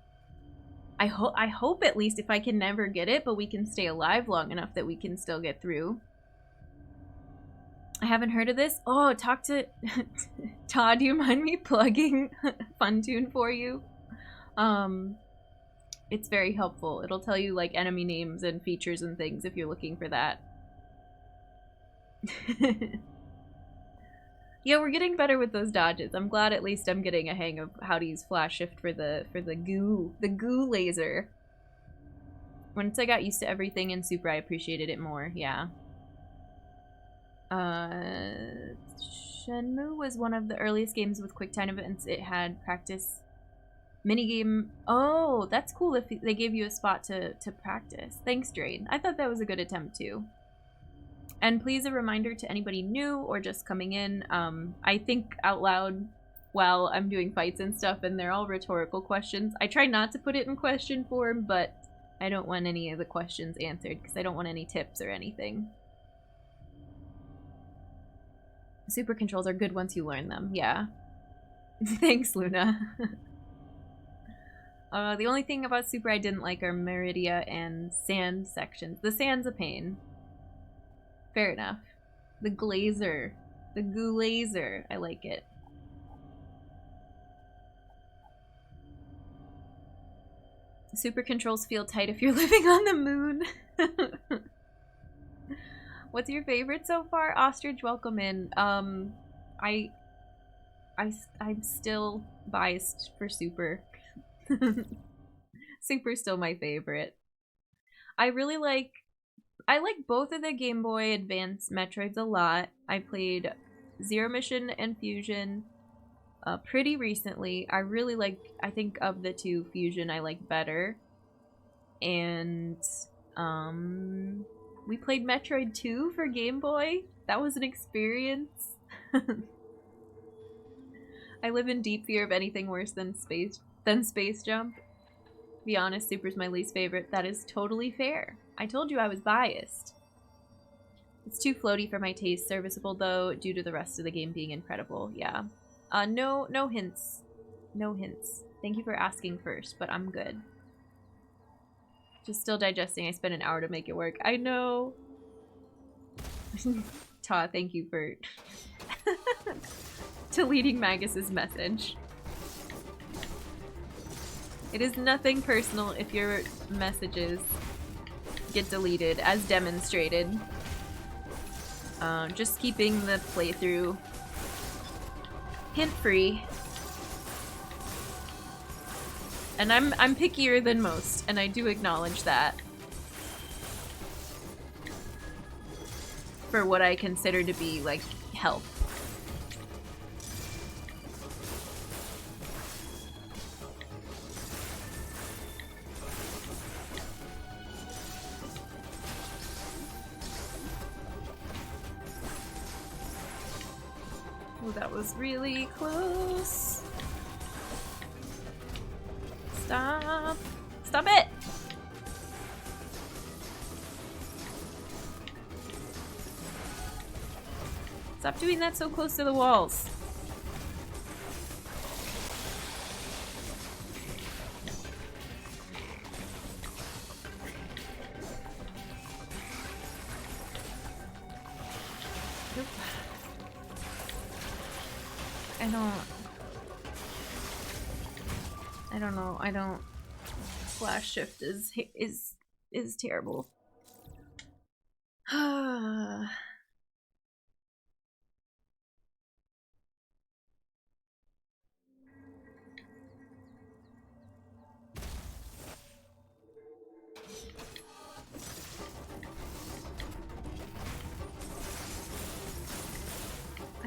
Speaker 1: I hope at least if I can never get it, but we can stay alive long enough that we can still get through. I haven't heard of this. Oh, talk to Todd. Do you mind me plugging Funtune for you? It's very helpful. It'll tell you like enemy names and features and things if you're looking for that. Yeah, we're getting better with those dodges. I'm glad at least I'm getting a hang of how to use flash shift for the goo laser. Once I got used to everything in Super, I appreciated it more. Yeah. Shenmue was one of the earliest games with quick time events. It had practice minigame. Oh, that's cool if they gave you a spot to practice. Thanks, Drain. I thought that was a good attempt too. And please, a reminder to anybody new or just coming in, I think out loud while I'm doing fights and stuff, and they're all rhetorical questions. I try not to put it in question form, but I don't want any of the questions answered because I don't want any tips or anything. Super controls are good once you learn them, yeah. Thanks, Luna. The only thing about Super I didn't like are Meridia and Sand sections. The Sand's a pain. Fair enough. The Glazer. The Gulazer. I like it. Super controls feel tight if you're living on the moon. What's your favorite so far? Ostrich, welcome in. I'm still biased for Super. Super's still my favorite. I like both of the Game Boy Advance Metroids a lot. I played Zero Mission and Fusion pretty recently. I really like, I think of the two, Fusion I like better. And we played Metroid 2 for Game Boy. That was an experience. I live in deep fear of anything worse than Space Jump. To be honest, Super's my least favorite. That is totally fair. I told you I was biased. It's too floaty for my taste. Serviceable though, due to the rest of the game being incredible. Yeah. No hints. No hints. Thank you for asking first, but I'm good. Just still digesting. I spent an hour to make it work. I know. Ta, thank you for deleting Magus's message. It is nothing personal if your messages get deleted, as demonstrated. Just keeping the playthrough hint-free. And I'm pickier than most, and I do acknowledge that. For what I consider to be, like, help. Oh, that was really close. Stop. Stop it! Stop doing that so close to the walls. Nope. I don't. Flash shift is terrible. I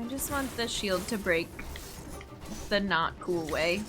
Speaker 1: just want the shield to break the not cool way.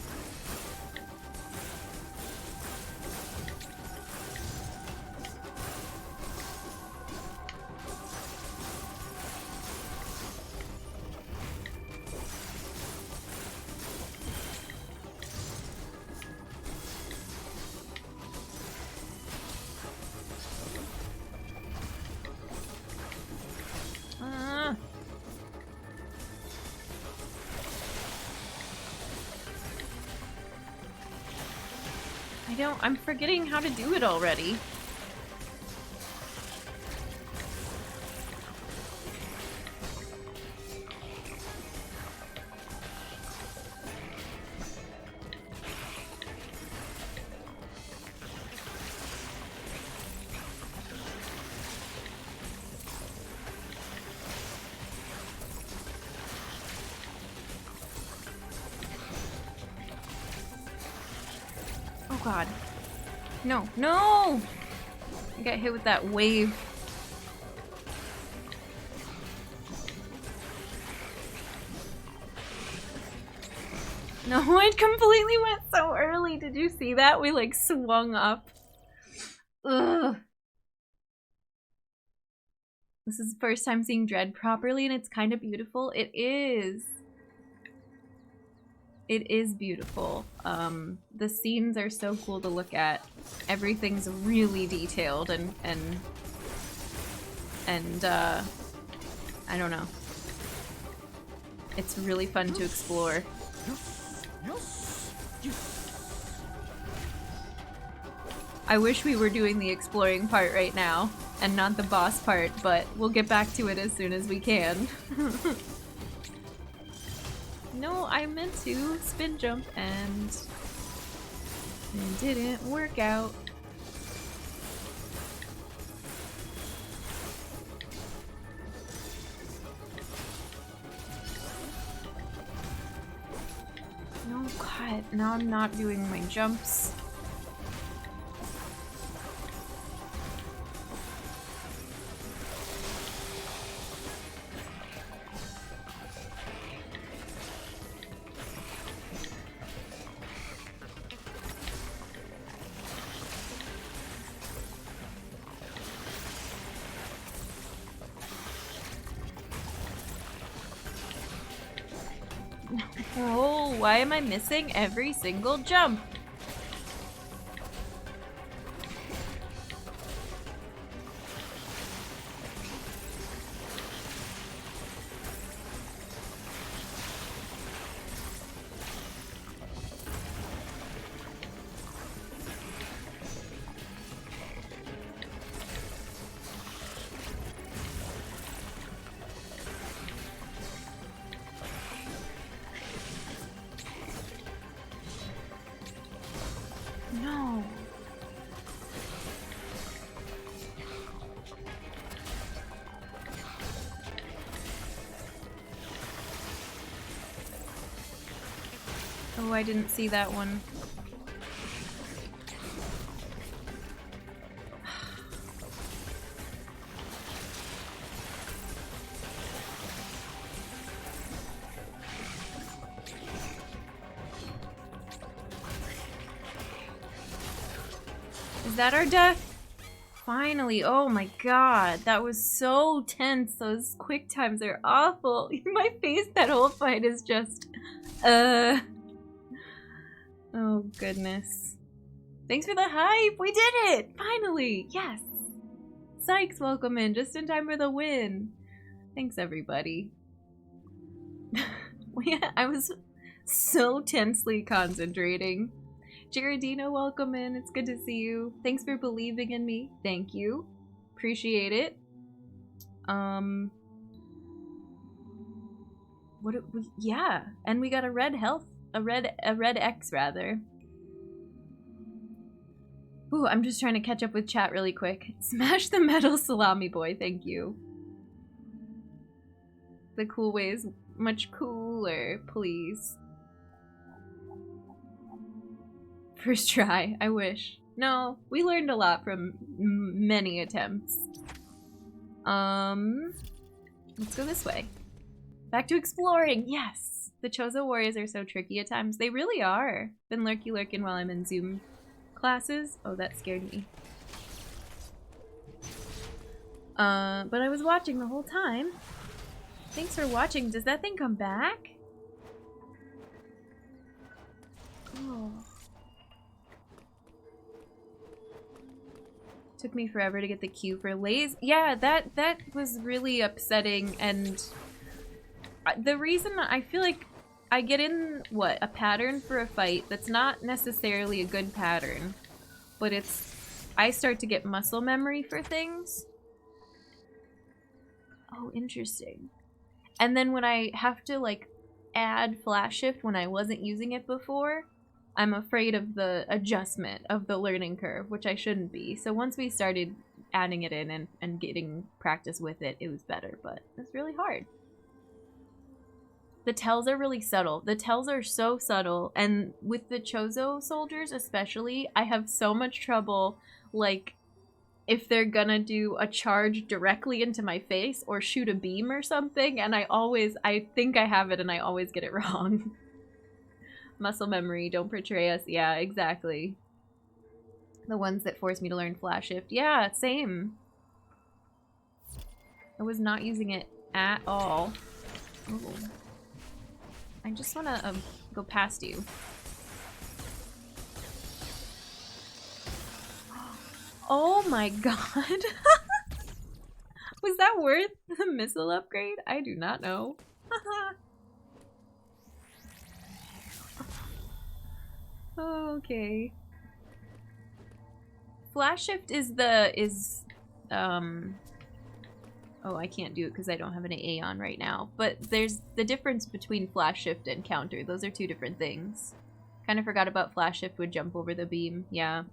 Speaker 1: I'm forgetting how to do it already. Oh god. No, no! I got hit with that wave. No, it completely went so early. Did you see that? We like swung up. Ugh. This is the first time seeing Dread properly and it's kind of beautiful. It is. It is beautiful. The scenes are so cool to look at. Everything's really detailed and I don't know. It's really fun to explore. I wish we were doing the exploring part right now and not the boss part, but we'll get back to it as soon as we can. No, I meant to spin jump and it didn't work out. No, God, now I'm not doing my jumps. Oh, why am I missing every single jump? No. Oh, I didn't see that one. Is that our death? Finally. Oh my god. That was so tense. Those quick times are awful. My face that whole fight is just... Oh goodness. Thanks for the hype! We did it! Finally! Yes! Sykes, welcome in. Just in time for the win. Thanks everybody. I was so tensely concentrating. Gerardino, welcome in. It's good to see you. Thanks for believing in me. Thank you. Appreciate it. Yeah, and we got a red health, a red X rather. Ooh, I'm just trying to catch up with chat really quick. Smash the metal salami boy, thank you. The cool way is much cooler, please. First try, I wish. No, we learned a lot from many attempts. Let's go this way. Back to exploring, yes! The Chozo Warriors are so tricky at times. They really are. Been lurking while I'm in Zoom classes. Oh, that scared me. But I was watching the whole time. Thanks for watching. Does that thing come back? Oh. Took me forever to get the cue for Lays. Yeah, that was really upsetting, and the reason I feel like I get in, what, a pattern for a fight that's not necessarily a good pattern, but I start to get muscle memory for things. Oh, interesting. And then when I have to, like, add flash shift when I wasn't using it before, I'm afraid of the adjustment of the learning curve, which I shouldn't be. So once we started adding it in and getting practice with it, it was better, but it's really hard. The tells are really subtle. The tells are so subtle, and with the Chozo Soldiers especially, I have so much trouble, like, if they're gonna do a charge directly into my face or shoot a beam or something, and I think I have it and I always get it wrong. Muscle memory, don't portray us. Yeah, exactly. The ones that force me to learn flash shift. Yeah, same. I was not using it at all. Ooh. I just want to go past you. Oh my god. Was that worth the missile upgrade? I do not know. Okay. Flash shift is oh, I can't do it because I don't have an A on right now. But there's the difference between flash shift and counter. Those are two different things. Kind of forgot about flash shift would jump over the beam. Yeah.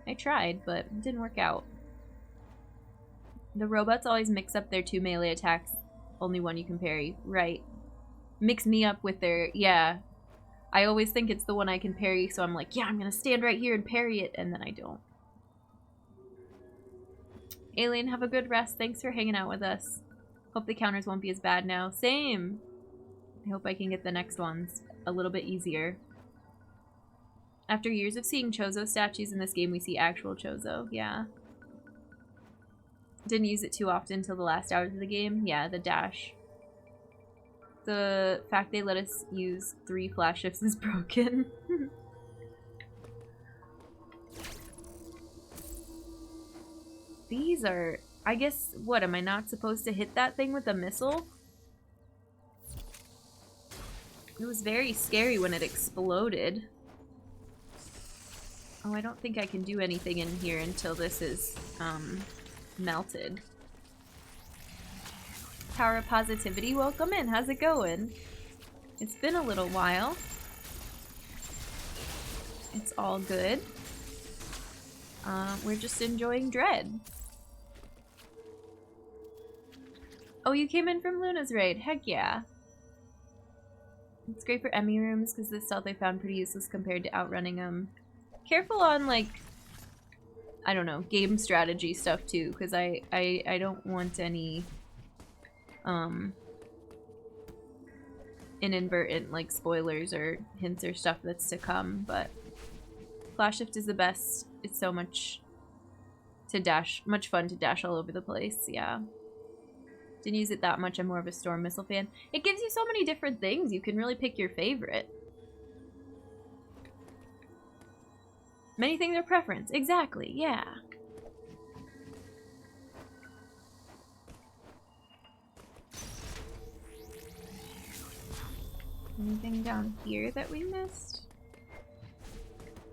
Speaker 1: I tried, but it didn't work out. The robots always mix up their two melee attacks. Only one you can parry. Right. Mix me up with their... Yeah. I always think it's the one I can parry, so I'm like, yeah, I'm gonna stand right here and parry it, and then I don't. Alien, have a good rest. Thanks for hanging out with us. Hope the counters won't be as bad now. Same! I hope I can get the next ones a little bit easier. After years of seeing Chozo statues in this game, we see actual Chozo. Yeah. Didn't use it too often until the last hours of the game. Yeah, the dash. The fact they let us use 3 flash shifts is broken. These are... I guess, what, am I not supposed to hit that thing with a missile? It was very scary when it exploded. Oh, I don't think I can do anything in here until this is, melted. Power of Positivity, welcome in. How's it going? It's been a little while. It's all good. We're just enjoying Dread. Oh, you came in from Luna's raid. Heck yeah. It's great for Emmy rooms because the stealth I found pretty useless compared to outrunning them. Careful on, like, I don't know, game strategy stuff too, because I don't want any inadvertent, like, spoilers or hints or stuff that's to come, but flash shift is the best. It's so much fun to dash all over the place. Yeah. Didn't use it that much. I'm more of a storm missile fan. It gives you so many different things. You can really pick your favorite. Many things are preference. Exactly, yeah. Anything down here that we missed?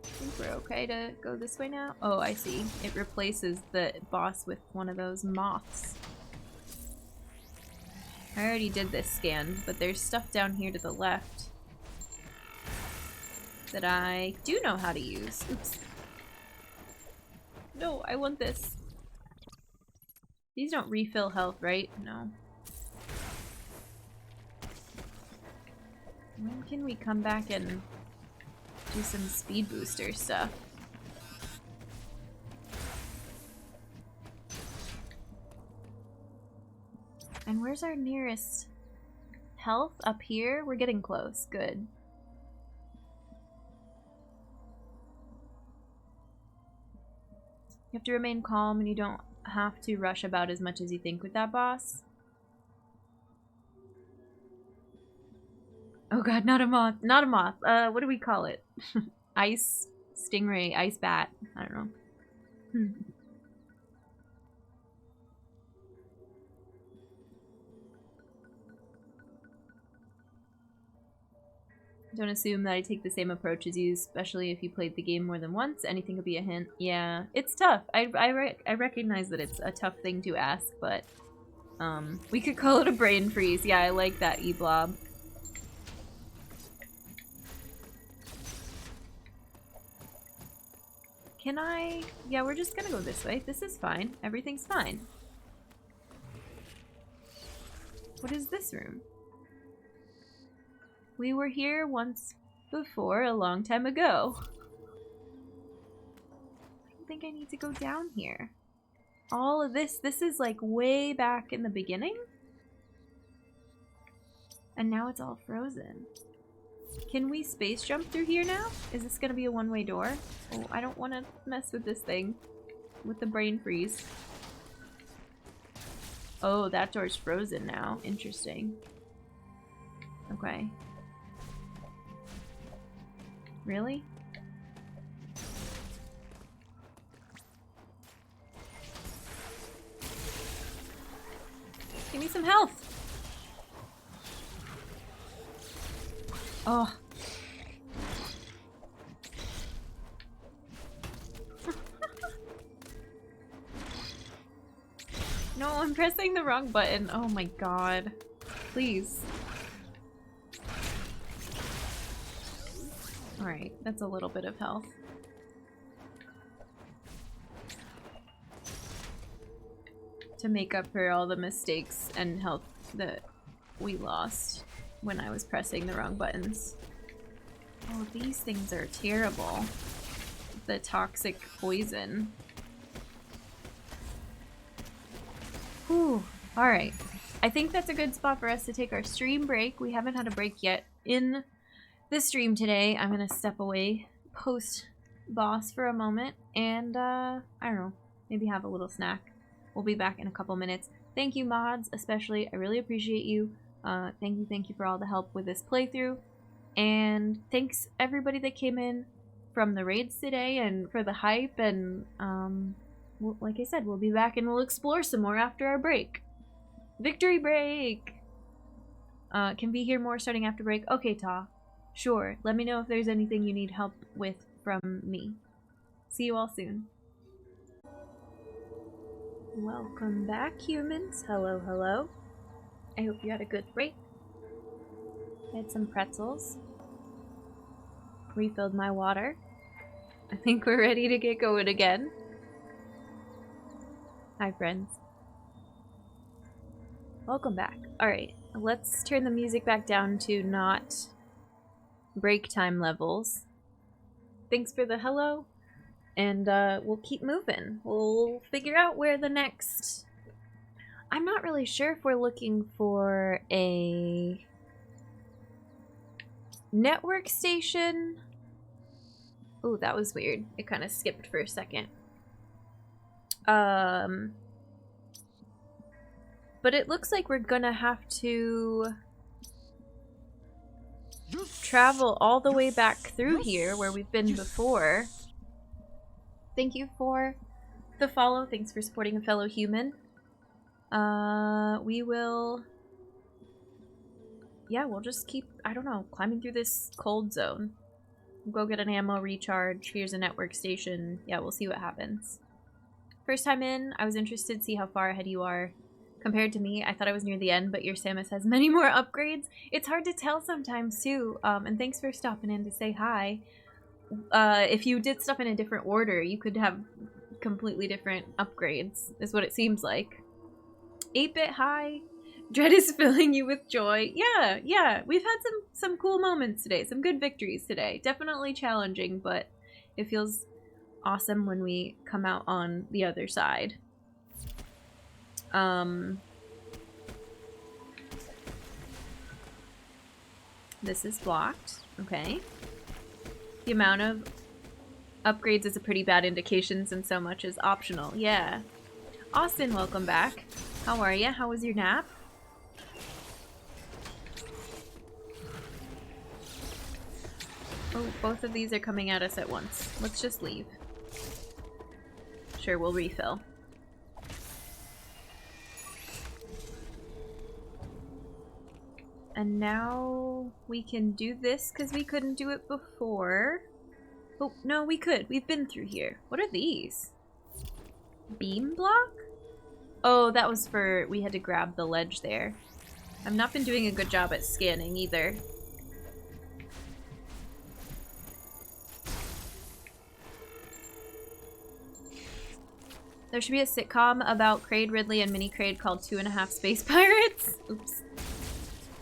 Speaker 1: I think we're okay to go this way now. Oh, I see. It replaces the boss with one of those moths. I already did this scan, but there's stuff down here to the left that I do know how to use. Oops. No, I want this. These don't refill health, right? No. When can we come back and do some speed booster stuff? And where's our nearest health? Up here? We're getting close. Good. You have to remain calm and you don't have to rush about as much as you think with that boss. Oh god, not a moth. Not a moth. What do we call it? Ice stingray, ice bat. I don't know. Don't assume that I take the same approach as you, especially if you played the game more than once. Anything could be a hint. Yeah, it's tough. I recognize that it's a tough thing to ask, but we could call it a brain freeze. Yeah, I like that, E-Blob. Can I... Yeah, we're just gonna go this way. This is fine. Everything's fine. What is this room? We were here once before, a long time ago. I don't think I need to go down here. All of this is like way back in the beginning? And now it's all frozen. Can we space jump through here now? Is this gonna be a one-way door? Oh, I don't want to mess with this thing. With the brain freeze. Oh, that door's frozen now. Interesting. Okay. Really? Give me some health! Oh. No, I'm pressing the wrong button. Oh my god. Please. Alright, that's a little bit of health. To make up for all the mistakes and health that we lost when I was pressing the wrong buttons. Oh, these things are terrible. The toxic poison. Whew. Alright. I think that's a good spot for us to take our stream break. We haven't had a break yet in the stream today. I'm gonna step away post-boss for a moment and, I don't know, maybe have a little snack. We'll be back in a couple minutes. Thank you, mods, especially. I really appreciate you. Thank you for all the help with this playthrough. And thanks everybody that came in from the raids today and for the hype. And like I said, we'll be back and we'll explore some more after our break. Victory break! Can we hear more starting after break? Okay, Ta. Sure. Let me know if there's anything you need help with from me. See you all soon. Welcome back, humans. Hello, hello. I hope you had a good break. I had some pretzels. Refilled my water. I think we're ready to get going again. Hi, friends. Welcome back. Alright, let's turn the music back down to not break time levels. Thanks for the hello. And we'll keep moving. We'll figure out where the next... I'm not really sure if we're looking for a network station. Ooh, that was weird. It kind of skipped for a second. But it looks like we're gonna have to travel all the way back through here where we've been before. Thank you for the follow. Thanks for supporting a fellow human. We will... Yeah, we'll just keep, I don't know, climbing through this cold zone. We'll go get an ammo recharge. Here's a network station. Yeah, we'll see what happens. First time in, I was interested to see how far ahead you are compared to me. I thought I was near the end, but your Samus has many more upgrades. It's hard to tell sometimes, too. And thanks for stopping in to say hi. If you did stuff in a different order, you could have completely different upgrades, is what it seems like. 8-bit hi. Dread is filling you with joy. Yeah. We've had some cool moments today. Some good victories today. Definitely challenging, but it feels awesome when we come out on the other side. This is blocked. Okay. The amount of upgrades is a pretty bad indication since so much is optional. Yeah. Austin, welcome back. How are ya? How was your nap? Oh, both of these are coming at us at once. Let's just leave. Sure, we'll refill. And now we can do this because we couldn't do it before. Oh, no, we could. We've been through here. What are these? Beam block? Oh, that was for... we had to grab the ledge there. I've not been doing a good job at scanning either. There should be a sitcom about Kraid, Ridley, and Mini Kraid called 2.5 Space Pirates. Oops.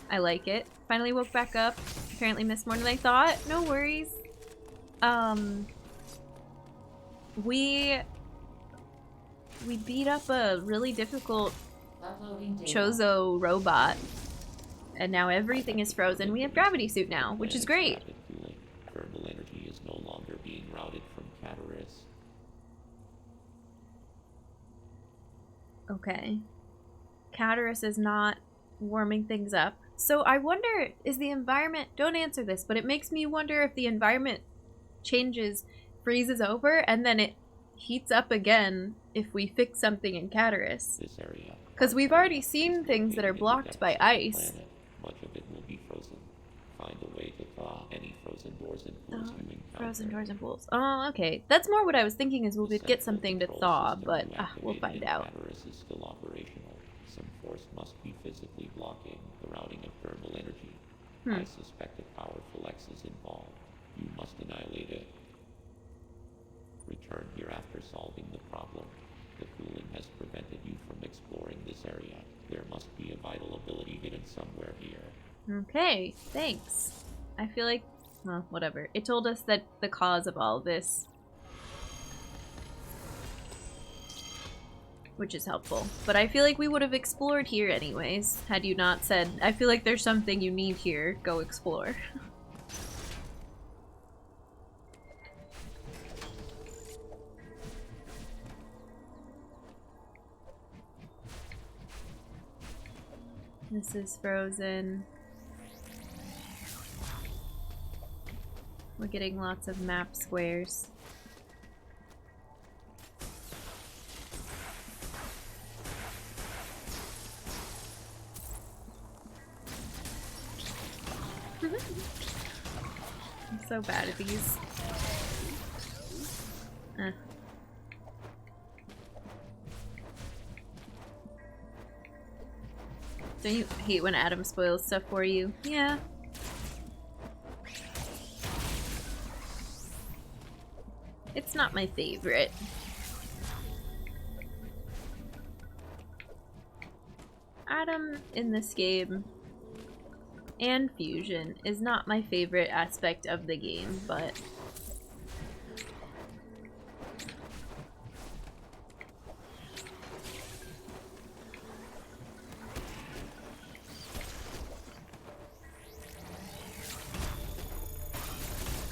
Speaker 1: I like it. Finally woke back up. Apparently missed more than I thought. No worries. We beat up a really difficult Chozo robot. And now everything is frozen. We have gravity suit now, which is great.
Speaker 3: Thermal energy is no longer being routed from Cataris.
Speaker 1: Okay. Cataris is not warming things up. So I wonder, is the environment... Don't answer this, but it makes me wonder if the environment changes, freezes over, and then it heats up again if we fix something in Cataris.
Speaker 3: This area.
Speaker 1: Because we've already seen things that are blocked by ice.
Speaker 3: Planet. Much of it will be frozen. Find a way to thaw any frozen doors and pools you encounter.
Speaker 1: Frozen doors and pools. Oh, okay. That's more what I was thinking, is we'll get something to thaw, but we'll find out.
Speaker 3: Cataris is still operational. Some force must be physically blocking the routing of thermal energy. I suspect a powerful X is involved. You must annihilate it. Return here after solving the problem. The cooling has prevented you from exploring this area. There must be a vital ability hidden somewhere here.
Speaker 1: Okay, thanks. I feel like, well, whatever. It told us that the cause of all this, which is helpful. But I feel like we would have explored here anyways, had you not said, I feel like there's something you need here, go explore. This is frozen. We're getting lots of map squares. I'm so bad at these. Don't you hate when Adam spoils stuff for you? Yeah. It's not my favorite. Adam in this game and Fusion is not my favorite aspect of the game, but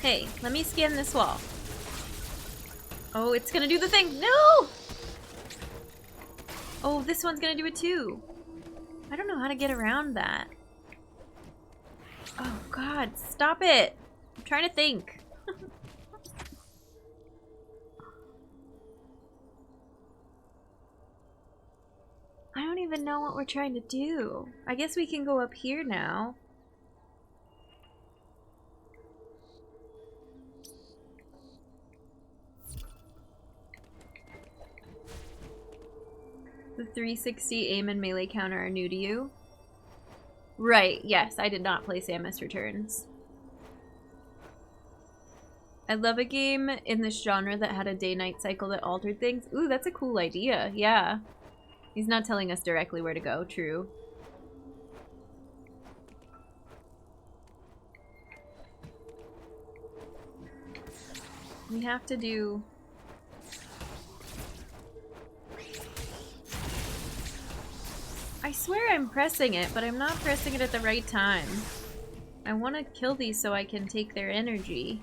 Speaker 1: hey, let me scan this wall. Oh, it's gonna do the thing. No! Oh, this one's gonna do it too. I don't know how to get around that. Oh god, stop it! I'm trying to think. I don't even know what we're trying to do. I guess we can go up here now. The 360 aim and melee counter are new to you. Right, yes, I did not play Samus Returns. I love a game in this genre that had a day-night cycle that altered things. Ooh, that's a cool idea, yeah. He's not telling us directly where to go, true. We have to do... I swear I'm pressing it, but I'm not pressing it at the right time. I want to kill these so I can take their energy.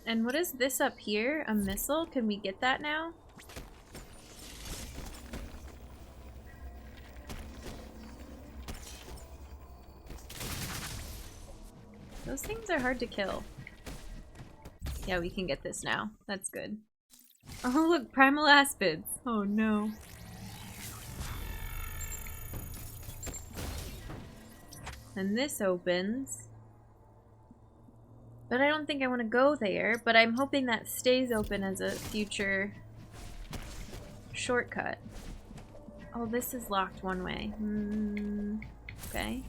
Speaker 1: And what is this up here? A missile? Can we get that now? Those things are hard to kill. Yeah, we can get this now. That's good. Oh look, primal aspids. Oh no. And this opens. But I don't think I want to go there, but I'm hoping that stays open as a future shortcut. Oh, this is locked one way. Okay.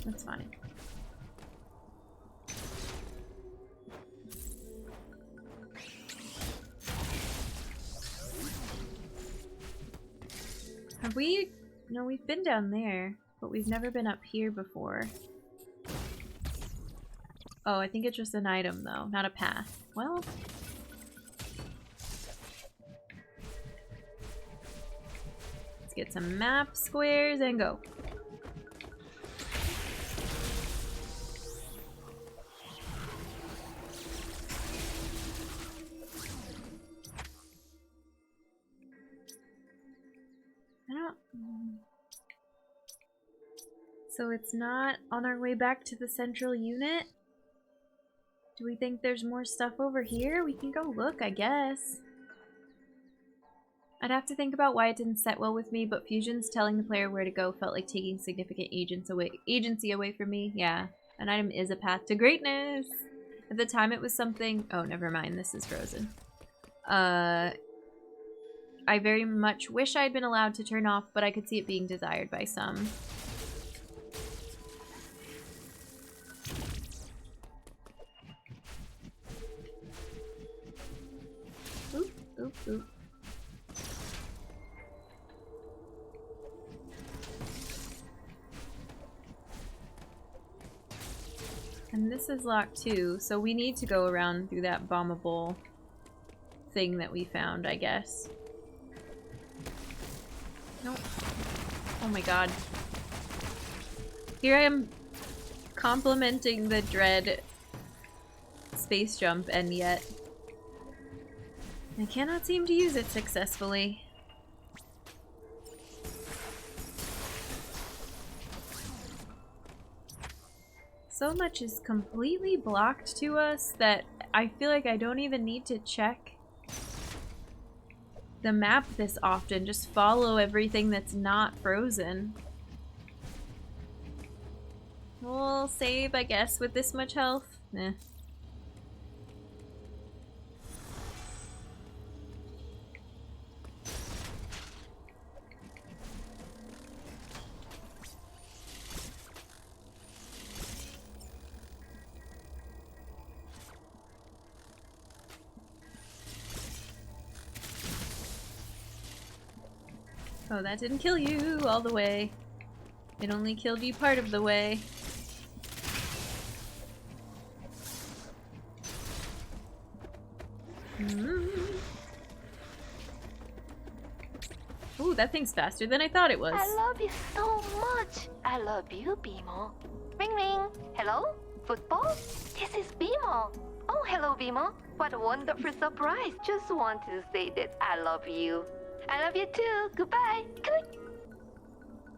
Speaker 1: That's fine. Have we? No, we've been down there, but we've never been up here before. Oh, I think it's just an item though, not a path. Well. Let's get some map squares and go. So it's not on our way back to the central unit? Do we think there's more stuff over here? We can go look, I guess. I'd have to think about why it didn't set well with me, but Fusion's telling the player where to go felt like taking significant agency away from me. Yeah, an item is a path to greatness. At the time it was something... Oh, never mind. This is frozen. I very much wish I'd been allowed to turn off, but I could see it being desired by some. Oop, oop, oop. And this is locked too, so we need to go around through that bombable thing that we found, I guess. Nope. Oh my god. Here I am complimenting the dread space jump, and yet I cannot seem to use it successfully. So much is completely blocked to us that I feel like I don't even need to check the map this often. Just follow everything that's not frozen. We'll save, I guess, with this much health. Nah. Oh, that didn't kill you all the way. It only killed you part of the way. Ooh, that thing's faster than I thought it was.
Speaker 4: I love you so much. I love you, Bimo. Ring ring. Hello? Football? This is Bimo. Oh, hello, Bimo. What a wonderful surprise. Just want to say that I love you. I love you too. Goodbye. Click.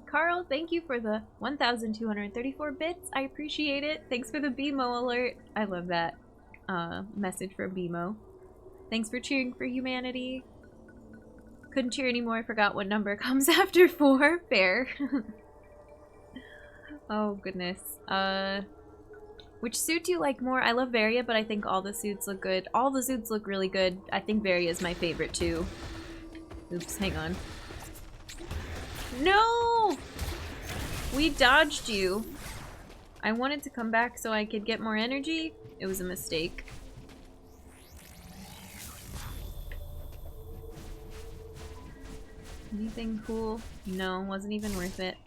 Speaker 1: Carl, thank you for the 1,234 bits. I appreciate it. Thanks for the BMO alert. I love that message from BMO. Thanks for cheering for humanity. Couldn't cheer anymore. I forgot what number comes after 4. Fair. Oh, goodness. Which suit do you like more? I love Varia, but I think all the suits look good. All the suits look really good. I think Varia is my favorite, too. Oops, hang on. No! We dodged you. I wanted to come back so I could get more energy. It was a mistake. Anything cool? No, wasn't even worth it.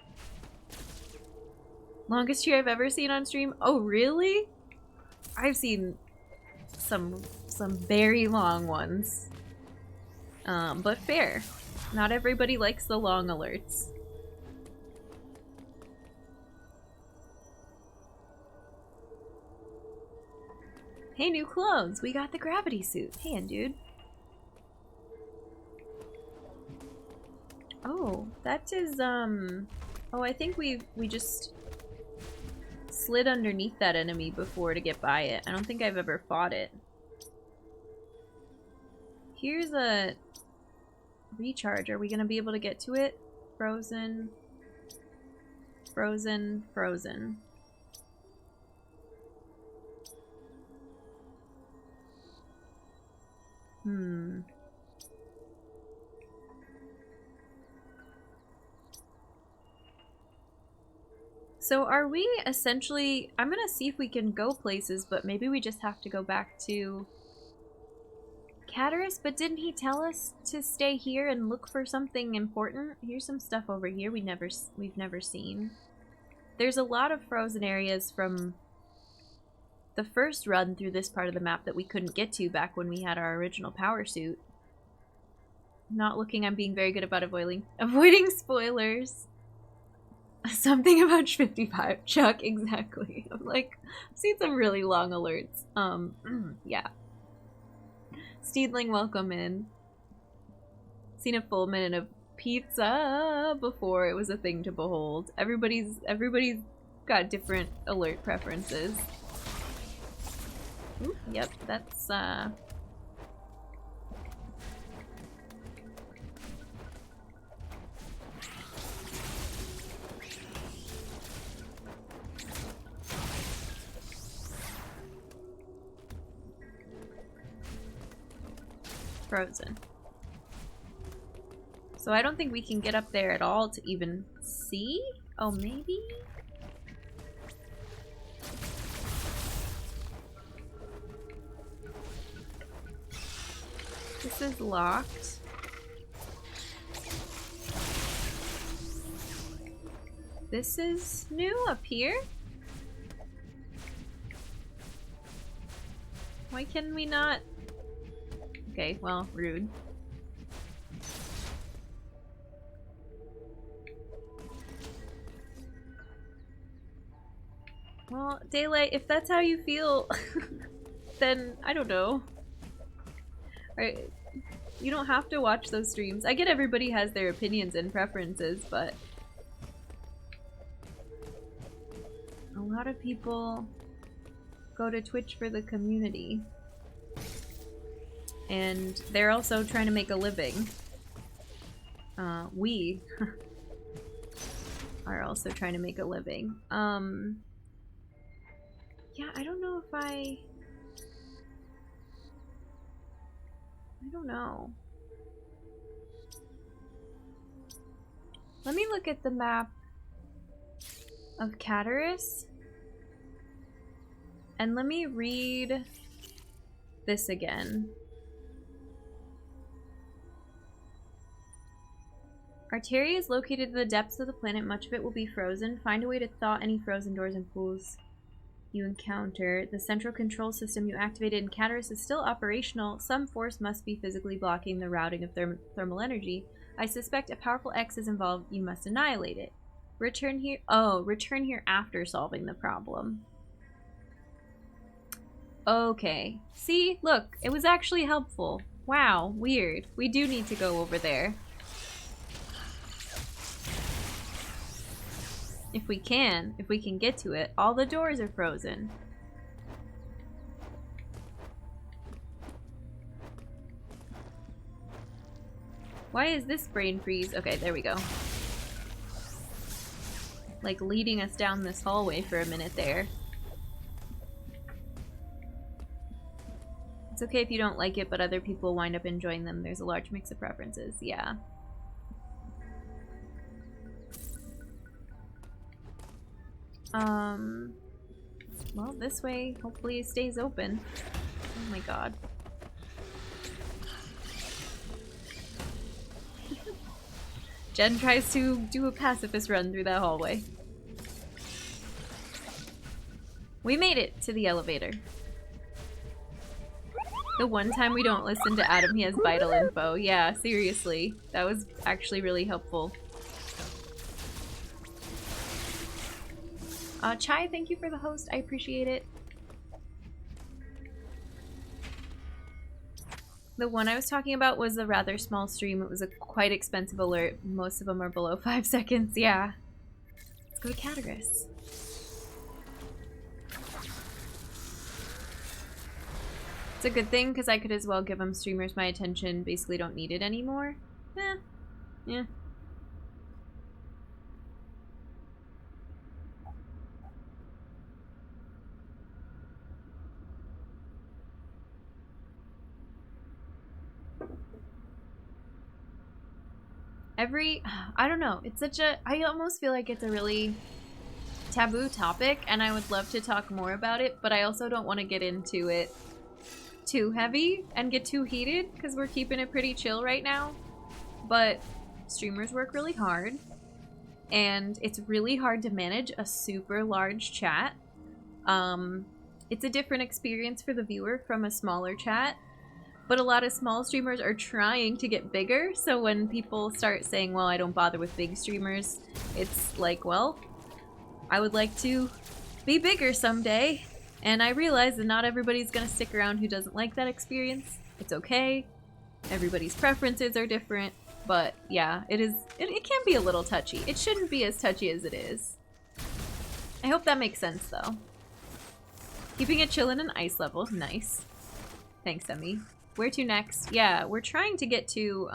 Speaker 1: Longest cheer I've ever seen on stream? Oh, really? I've seen some very long ones. But fair. Not everybody likes the long alerts. Hey, new clothes! We got the gravity suit. Hey, dude. Oh, that is, oh, I think we just slid underneath that enemy before to get by it. I don't think I've ever fought it. Here's a recharge. Are we gonna be able to get to it? Frozen. Frozen. Frozen. So are we essentially... I'm gonna see if we can go places, but maybe we just have to go back to Cataris, but didn't he tell us to stay here and look for something important? Here's some stuff over here we've never seen. There's a lot of frozen areas from the first run through this part of the map that we couldn't get to back when we had our original power suit. Not looking, I'm being very good about avoiding spoilers. Something about 55, Chuck, exactly. I'm like, I've seen some really long alerts. Yeah. Steedling, welcome in. Seen a full minute of pizza before it was a thing to behold. Everybody's got different alert preferences. Ooh, yep, that's frozen. So I don't think we can get up there at all to even see? Oh, maybe? This is locked. This is new up here? Why can we not? Okay, well, rude. Well, Daylight, if that's how you feel, then I don't know. Right? You don't have to watch those streams. I get everybody has their opinions and preferences, but a lot of people go to Twitch for the community. And they're also trying to make a living. We are also trying to make a living. Yeah, I don't know if I don't know. Let me look at the map of Cataris. And let me read this again. Arteria is located in the depths of the planet. Much of it will be frozen. Find a way to thaw any frozen doors and pools you encounter. The central control system you activated in Cataris is still operational. Some force must be physically blocking the routing of thermal energy. I suspect a powerful X is involved. You must annihilate it. Return here. Oh, return here after solving the problem. Okay. See? Look, it was actually helpful. Wow, weird. We do need to go over there. If we can get to it. All the doors are frozen. Why is this brain freeze? Okay, there we go. Like leading us down this hallway for a minute there. It's okay if you don't like it, but other people wind up enjoying them. There's a large mix of preferences. Yeah. Well, this way, hopefully it stays open. Oh my god. Jen tries to do a pacifist run through that hallway. We made it to the elevator. The one time we don't listen to Adam, he has vital info. Yeah, seriously. That was actually really helpful. Chai, thank you for the host. I appreciate it. The one I was talking about was a rather small stream. It was a quite expensive alert. Most of them are below 5 seconds. Yeah. Let's go to Cataris. It's a good thing because I could as well give them streamers my attention. Basically don't need it anymore. Yeah. I don't know, it's such a, I almost feel like it's a really taboo topic and I would love to talk more about it, but I also don't want to get into it too heavy and get too heated because we're keeping it pretty chill right now. But streamers work really hard and it's really hard to manage a super large chat. It's a different experience for the viewer from a smaller chat. But a lot of small streamers are trying to get bigger, so when people start saying, well, I don't bother with big streamers, it's like, well, I would like to be bigger someday. And I realize that not everybody's gonna stick around who doesn't like that experience. It's okay. Everybody's preferences are different. But yeah, it can be a little touchy. It shouldn't be as touchy as it is. I hope that makes sense, though. Keeping it chill in an ice level. Nice. Thanks, Emmy. Where to next? Yeah, we're trying to get to,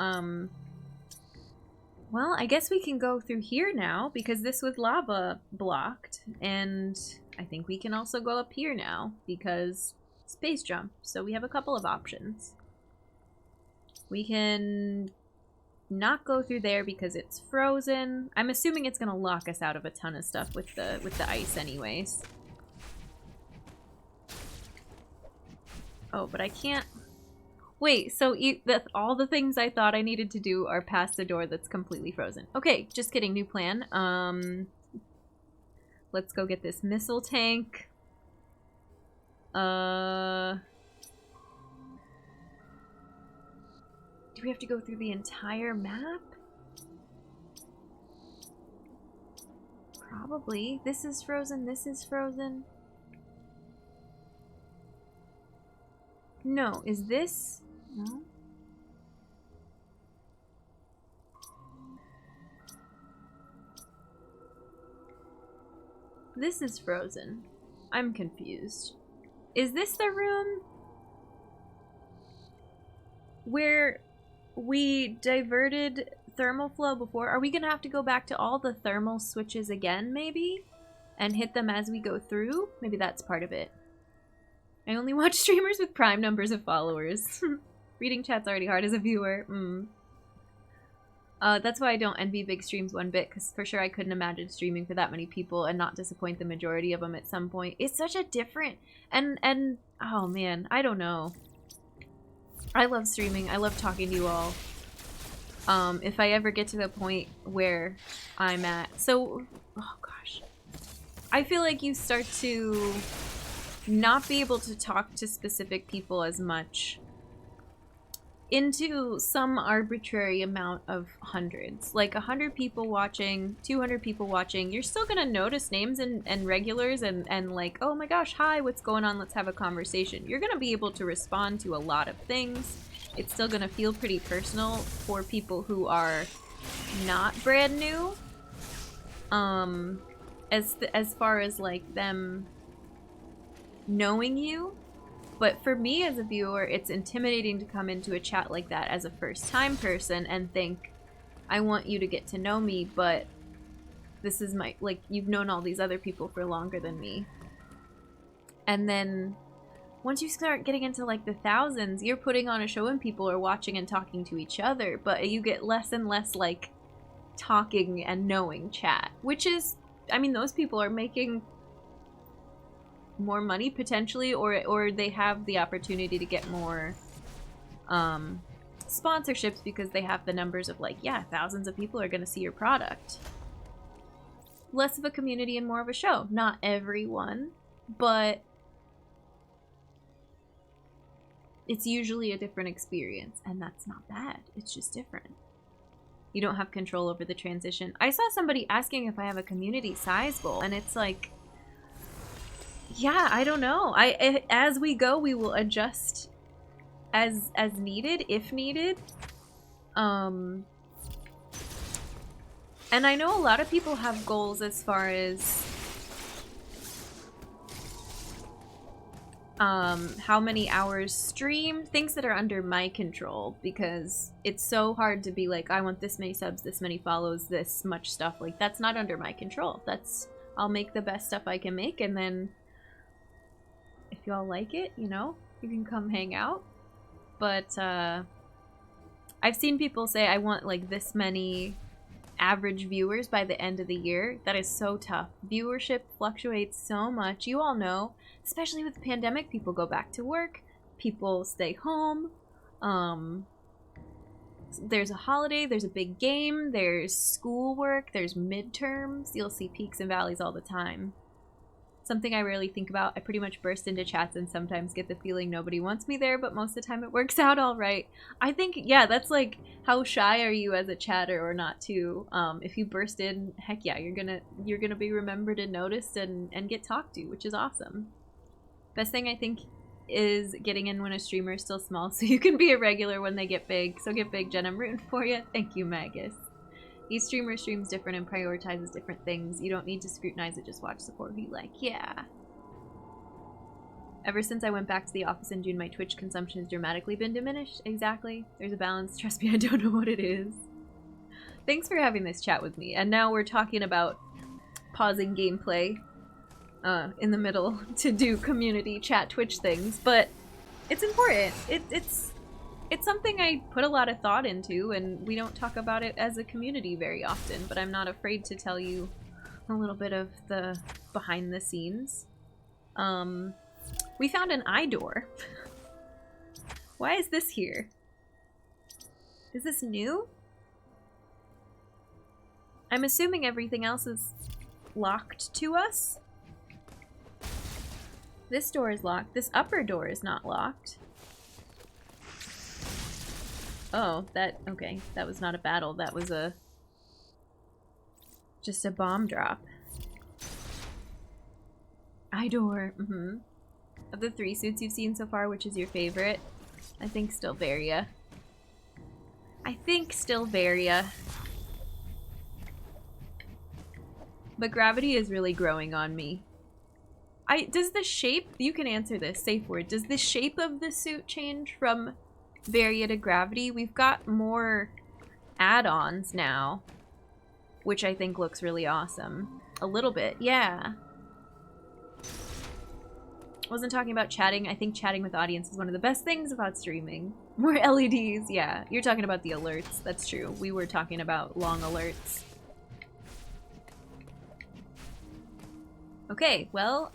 Speaker 1: well, I guess we can go through here now, because this was lava blocked, and I think we can also go up here now, because space jump, so we have a couple of options. We can not go through there because it's frozen. I'm assuming it's gonna lock us out of a ton of stuff with the ice anyways. Oh, but I can't... Wait, so all the things I thought I needed to do are past the door that's completely frozen. Okay, just kidding, new plan. Let's go get this missile tank. Do we have to go through the entire map? Probably. This is frozen, this is frozen. No, is this... No? This is frozen. I'm confused. Is this the room where we diverted thermal flow before? Are we gonna have to go back to all the thermal switches again, maybe? And hit them as we go through? Maybe that's part of it. I only watch streamers with prime numbers of followers. Reading chat's already hard as a viewer. That's why I don't envy big streams one bit, because for sure I couldn't imagine streaming for that many people and not disappoint the majority of them at some point. It's such a different... And oh man, I don't know. I love streaming. I love talking to you all. If I ever get to the point where I'm at... So, oh gosh. I feel like you start to not be able to talk to specific people as much into some arbitrary amount of hundreds. Like 100 people watching, 200 people watching, you're still gonna notice names and regulars and like, oh my gosh, hi, what's going on? Let's have a conversation. You're gonna be able to respond to a lot of things. It's still gonna feel pretty personal for people who are not brand new. As far as like them knowing you. But for me as a viewer, it's intimidating to come into a chat like that as a first-time person and think, I want you to get to know me, but this is my, like, you've known all these other people for longer than me. And then once you start getting into like the thousands, you're putting on a show and people are watching and talking to each other, but you get less and less like talking and knowing chat, which is, I mean, those people are making more money potentially, or they have the opportunity to get more sponsorships because they have the numbers of like, yeah, thousands of people are going to see your product. Less of a community and more of a show. Not everyone, but it's usually a different experience, and that's not bad. It's just different. You don't have control over the transition. I saw somebody asking if I have a community size goal, and it's like, yeah, I don't know. As we go, we will adjust as needed, if needed. And I know a lot of people have goals as far as how many hours streamed, things that are under my control, because it's so hard to be like, I want this many subs, this many follows, this much stuff. Like, that's not under my control. That's, I'll make the best stuff I can make, and then if y'all like it, you know, you can come hang out. But I've seen people say, I want like this many average viewers by the end of the year. That is so tough. Viewership fluctuates so much. You all know, especially with the pandemic, people go back to work, people stay home. There's a holiday, there's a big game, there's schoolwork, there's midterms. You'll see peaks and valleys all the time. Something I rarely think about. I pretty much burst into chats and sometimes get the feeling nobody wants me there, but most of the time it works out all right. I think, yeah, that's like, how shy are you as a chatter or not too? If you burst in, heck yeah, you're gonna be remembered and noticed and get talked to, which is awesome. Best thing I think is getting in when a streamer is still small so you can be a regular when they get big. So get big, Jen. I'm rooting for you. Thank you, Magus. Each streamer streams different and prioritizes different things. You don't need to scrutinize it, just watch, support who you like. Yeah. Ever since I went back to the office in June, my Twitch consumption has dramatically been diminished. Exactly. There's a balance. Trust me, I don't know what it is. Thanks for having this chat with me. And now we're talking about pausing gameplay in the middle to do community chat Twitch things. But it's important. It's something I put a lot of thought into, and we don't talk about it as a community very often, but I'm not afraid to tell you a little bit of the behind the scenes. We found an eye door. Why is this here? Is this new? I'm assuming everything else is locked to us. This door is locked. This upper door is not locked. Oh, okay. That was not a battle. That was just a bomb drop. Eye door. Mm-hmm. Of the 3 suits you've seen so far, which is your favorite? I think still Varia. But gravity is really growing on me. Does the shape, you can answer this, safe word, does the shape of the suit change from Varia to Gravity? We've got more add-ons now, which I think looks really awesome. A little bit, yeah. Wasn't talking about chatting. I think chatting with audience is one of the best things about streaming. More LEDs, yeah. You're talking about the alerts, that's true. We were talking about long alerts. Okay, well,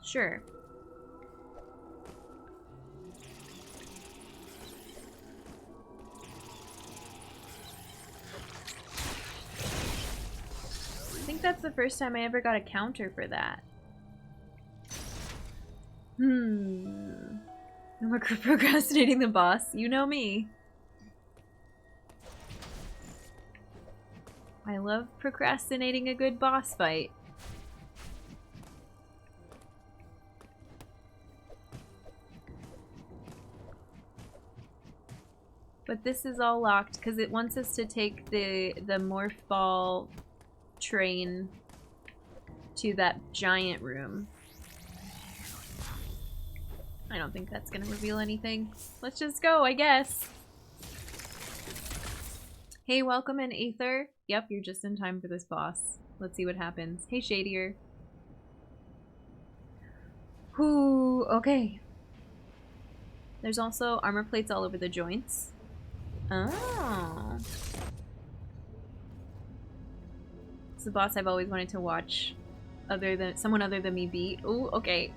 Speaker 1: sure. I think that's the first time I ever got a counter for that. No more procrastinating the boss. You know me. I love procrastinating a good boss fight. But this is all locked because it wants us to take the morph ball train to that giant room. I don't think that's gonna reveal anything. Let's just go, I guess. Hey, welcome in, Aether. Yep, you're just in time for this boss. Let's see what happens. Hey, Shadier. Whoo, okay. There's also armor plates all over the joints. Oh. It's the boss I've always wanted to watch someone other than me beat. Ooh, okay.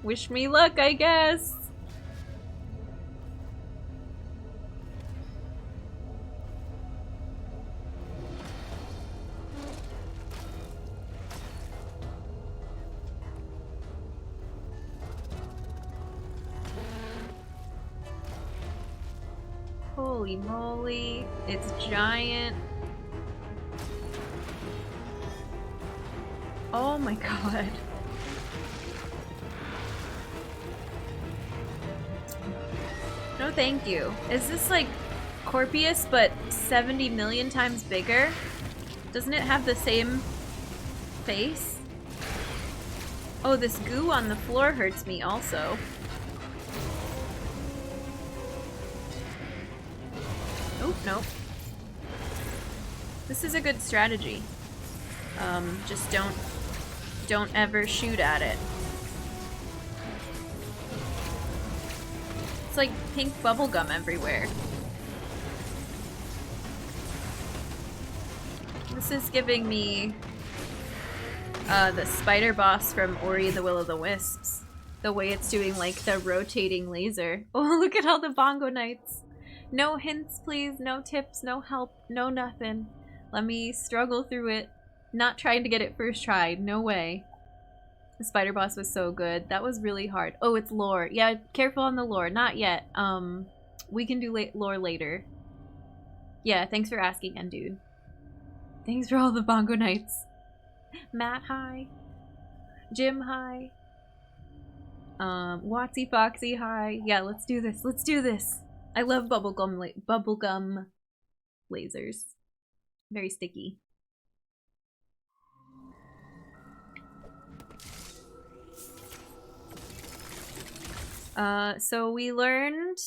Speaker 1: Wish me luck, I guess. Holy moly, it's giant. Oh my god. No thank you. Is this like Corpius but 70 million times bigger? Doesn't it have the same face? Oh, this goo on the floor hurts me also. Oh, nope. This is a good strategy. Just don't ever shoot at it. It's like pink bubblegum everywhere. This is giving me the spider boss from Ori the Will of the Wisps. The way it's doing like the rotating laser. Oh, look at all the bongo knights. No hints, please. No tips, no help, no nothing. Let me struggle through it. Not trying to get it first try. No way. The spider boss was so good. That was really hard. Oh, it's lore. Yeah, careful on the lore. Not yet. We can do lore later. Yeah, thanks for asking, dude. Thanks for all the bongo nights. Matt, hi. Jim, hi. Watsy Foxy, hi. Yeah, let's do this. Let's do this. I love bubblegum lasers. Very sticky. So we learned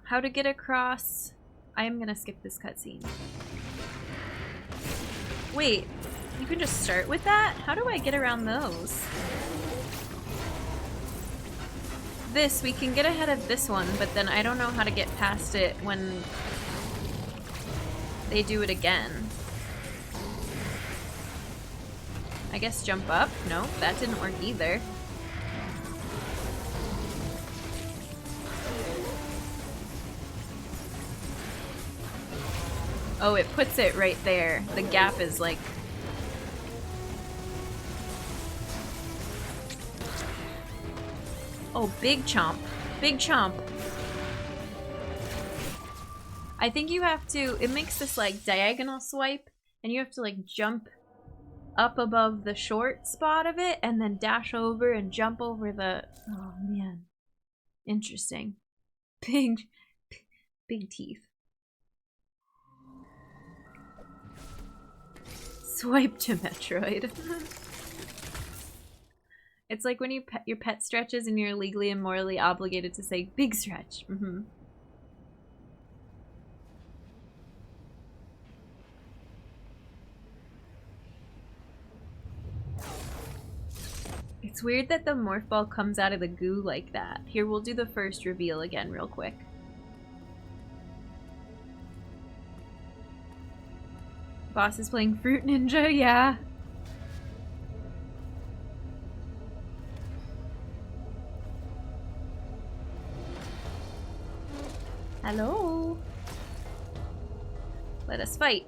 Speaker 1: how to get across. I am gonna skip this cutscene. Wait, you can just start with that? How do I get around those? This, we can get ahead of this one, but then I don't know how to get past it when they do it again. I guess jump up? No, that didn't work either. Oh, it puts it right there. The gap is like... Oh, big chomp. Big chomp. I think you have to... It makes this like diagonal swipe, and you have to like jump up above the short spot of it, and then dash over and jump over the... Oh, man. Interesting. Big teeth. Swipe to Metroid. It's like when your pet stretches and you're legally and morally obligated to say big stretch. It's weird that the morph ball comes out of the goo like that. Here, we'll do the first reveal again real quick. Boss is playing Fruit Ninja, yeah. Hello. Let us fight.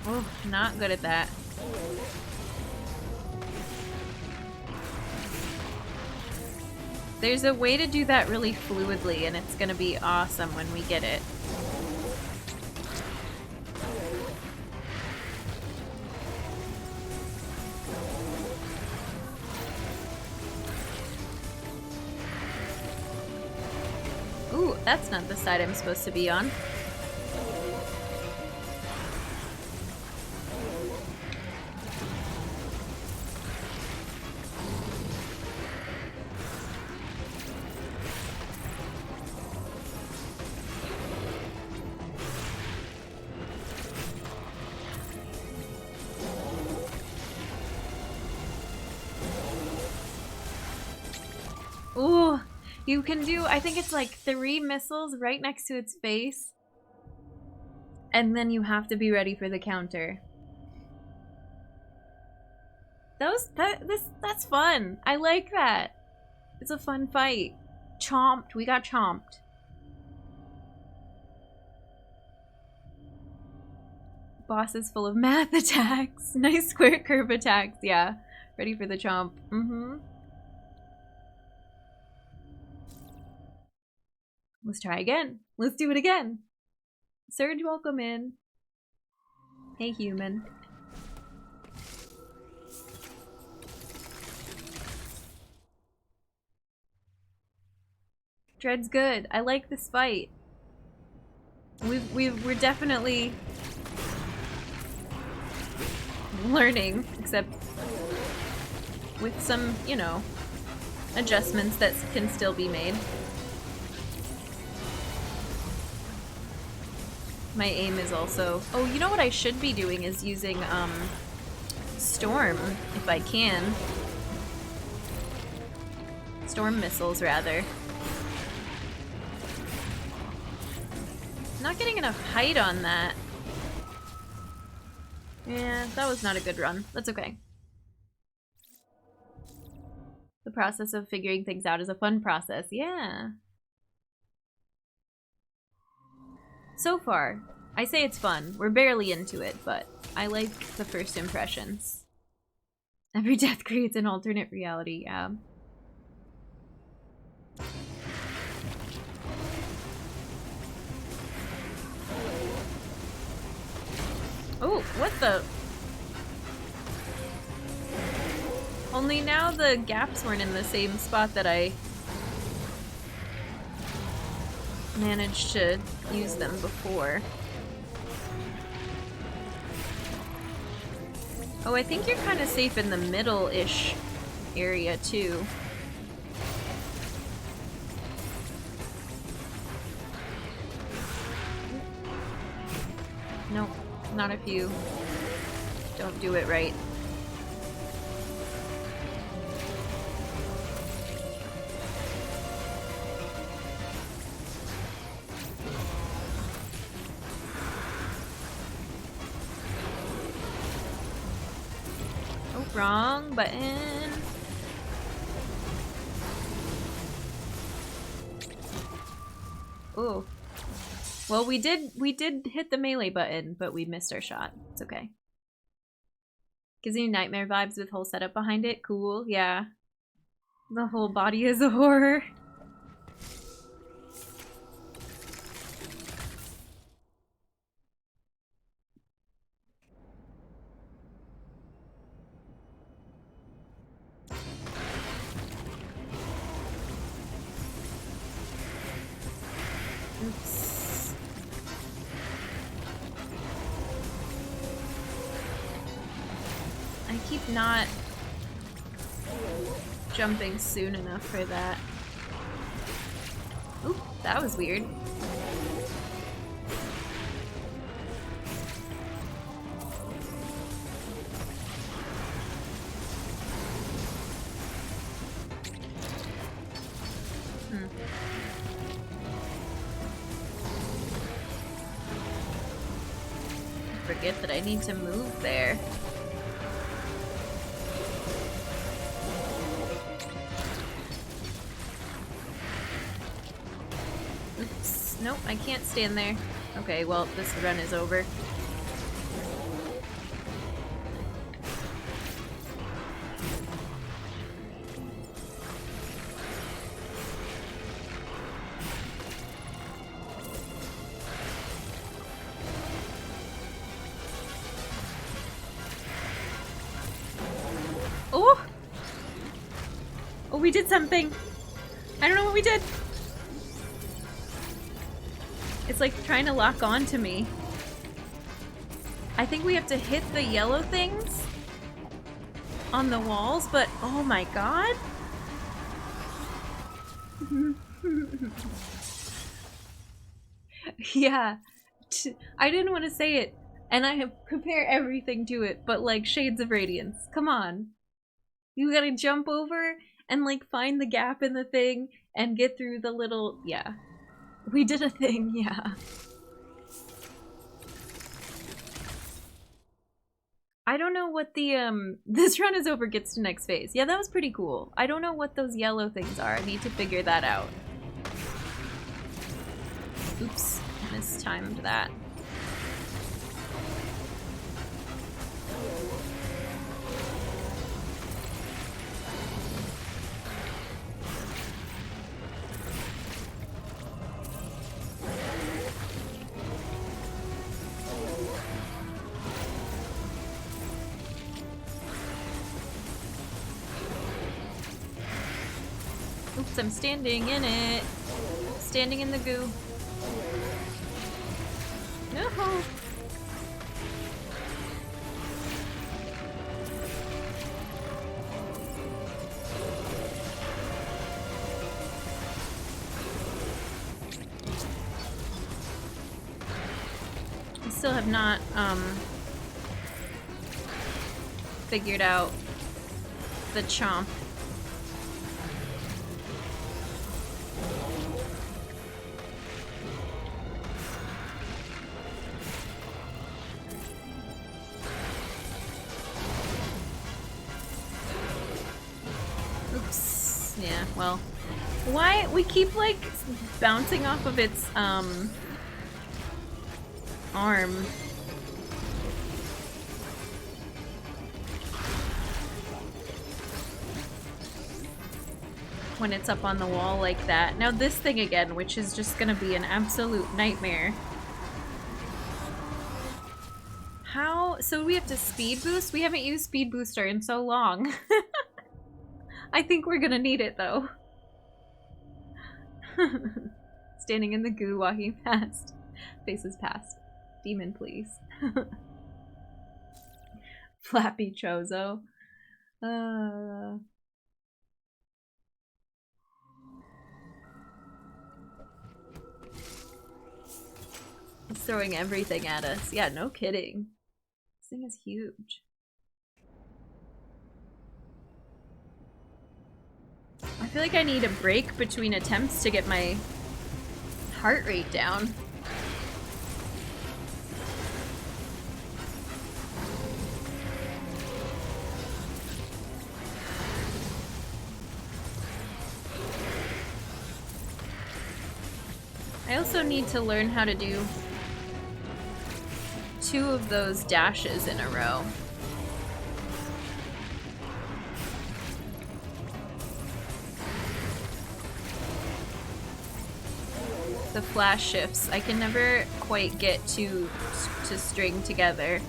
Speaker 1: Oh, not good at that. There's a way to do that really fluidly, and it's gonna be awesome when we get it. Ooh, that's not the side I'm supposed to be on. Ooh, you can do, I think it's like 3 missiles right next to its face. And then you have to be ready for the counter. That's fun. I like that. It's a fun fight. Chomped. We got chomped. Boss is full of math attacks. Nice square curve attacks. Yeah. Ready for the chomp. Let's try again. Let's do it again. Surge, welcome in. Hey, human. Dread's good. I like this fight. We're definitely learning, except with some, you know, adjustments that can still be made. My aim is also... Oh, you know what I should be doing is using, Storm, if I can. Storm missiles, rather. Not getting enough height on that. Yeah, that was not a good run. That's okay. The process of figuring things out is a fun process. Yeah. So far, I say it's fun. We're barely into it, but I like the first impressions. Every death creates an alternate reality, yeah. Oh, what the? Only now the gaps weren't in the same spot that I managed to use them before. Oh, I think you're kind of safe in the middle-ish area, too. Nope, not if you don't do it right. Wrong button. Ooh. Well, we did hit the melee button, but we missed our shot. It's okay. Gives you nightmare vibes with whole setup behind it. Cool, yeah. The whole body is a horror. Oops. I keep not jumping soon enough for that. Oop, that was weird. Forget that I need to move there. Oops. Nope, I can't stand there. Okay, well, this run is over. We did something. I don't know what we did. It's like trying to lock on to me. I think we have to hit the yellow things on the walls, but oh my god. Yeah. I didn't want to say it, and I have prepared everything to it, but like Shades of Radiance. Come on. You gotta jump over and like find the gap in the thing and get through the little, yeah. We did a thing, yeah. I don't know what the, this run is over, gets to next phase. Yeah, that was pretty cool. I don't know what those yellow things are. I need to figure that out. Oops, mistimed that. Oops, I'm standing in it. Standing in the goo. No! I still have not, figured out the chomp. Yeah, well. Why? We keep, like, bouncing off of its, arm. When it's up on the wall like that. Now this thing again, which is just gonna be an absolute nightmare. How? So we have to speed boost? We haven't used speed booster in so long. I think we're gonna need it though. Standing in the goo, walking past. Faces past. Demon, please. Flappy Chozo. He's throwing everything at us. Yeah, no kidding. This thing is huge. I feel like I need a break between attempts to get my heart rate down. I also need to learn how to do 2 of those dashes in a row. The flash shifts, I can never quite get to string together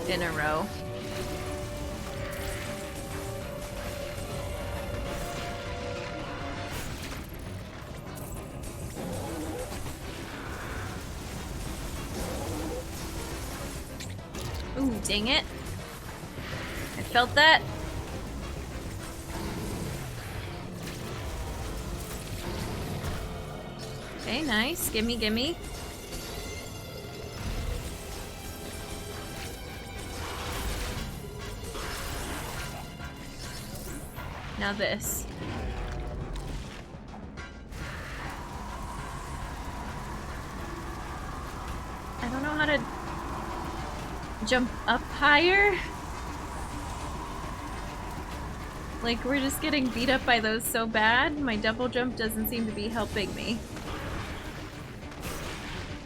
Speaker 1: in a row. Ooh, dang it. I felt that. Okay, nice. Gimme, gimme. Now this. I don't know how to jump up higher. Like, we're just getting beat up by those so bad. My double jump doesn't seem to be helping me.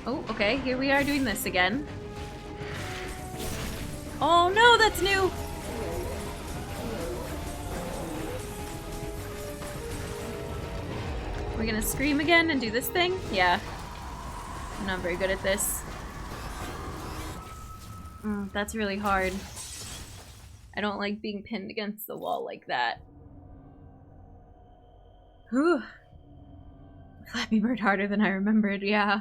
Speaker 1: Oh, okay, here we are doing this again. Oh no, that's new! We're gonna scream again and do this thing? Yeah. I'm not very good at this. That's really hard. I don't like being pinned against the wall like that. Whew. Flappy Bird harder than I remembered, yeah.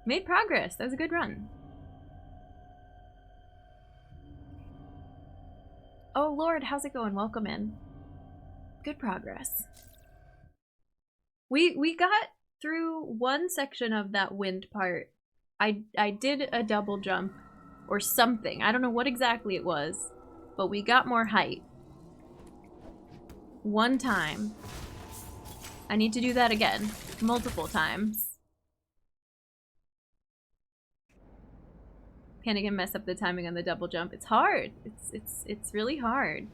Speaker 1: Made progress. That was a good run. Oh Lord, how's it going? Welcome in. Good progress. We got through one section of that wind part. I did a double jump or something. I don't know what exactly it was, but we got more height. One time. I need to do that again. Multiple times. Can't again mess up the timing on the double jump. It's hard. It's really hard.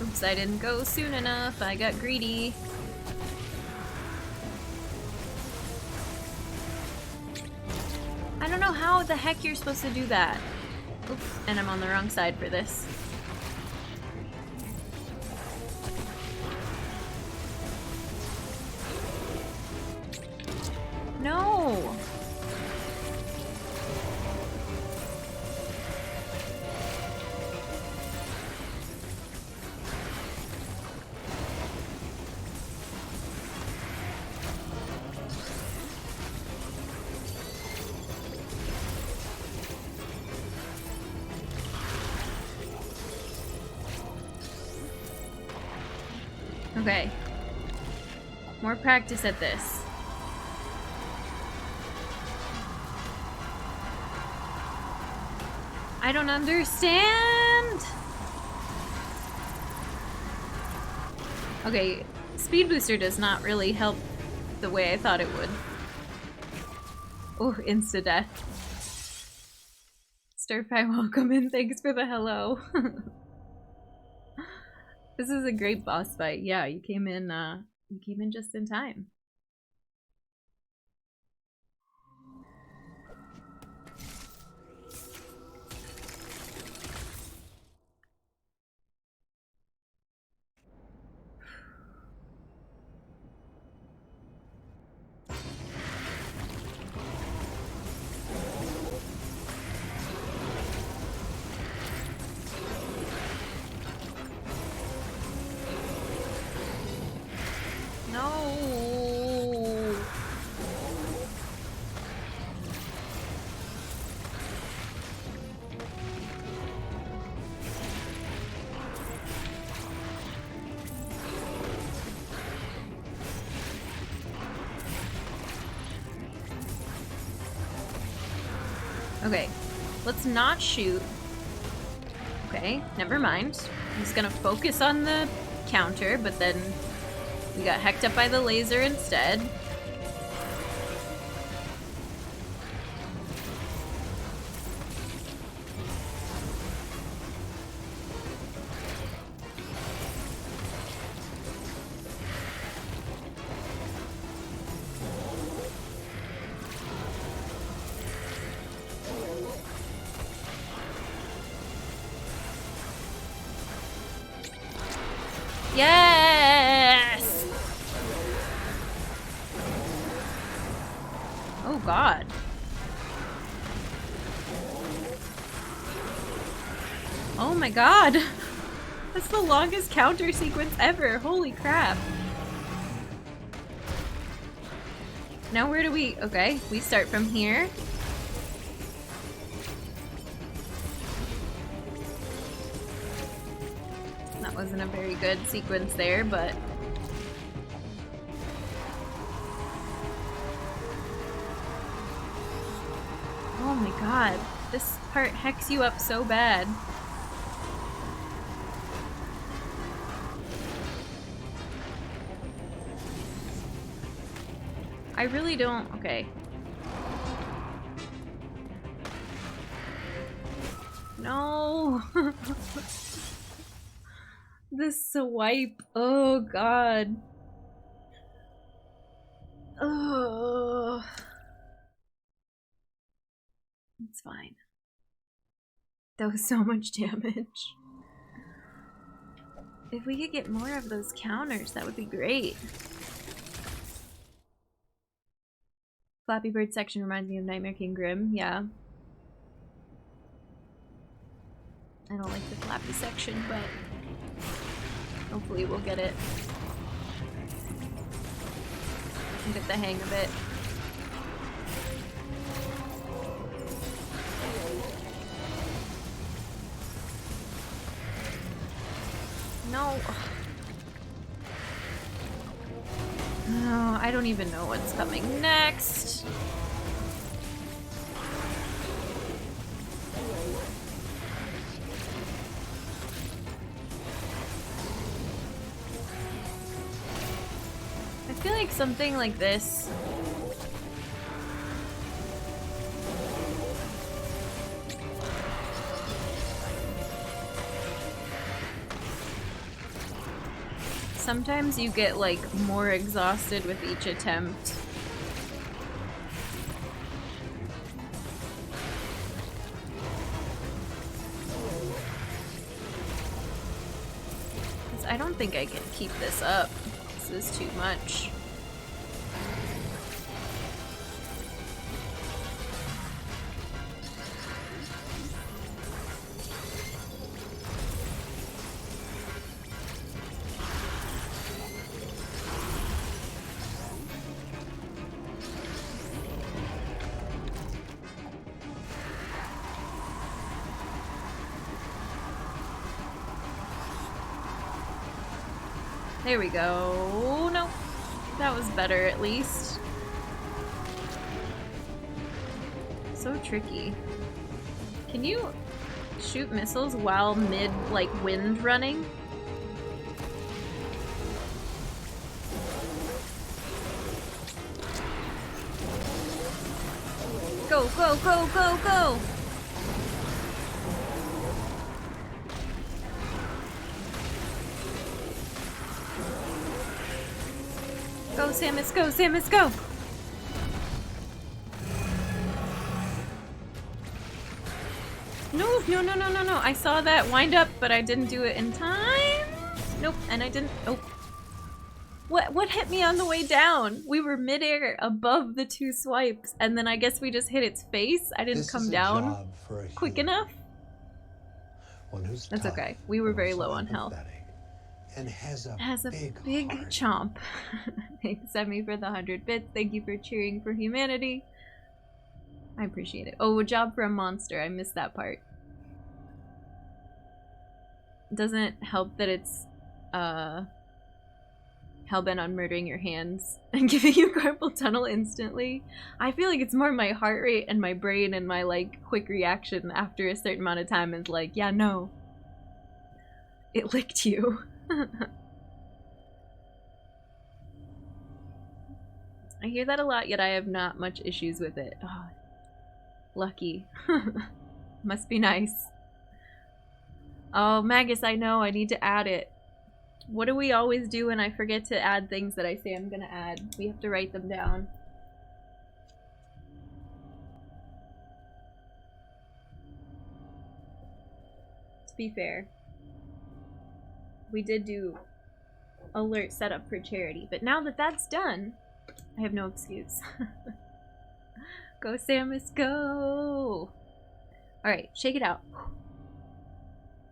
Speaker 1: Oops, I didn't go soon enough. I got greedy. I don't know how the heck you're supposed to do that. Oops, and I'm on the wrong side for this. No! Okay. More practice at this. I don't understand! Okay, Speed Booster does not really help the way I thought it would. Oh, insta-death. Stir-Fry, welcome and thanks for the hello. This is a great boss fight. Yeah, you came in just in time. No. Okay, let's not shoot. Okay, never mind. I'm just gonna focus on the counter, but then we got hecked up by the laser instead. Yes! Oh god. Oh my god. That's the longest counter sequence ever. Holy crap. Now where do we... Okay, we start from here. That wasn't a very good sequence there, but... Oh my god. This part hecks you up so bad. I really don't... Okay. No! This swipe. Oh god. Oh. It's fine. That was so much damage. If we could get more of those counters, that would be great. Flappy Bird section reminds me of Nightmare King Grim, yeah. I don't like the Flappy section, but hopefully we'll get it. And get the hang of it. No. No, I don't even know what's coming next. I feel like something like this. Sometimes you get like more exhausted with each attempt. I don't think I can keep this up. This is too much. There we go. Nope. That was better, at least. So tricky. Can you... shoot missiles while mid, like, wind running. Go, go, go, go, go! Go, Samus, go, Samus, go! No, no, no, no, no, no. I saw that wind up, but I didn't do it in time. Nope, and I didn't. Oh. What hit me on the way down? We were midair above the two swipes, and then I guess we just hit its face. I didn't come down quick enough. That's okay. We were very low on health.
Speaker 5: And has
Speaker 1: a big chomp. Thanks, Emmy, for the 100 bits. Thank you for cheering for humanity. I appreciate it. Oh, a job for a monster. I missed that part. Doesn't help that it's hellbent on murdering your hands and giving you carpal tunnel instantly. I feel like it's more my heart rate and my brain and my like quick reaction after a certain amount of time is like, yeah, no. It licked you. I hear that a lot, yet I have not much issues with it. Oh, lucky. Must be nice. Oh, Magus, I know. I need to add it. What do we always do when I forget to add things that I say I'm gonna add? We have to write them down. To be fair, we did do alert setup for charity, but now that that's done, I have no excuse. Go, Samus, go! Alright, shake it out.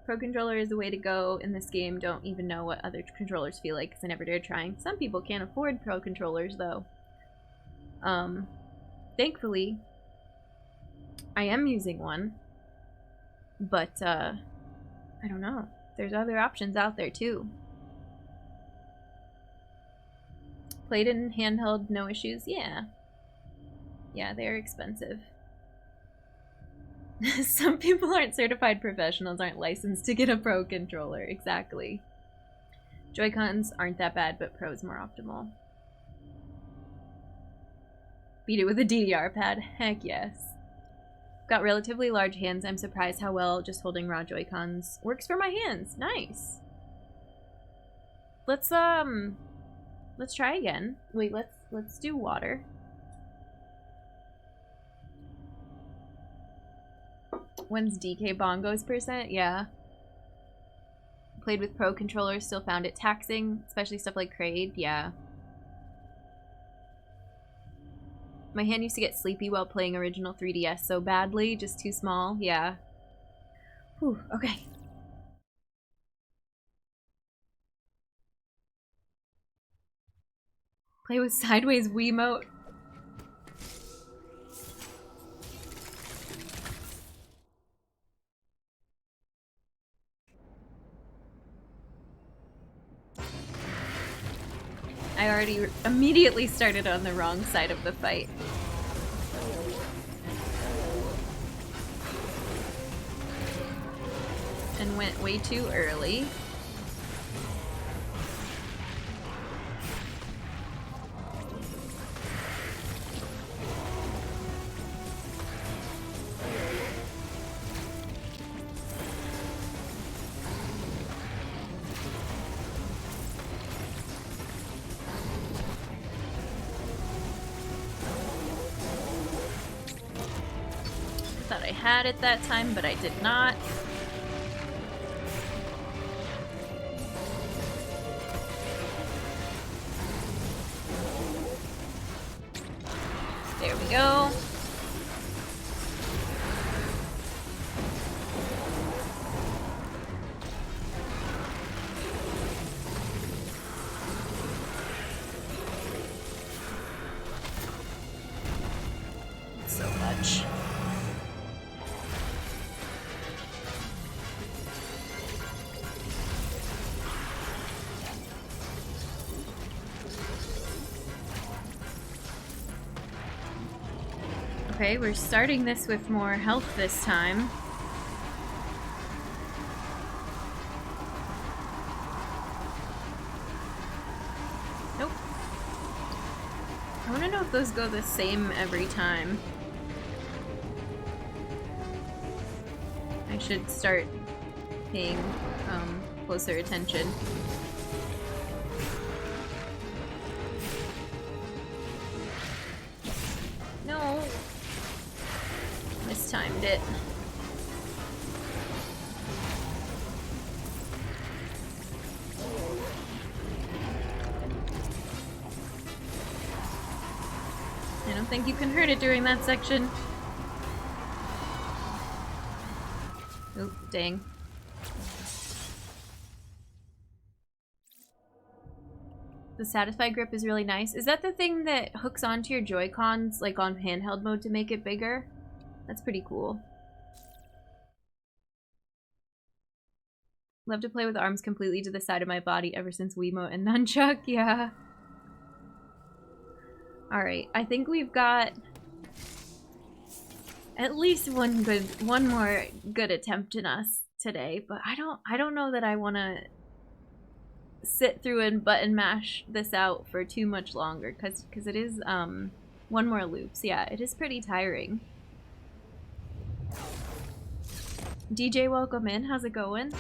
Speaker 1: Pro controller is the way to go in this game. Don't even know what other controllers feel like because I never dared trying. Some people can't afford pro controllers though. Thankfully, I am using one, but I don't know. There's other options out there too. Played in handheld, no issues? Yeah. Yeah, they're expensive. Some people aren't certified professionals, aren't licensed to get a pro controller. Exactly. Joy-Cons aren't that bad, but Pro's more optimal. Beat it with a DDR pad? Heck yes. Got relatively large hands. I'm surprised how well just holding raw Joy-Cons works for my hands. Nice. Let's try again. Wait, let's do water. When's DK Bongos %? Yeah. Played with pro controllers, still found it taxing, especially stuff like Kraid. Yeah. My hand used to get sleepy while playing original 3DS so badly, just too small. Yeah. Whew, okay. Play with sideways Wiimote. I already immediately started on the wrong side of the fight. And went way too early. Thought I had it that time, but I did not. There we go. So much. Okay, we're starting this with more health this time. if those go the same every time. I should start paying closer attention. No! Mistimed it. I don't think you can hurt it during that section. Oh, dang. The Satisfy grip is really nice. Is that the thing that hooks onto your Joy-Cons, like on handheld mode, to make it bigger? That's pretty cool. Love to play with arms completely to the side of my body ever since Wiimote and Nunchuck, yeah. Alright, I think we've got at least one more good attempt in us today, but I don't know that I want to sit through and button mash this out for too much longer, because it is one more loop. So yeah, it is pretty tiring. DJ, welcome in. How's it going?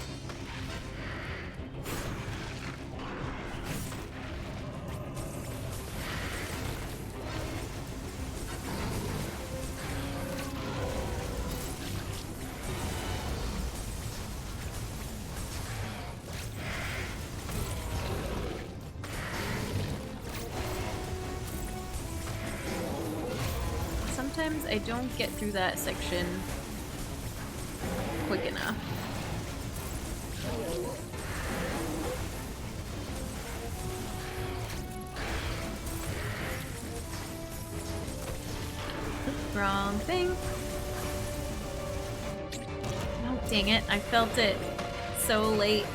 Speaker 1: Sometimes I don't get through that section quick enough. Wrong thing. Oh, dang it. I felt it so late.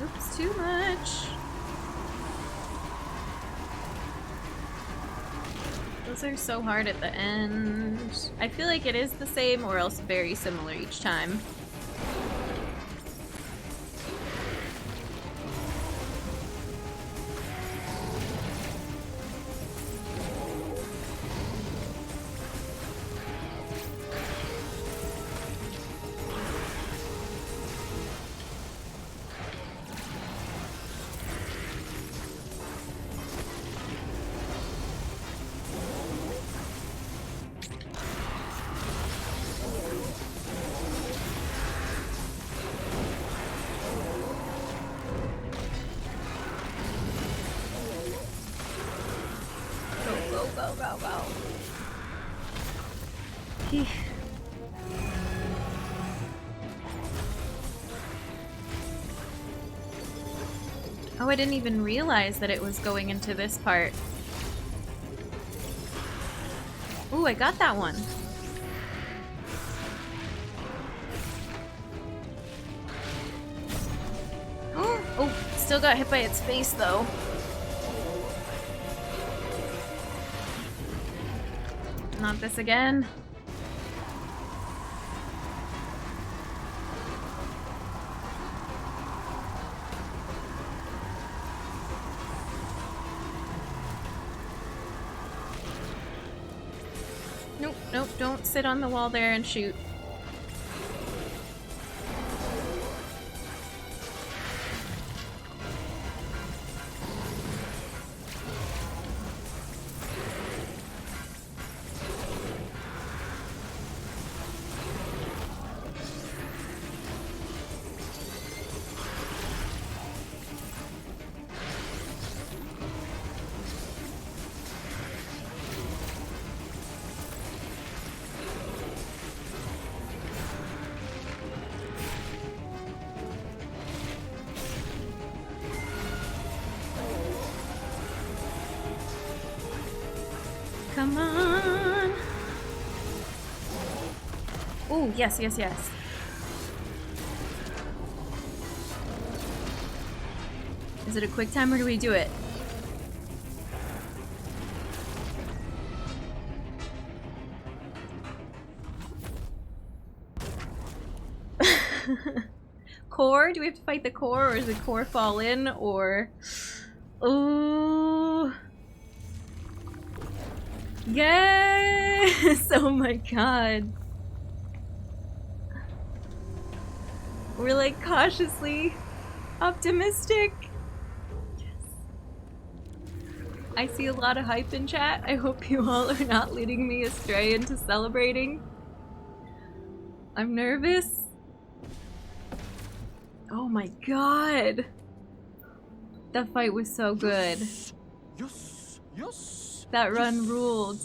Speaker 1: Oops, too much. Those are so hard at the end. I feel like it is the same or else very similar each time. Oh, I didn't even realize that it was going into this part. Ooh, I got that one. Oh, still got hit by its face though. Not this again. Nope, nope, don't sit on the wall there and shoot. Come on. Oh, yes, yes, yes. Is it a quick time or do we do it? Core? Do we have to fight the core, or does the core fall in, or... Ooh. Yes! Oh my god. We're like cautiously optimistic. Yes. I see a lot of hype in chat. I hope you all are not leading me astray into celebrating. I'm nervous. Oh my god. That fight was so good.
Speaker 2: Yes, yes.
Speaker 1: That run ruled.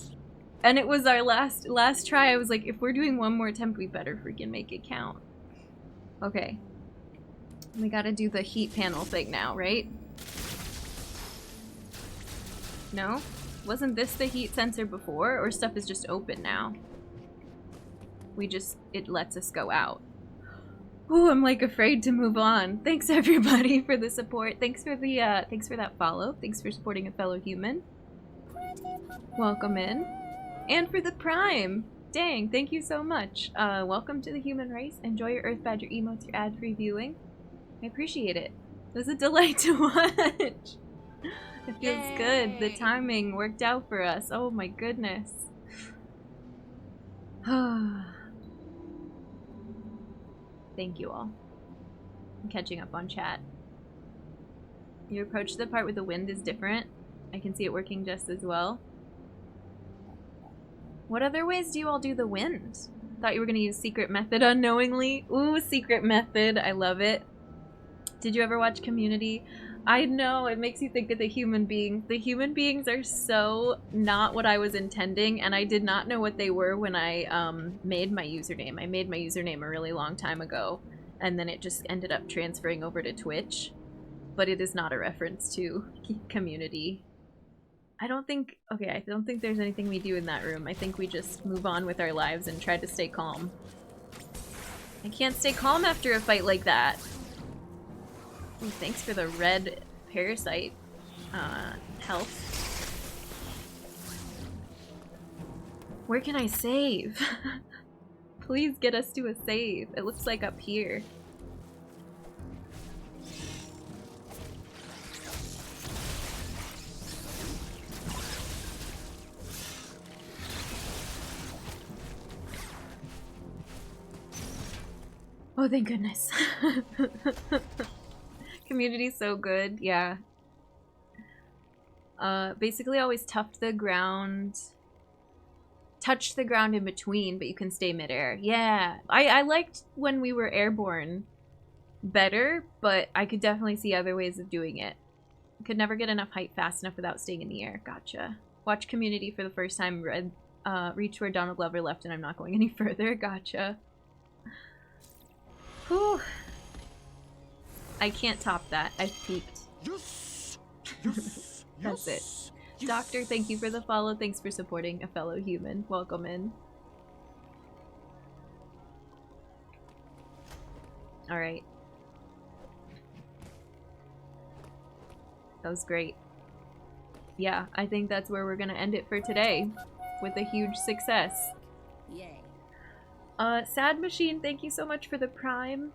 Speaker 1: And it was our last try. I was like, if we're doing one more attempt, we better freaking make it count. Okay. We gotta do the heat panel thing now, right? No? Wasn't this the heat sensor before? Or stuff is just open now? It lets us go out. Ooh, I'm like afraid to move on. Thanks everybody for the support. Thanks for that follow. Thanks for supporting a fellow human. Welcome in. And for the Prime. Dang, thank you so much. Welcome to the human race. Enjoy your Earth Badger emotes, your ad-free viewing. I appreciate it. It was a delight to watch. It feels good. The timing worked out for us. Oh my goodness. Thank you all. I'm catching up on chat. Your approach to the part with the wind is different. I can see it working just as well. What other ways do you all do the wind? Thought you were gonna use secret method unknowingly. Ooh, secret method. I love it. Did you ever watch Community? I know, it makes you think of the human beings. The human beings are so not what I was intending, and I did not know what they were when I made my username. I made my username a really long time ago, and then it just ended up transferring over to Twitch. But it is not a reference to Community. I don't think there's anything we do in that room. I think we just move on with our lives and try to stay calm. I can't stay calm after a fight like that. Ooh, thanks for the red parasite health. Where can I save? Please get us to a save. It looks like up here. Oh, thank goodness. Community's so good, yeah. Basically always touch the ground in between, but you can stay midair. Yeah, I liked when we were airborne better, but I could definitely see other ways of doing it. Could never get enough height fast enough without staying in the air. Gotcha. Watch Community for the first time, reach where Donald Glover left and I'm not going any further. Gotcha. Whew. I can't top that. I've peaked.
Speaker 2: Yes. Yes.
Speaker 1: That's it. Yes. Doctor, thank you for the follow. Thanks for supporting a fellow human. Welcome in. Alright. That was great. Yeah, I think that's where we're gonna end it for today. With a huge success. Yay. Sad Machine, thank you so much for the Prime.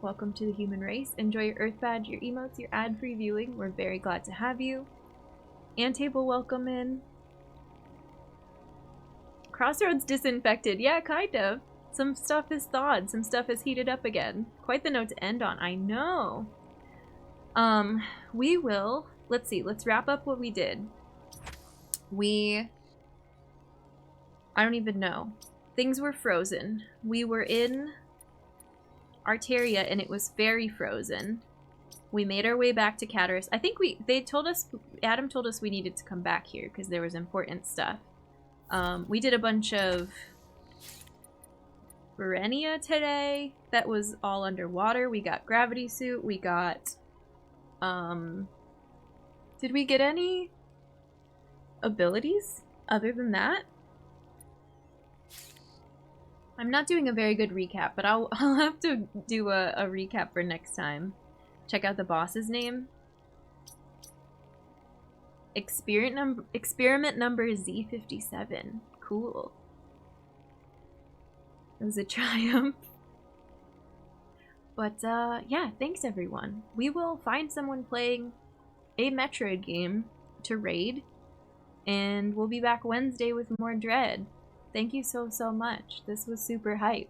Speaker 1: Welcome to the human race. Enjoy your Earth Badge, your emotes, your ad-free viewing. We're very glad to have you. Antable, welcome in. Crossroads disinfected. Yeah, kind of. Some stuff is thawed. Some stuff is heated up again. Quite the note to end on. I know. We will... Let's see. Let's wrap up what we did. I don't even know. Things were frozen. We were in Arteria and it was very frozen. We made our way back to Cataris. I think Adam told us we needed to come back here because there was important stuff. We did a bunch of Verenia today that was all underwater. We got gravity suit. We got, did we get any abilities? other than that, I'm not doing a very good recap, but I'll have to do a recap for next time. Check out the boss's name. Experiment number Z57. Cool. It was a triumph. But yeah, thanks everyone. We will find someone playing a Metroid game to raid, and we'll be back Wednesday with more Dread. Thank you so much. This was super hype.